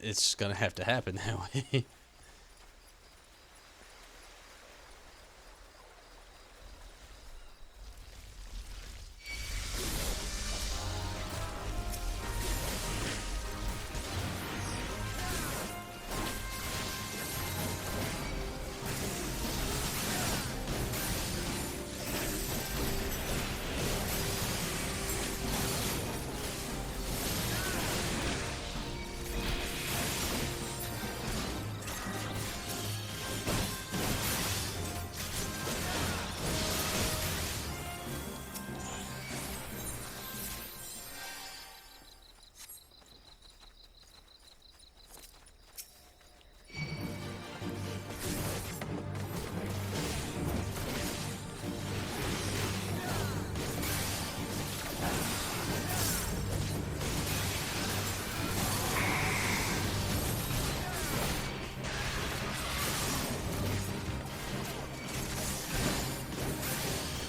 just gonna have to happen that way.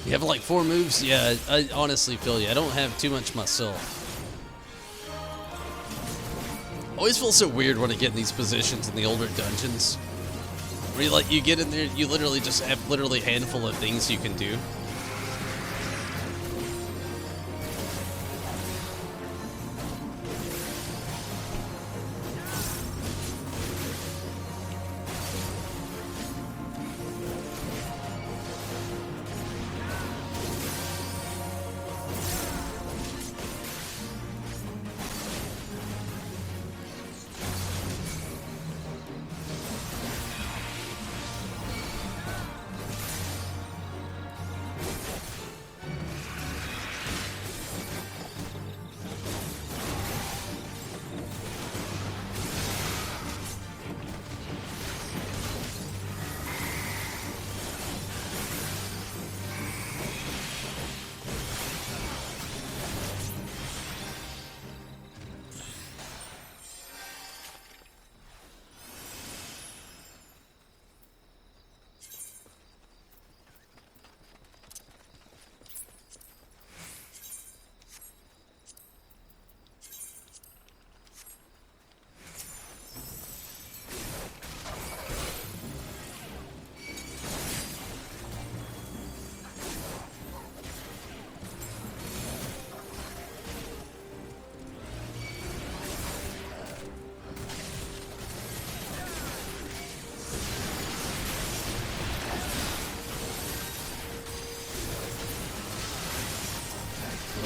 You have like 4 moves? Yeah, I honestly feel you. I don't have too much myself. Always feel so weird when I get in these positions in the older dungeons. Where you get in there, you literally just have literally a handful of things you can do.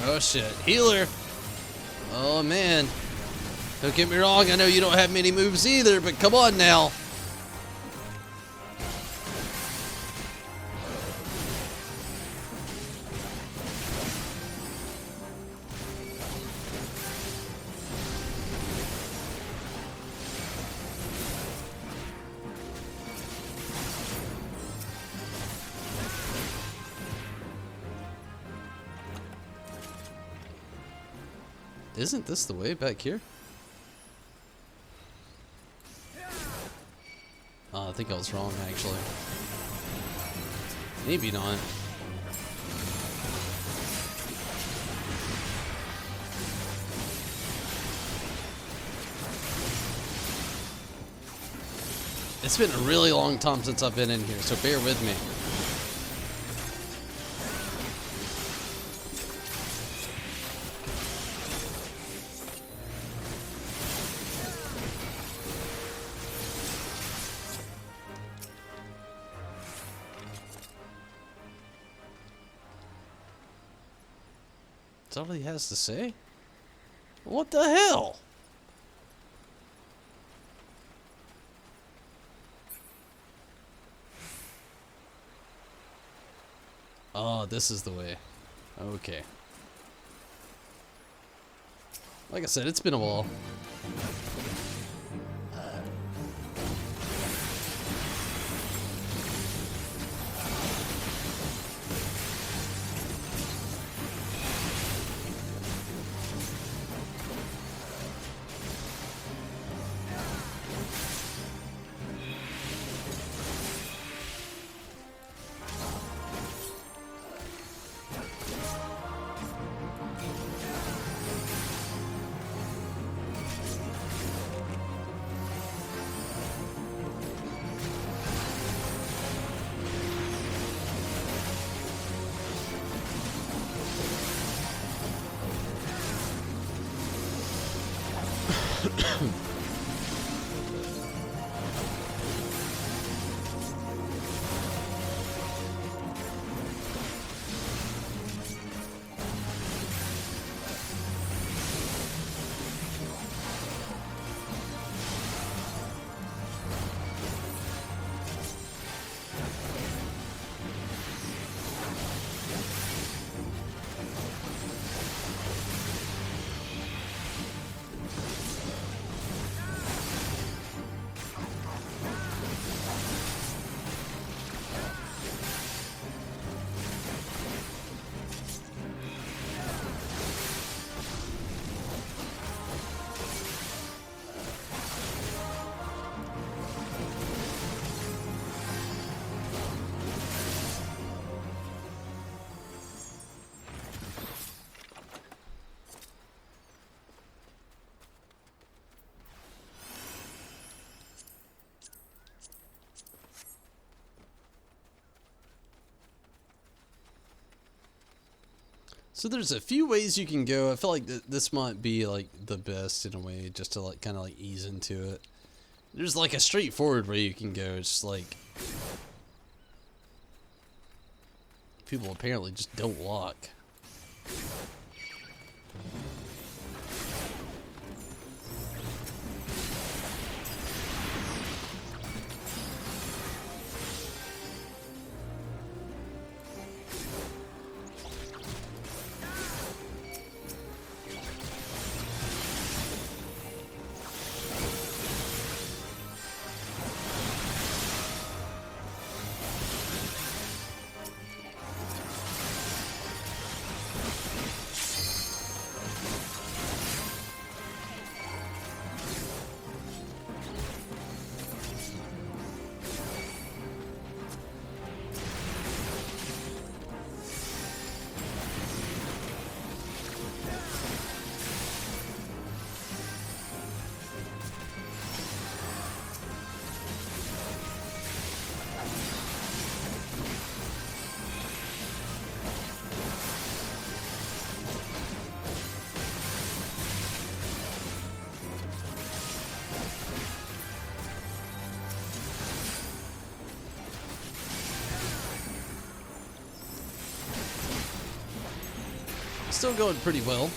Oh shit, healer! Oh man. Don't get me wrong, I know you don't have many moves either, but come on now. Isn't this the way back here? I think I was wrong, actually. Maybe not. It's been a really long time since I've been in here, so bear with me. Is that what he has to say? What the hell? Oh, this is the way. Okay. Like I said, it's been a while. So there's a few ways you can go. I feel like this might be like the best in a way, just to like kind of like ease into it. There's like a straightforward way you can go. It's like people apparently just don't lock. Still going pretty well.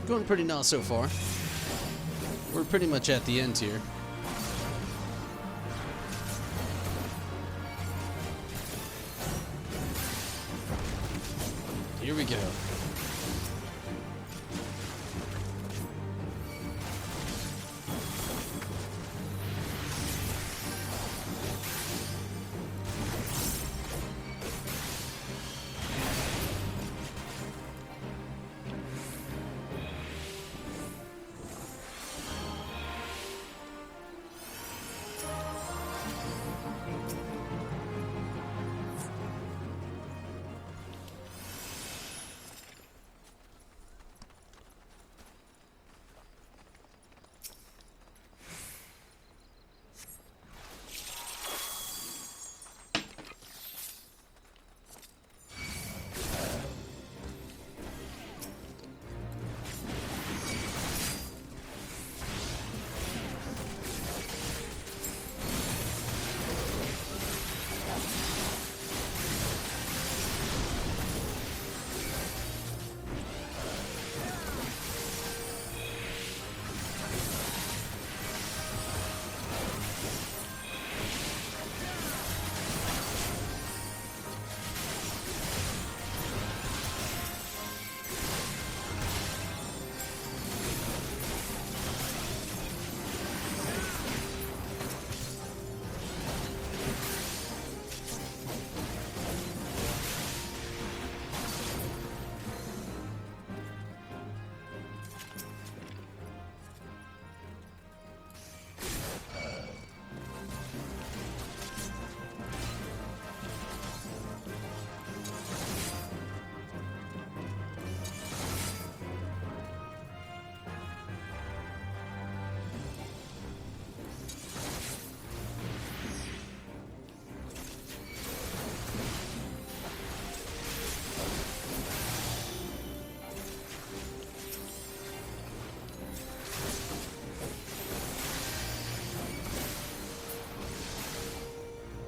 Going pretty nice so far. We're pretty much at the end here. Here we go.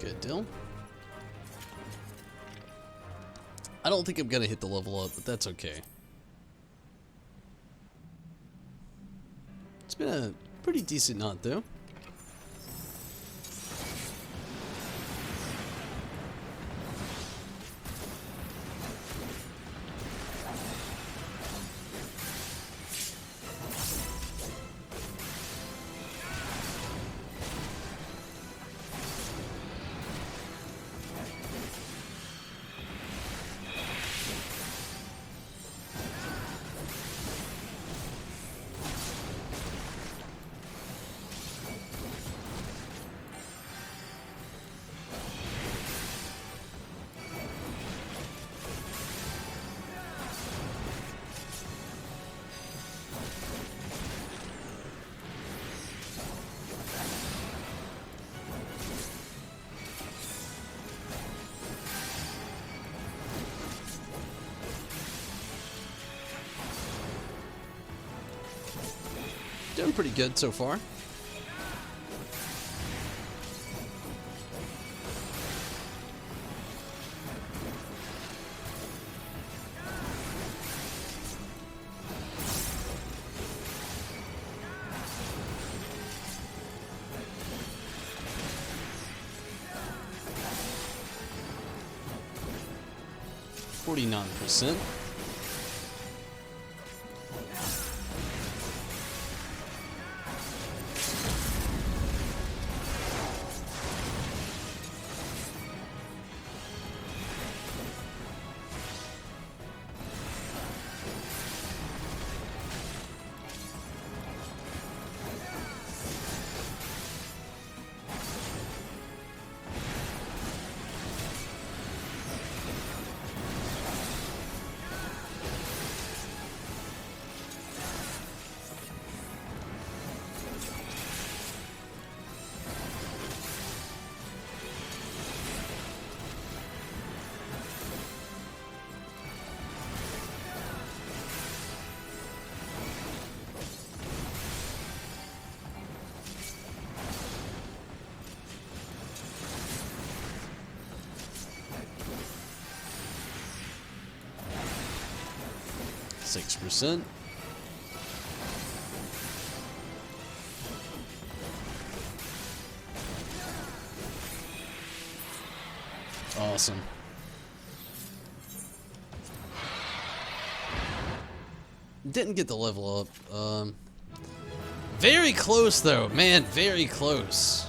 Good deal. I don't think I'm gonna hit the level up, but that's okay. It's been a pretty decent knot though. Doing pretty good so far. %. 6%. awesome. Didn't get the level up. Very close though, man, very close.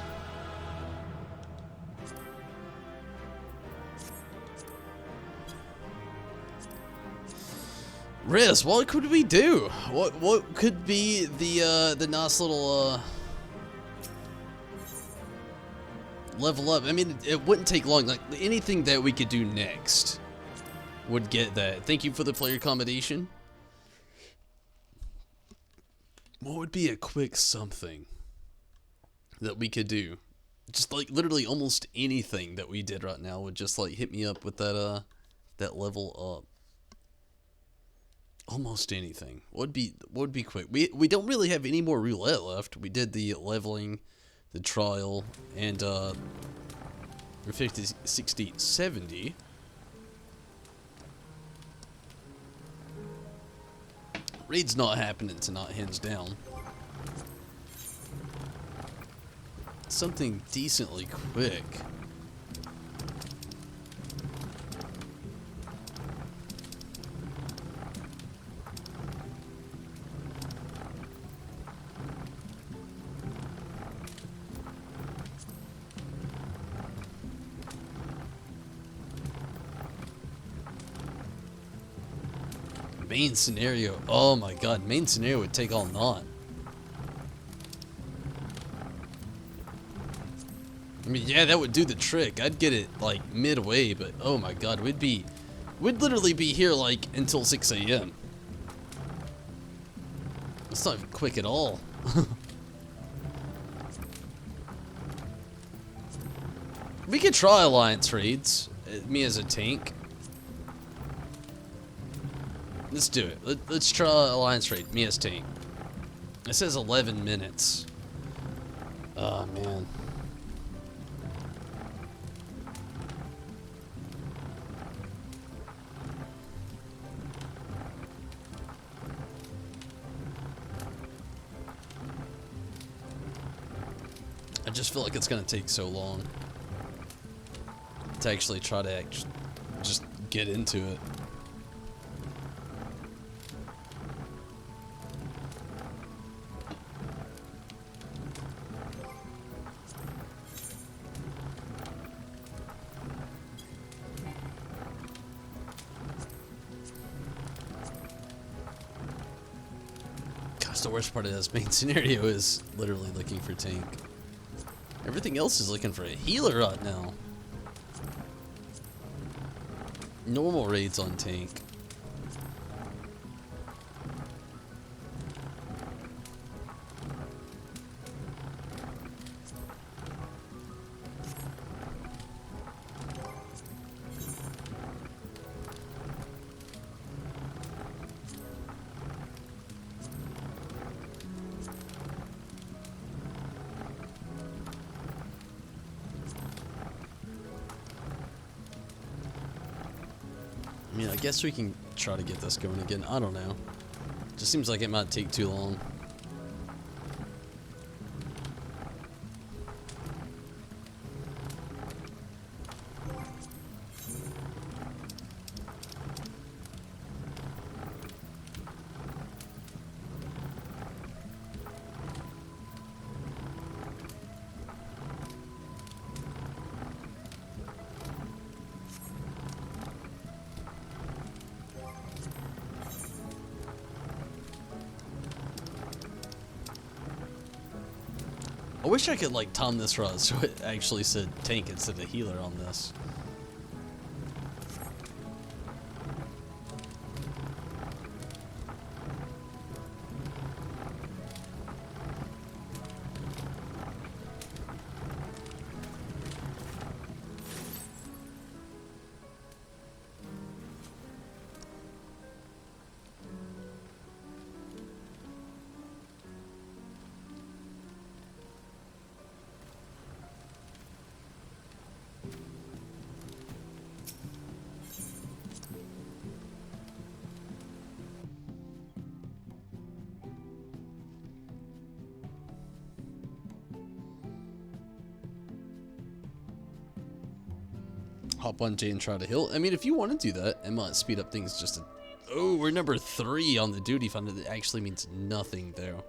Riz, what could we do? What could be the nice little level up? I mean, it wouldn't take long. Like anything that we could do next would get that. Thank you for the player accommodation. What would be a quick something that we could do? Just like literally almost anything that we did right now would just like hit me up with that that level up. Almost anything. What would be quick? We don't really have any more roulette left. We did the leveling, the trial, and 50, 60, 70. Raid's not happening tonight, hands down. Something decently quick. Main scenario. Oh my god, main scenario would take all night. I mean, yeah, that would do the trick. I'd get it like midway, but oh my god, we'd literally be here like until 6 a.m. That's not quick at all. We could try alliance raids. Me as a tank. Let's do it. Let's try alliance raid. Me as tank. It says 11 minutes. Oh man. I just feel like it's gonna take so long to actually try to just get into it. Gosh, the worst part of this main scenario is literally looking for tank. Everything else is looking for a healer right now. Normal raids on tank. I mean, I guess we can try to get this going again. I don't know. Just seems like it might take too long. I wish I could like time this right so it actually said tank instead of healer on this. hop on Jay and try to heal. I mean, if you want to do that, it might speed up things just a... Oh, we're number 3 on the duty finder. That actually means nothing, though.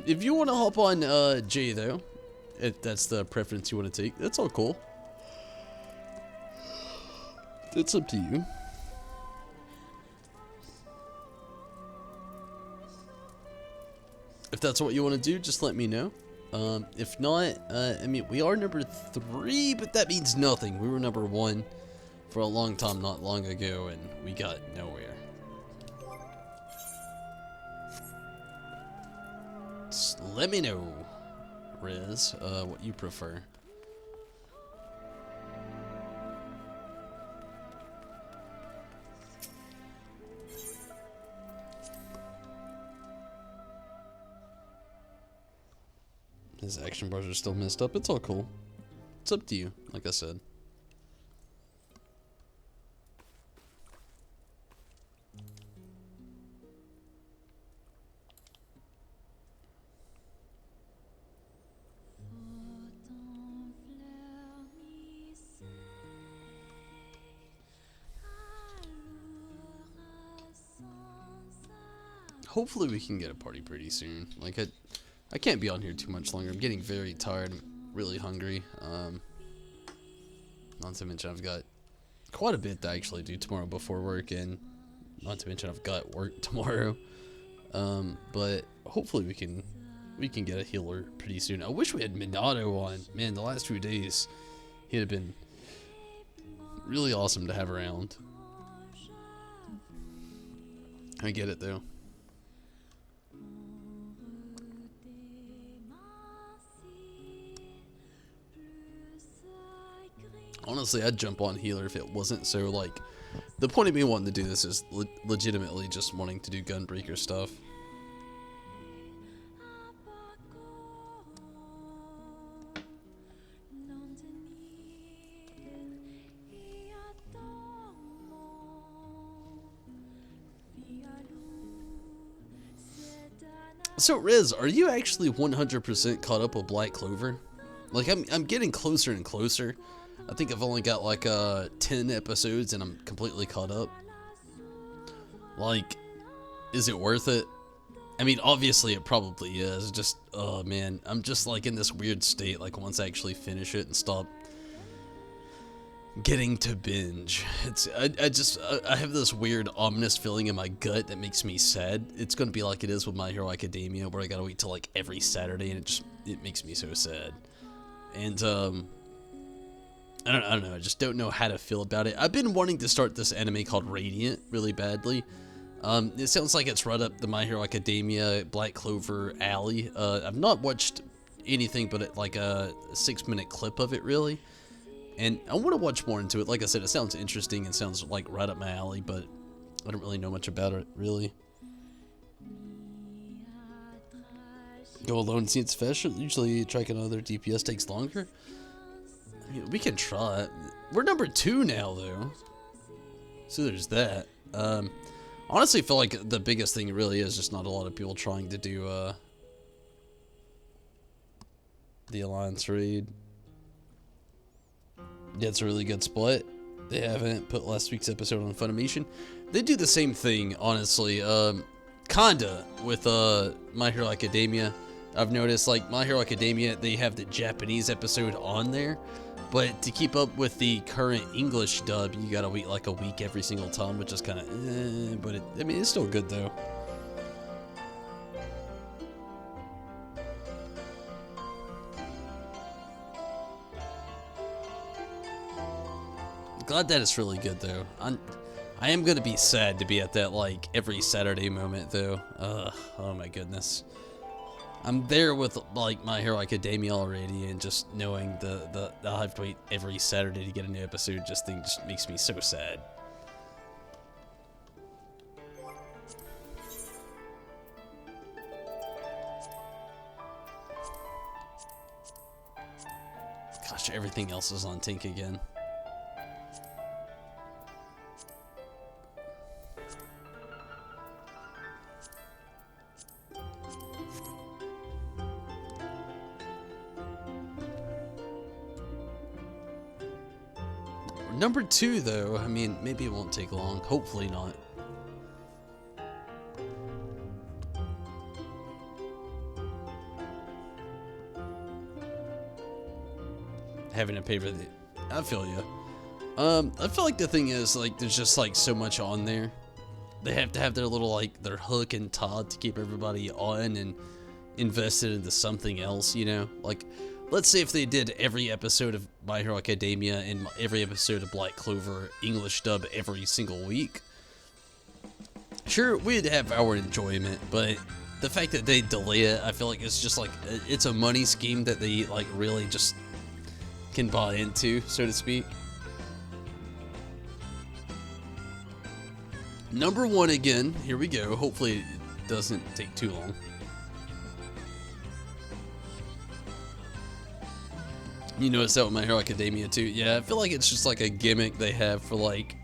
If you want to hop on Jay, though, if that's the preference you want to take, that's all cool. It's up to you. If that's what you want to do, just let me know. If not, I mean, we are number 3, but that means nothing. We were number 1 for a long time, not long ago, and we got nowhere. Just let me know, Riz, what you prefer. His action bars are still messed up. It's all cool. It's up to you, like I said. Hopefully we can get a party pretty soon. Like, I can't be on here too much longer. I'm getting very tired. I'm really hungry. Not to mention I've got quite a bit to actually do tomorrow before work, and not to mention I've got work tomorrow. But hopefully we can get a healer pretty soon. I wish we had Minato on. Man, the last few days he'd have been really awesome to have around. I get it though. Honestly, I'd jump on healer if it wasn't so, like, the point of me wanting to do this is legitimately just wanting to do gunbreaker stuff. So, Riz, are you actually 100% caught up with Black Clover? Like, I'm getting closer and closer. I think I've only got like 10 episodes and I'm completely caught up. Like, is it worth it? I mean, obviously it probably is. Just, oh man, I'm just like in this weird state. Like, once I actually finish it and stop getting to binge, I have this weird ominous feeling in my gut that makes me sad. It's gonna be like it is with My Hero Academia, where I gotta wait till like every Saturday, and it makes me so sad. And I don't know, I just don't know how to feel about it. I've been wanting to start this anime called Radiant really badly. It sounds like it's right up the My Hero Academia, Black Clover alley. I've not watched anything but like a 6-minute clip of it, really. And I want to watch more into it. Like I said, it sounds interesting and sounds like right up my alley, but I don't really know much about it, really. Go alone see its fish. Usually tracking other DPS takes longer. I mean, we can try it. We're number 2 now, though. So there's that. Honestly, I feel like the biggest thing really is just not a lot of people trying to do the Alliance raid. Yeah, it's a really good split. They haven't put last week's episode on Funimation. They do the same thing, honestly. Kinda with My Hero Academia. I've noticed, like, My Hero Academia, they have the Japanese episode on there. But to keep up with the current English dub, you gotta wait like a week every single time, which is kind of but I mean, it's still good though. Glad that it's really good though. I am gonna be sad to be at that like every Saturday moment though. Oh my goodness. I'm there with like My Hero Academia already, and just knowing I'll have to wait every Saturday to get a new episode just makes me so sad. Gosh, everything else is on Tink again. Number 2, though, I mean, maybe it won't take long. Hopefully not. Having to pay for the... I feel you. I feel like the thing is, like, there's just, like, so much on there. They have to have their little, like, their hook and Todd to keep everybody on and invested into something else, you know? Like, let's say if they did every episode of My Hero Academia and every episode of Black Clover English dub every single week. Sure, we'd have our enjoyment, but the fact that they delay it, I feel like it's just, like, it's a money scheme that they, like, really just can buy into, so to speak. Number 1 again, here we go. Hopefully it doesn't take too long. You notice that with My Hero Academia too. Yeah, I feel like it's just like a gimmick they have for like,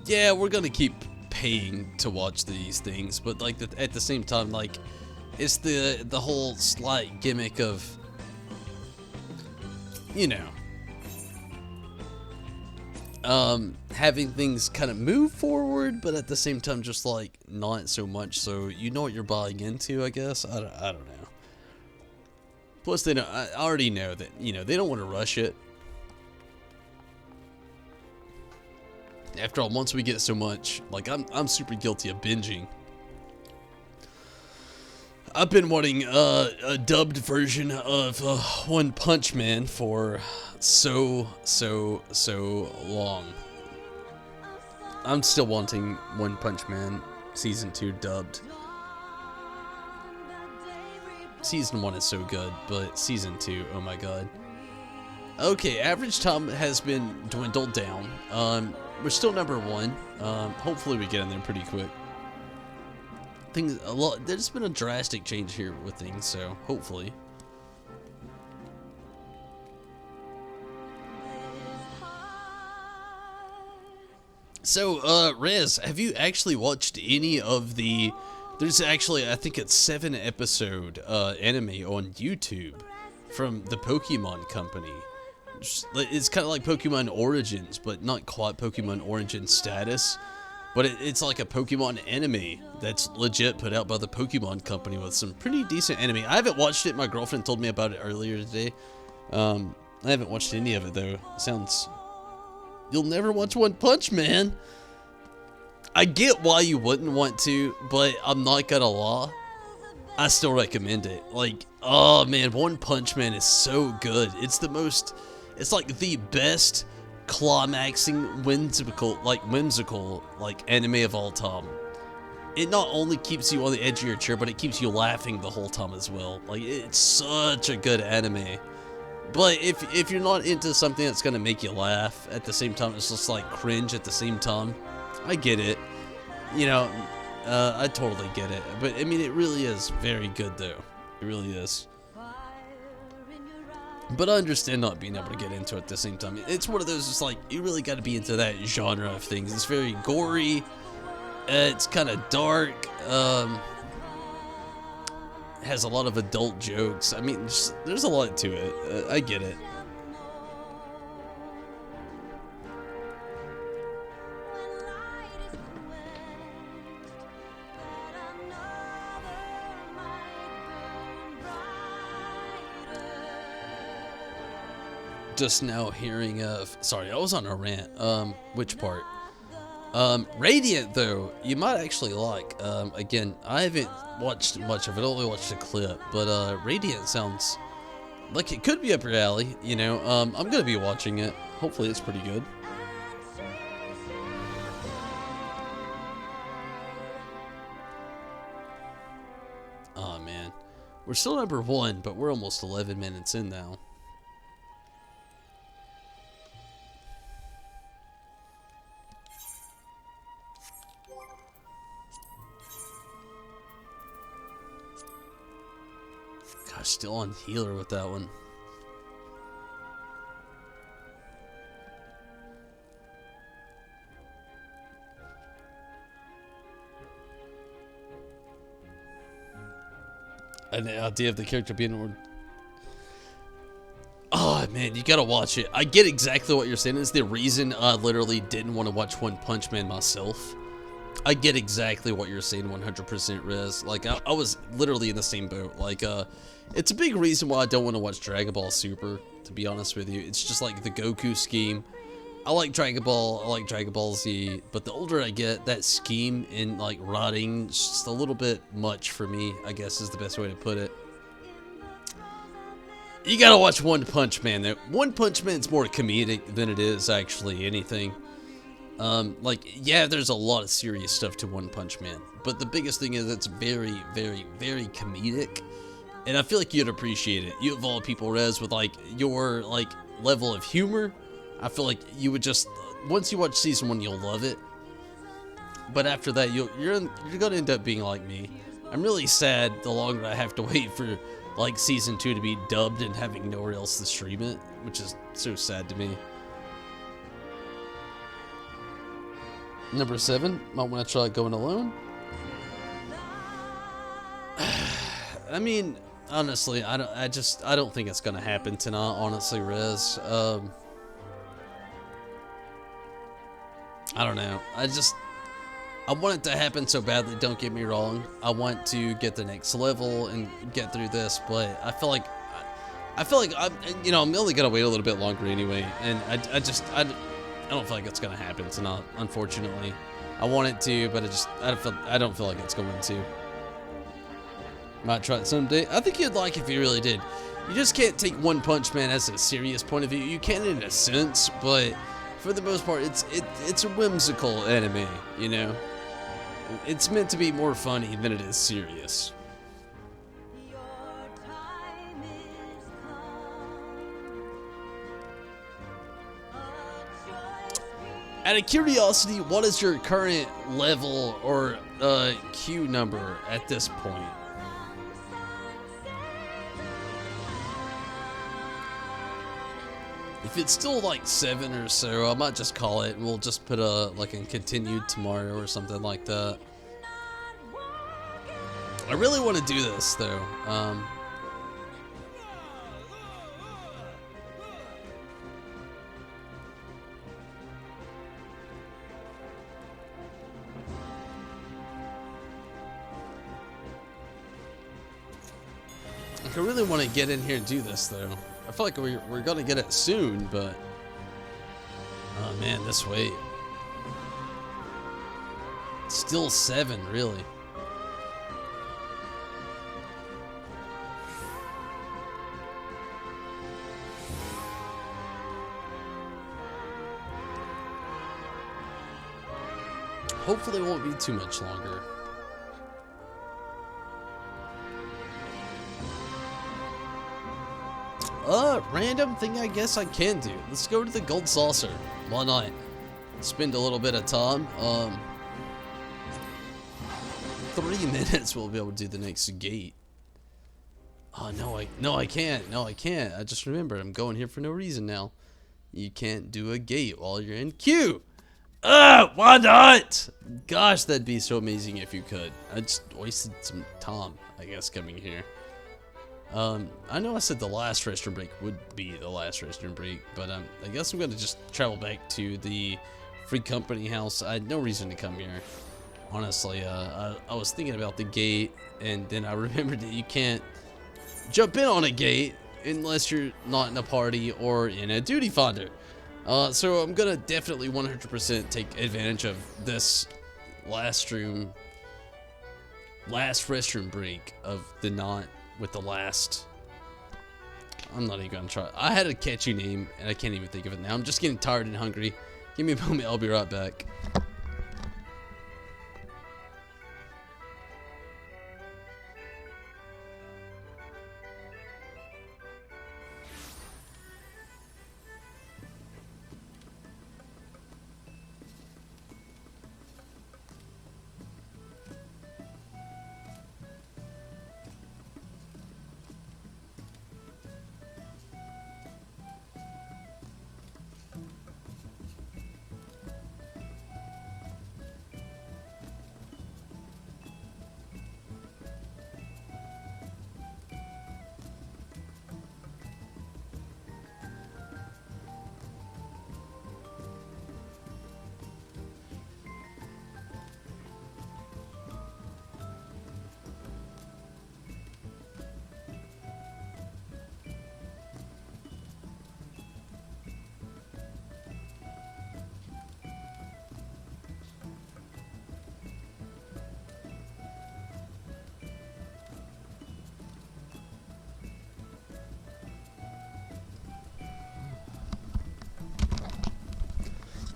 yeah, we're gonna keep paying to watch these things, but like at the same time, like, it's the whole slight gimmick of, you know, having things kind of move forward, but at the same time, just like not so much. So you know what you're buying into, I guess. I don't know. Plus, they don't. I already know that, you know, they don't want to rush it. After all, once we get so much, like, I'm super guilty of binging. I've been wanting a dubbed version of One Punch Man for so long. I'm still wanting One Punch Man Season 2 dubbed. Season 1 is so good, but Season 2, oh my god. Okay, average time has been dwindled down. We're still number 1. Hopefully we get in there pretty quick. There's been a drastic change here with things, so hopefully. So, Rez, have you actually watched any of the... There's actually, I think it's 7-episode anime on YouTube from the Pokemon Company. It's kind of like Pokemon Origins, but not quite Pokemon Origins status. But it's like a Pokemon anime that's legit put out by the Pokemon Company with some pretty decent anime. I haven't watched it. My girlfriend told me about it earlier today. I haven't watched any of it, though. Sounds... You'll never watch One Punch Man. I get why you wouldn't want to, but I'm not gonna lie. I still recommend it. Like, oh man, One Punch Man is so good. It's like the best climaxing whimsical anime of all time. It not only keeps you on the edge of your chair, but it keeps you laughing the whole time as well. Like, it's such a good anime. But if you're not into something that's gonna make you laugh at the same time, it's just like cringe at the same time. I get it. You know, I totally get it. But I mean, it really is very good though. It really is. But I understand not being able to get into it at the same time. It's one of those, it's like, you really got to be into that genre of things. It's very gory. It's kind of dark. Has a lot of adult jokes. I mean, there's a lot to it. I get it. Just now hearing of... Sorry, I was on a rant. Which part? Radiant, though, you might actually like. Again, I haven't watched much of it. I only watched a clip. But, Radiant sounds like it could be up your alley, you know. I'm gonna be watching it. Hopefully it's pretty good. Oh, man. We're still number 1, but we're almost 11 minutes in now. Gosh, still on healer with that one. And the idea of the character being... Oh, Man, you gotta watch it. I get exactly what you're saying. It's the reason I literally didn't want to watch One Punch Man myself. I get exactly what you're saying 100%, Rez. Like, I was literally in the same boat. Like, it's a big reason why I don't want to watch Dragon Ball Super, to be honest with you. It's just like the Goku scheme. I like Dragon Ball, I like Dragon Ball Z, but the older I get, that scheme in, like, writing is just a little bit much for me, I guess is the best way to put it. You gotta watch One Punch Man, though. One Punch Man's more comedic than it is actually anything. Like, yeah, there's a lot of serious stuff to One Punch Man, but the biggest thing is it's very, very, very comedic, and I feel like you'd appreciate it. You of all people, Rez, with, like, your, like, level of humor, I feel like you would just, once you watch season 1, you'll love it. But after that, you're gonna end up being like me. I'm really sad the longer I have to wait for, like, season 2 to be dubbed and having nowhere else to stream it, which is so sad to me. Number 7, might want to try going alone. I mean, honestly, I don't think it's gonna happen tonight, honestly, Rez. I don't know. I want it to happen so badly, don't get me wrong. I want to get the next level and get through this, but I feel like I'm, you know, I'm only gonna wait a little bit longer anyway, and I don't feel like it's gonna happen tonight, unfortunately. I want it to, but I don't feel like it's going to. Might try it someday. I think you'd like if you really did. You just can't take One Punch Man as a serious point of view. You can in a sense, but for the most part, it's a whimsical anime, you know? It's meant to be more funny than it is serious. Out of curiosity, what is your current level or Q number at this point? If it's still like 7 or so, I might just call it and we'll just put a continued tomorrow or something like that. I really want to do this though. I really want to get in here and do this though. I feel like we're gonna get it soon, but oh man, this wait. Still 7, really. Hopefully it won't be too much longer. Random thing I guess I can do. Let's go to the gold saucer. Why not? Spend a little bit of time. 3 minutes we'll be able to do the next gate. Oh no I can't. No I can't. I just remembered I'm going here for no reason now. You can't do a gate while you're in queue. Why not? Gosh, that'd be so amazing if you could. I just wasted some time, I guess, coming here. I know I said the last restroom break would be the last restroom break, but I guess I'm gonna just travel back to the free company house. I had no reason to come here, honestly. I was thinking about the gate, and then I remembered that you can't jump in on a gate unless you're not in a party or in a duty finder. So I'm gonna definitely 100% take advantage of this last restroom break of the night. With the last, I'm not even gonna try. I had a catchy name and I can't even think of it now. I'm just getting tired and hungry. Give me a moment, I'll be right back.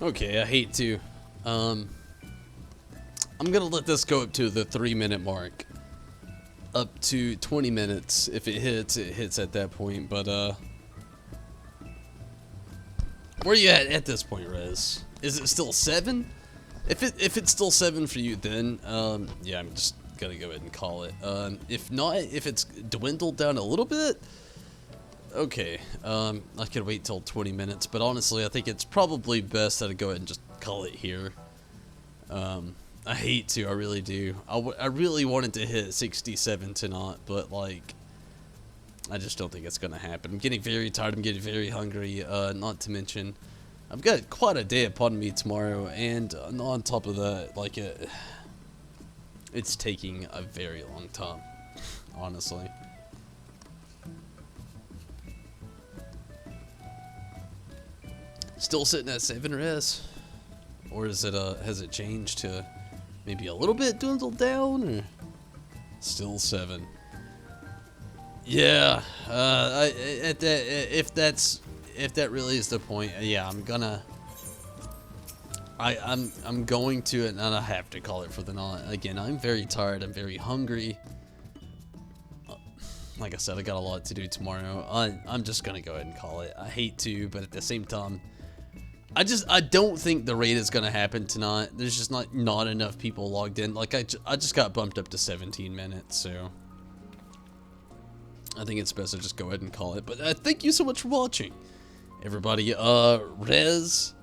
Okay, I hate to. I'm gonna let this go up to the 3-minute mark. Up to 20 minutes. If it hits at that point. But, where are you at this point, Rez? Is it still 7? If it's still 7 for you, then, yeah, I'm just gonna go ahead and call it. If not, if it's dwindled down a little bit, okay, I could wait till 20 minutes, but honestly, I think it's probably best that I go ahead and just call it here. I hate to, I really do. I really wanted to hit 67 tonight, but, like, I just don't think it's gonna happen. I'm getting very tired, I'm getting very hungry, not to mention, I've got quite a day upon me tomorrow, and on top of that, like, it's taking a very long time, honestly. Still sitting at 7 res? Or is it, has it changed to maybe a little bit dwindled down, or still 7? Yeah, if that really is the point, yeah, I'm going to, and I have to call it for the night. Again, I'm very tired, I'm very hungry. Like I said, I got a lot to do tomorrow. I'm just gonna go ahead and call it. I hate to, but at the same time, I don't think the raid is gonna happen tonight. There's just not enough people logged in. Like, I just got bumped up to 17 minutes, so I think it's best to just go ahead and call it. But thank you so much for watching, everybody. Rez,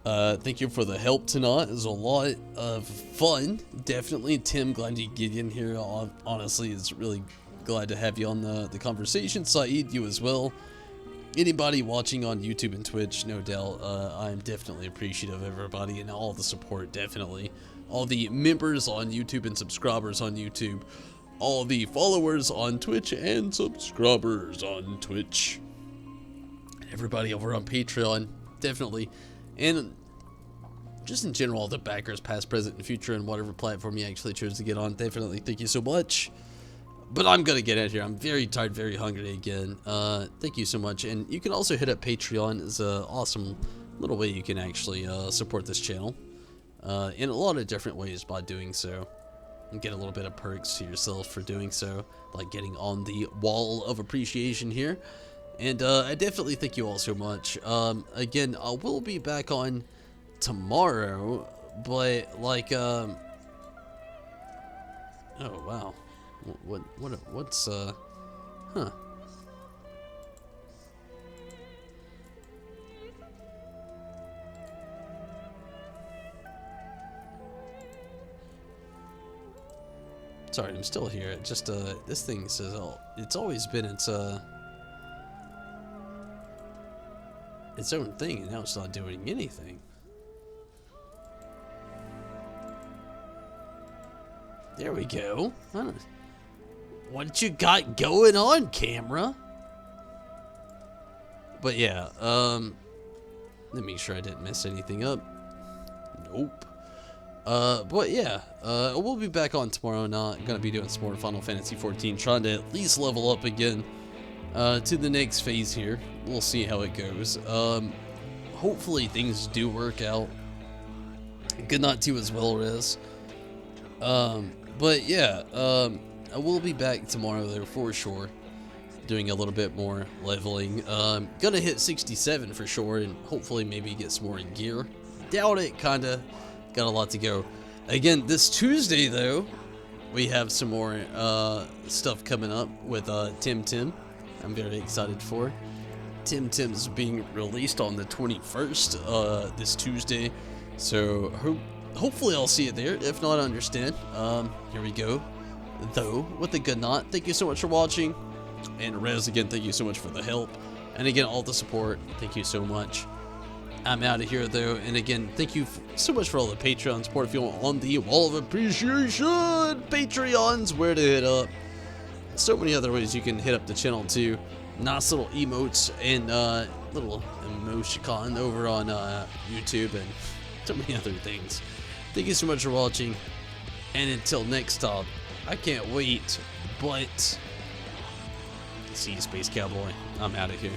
thank you for the help tonight. It was a lot of fun, definitely. Tim, glad you get in here. Honestly, it's really glad to have you on the conversation. Saeed, you as well. Anybody watching on YouTube and Twitch, no doubt, I'm definitely appreciative of everybody and all the support, definitely. All the members on YouTube and subscribers on YouTube. All the followers on Twitch and subscribers on Twitch. Everybody over on Patreon, definitely. And just in general, all the backers, past, present, and future, and whatever platform you actually choose to get on, definitely thank you so much. But I'm gonna get out of here. I'm very tired, very hungry again. Thank you so much. And you can also hit up Patreon. It's an awesome little way you can actually support this channel in a lot of different ways by doing so. And get a little bit of perks to yourself for doing so, like getting on the wall of appreciation here. And I definitely thank you all so much. Again, I will be back on tomorrow, but like, oh wow. What's huh? Sorry, I'm still here. It just this thing says, oh, it's always been its own thing, and now it's not doing anything. There we go. What you got going on, camera? But yeah, let me make sure I didn't mess anything up. Nope. But yeah, we'll be back on tomorrow night. Gonna be doing some more Final Fantasy 14, trying to at least level up again to the next phase here. We'll see how it goes. Hopefully things do work out. Good night to you as well, Rez. But yeah, I will be back tomorrow though for sure, doing a little bit more leveling. Gonna hit 67 for sure, and hopefully maybe get some more gear. Doubt it, kinda. Got a lot to go. Again, this Tuesday though, we have some more stuff coming up with Tim. I'm very excited for. Tim's being released on the 21st this Tuesday, so hopefully I'll see it there. If not, I understand. Here we go. Though, with a good night. Thank you so much for watching. And Rez, again, thank you so much for the help. And again, all the support. Thank you so much. I'm out of here, though. And again, thank you so much for all the Patreon support. If you want on the wall of appreciation, Patreons, where to hit up. So many other ways you can hit up the channel, too. Nice little emotes and little emoticon over on YouTube and so many other things. Thank you so much for watching. And until next time, I can't wait, but see you, Space Cowboy. I'm out of here.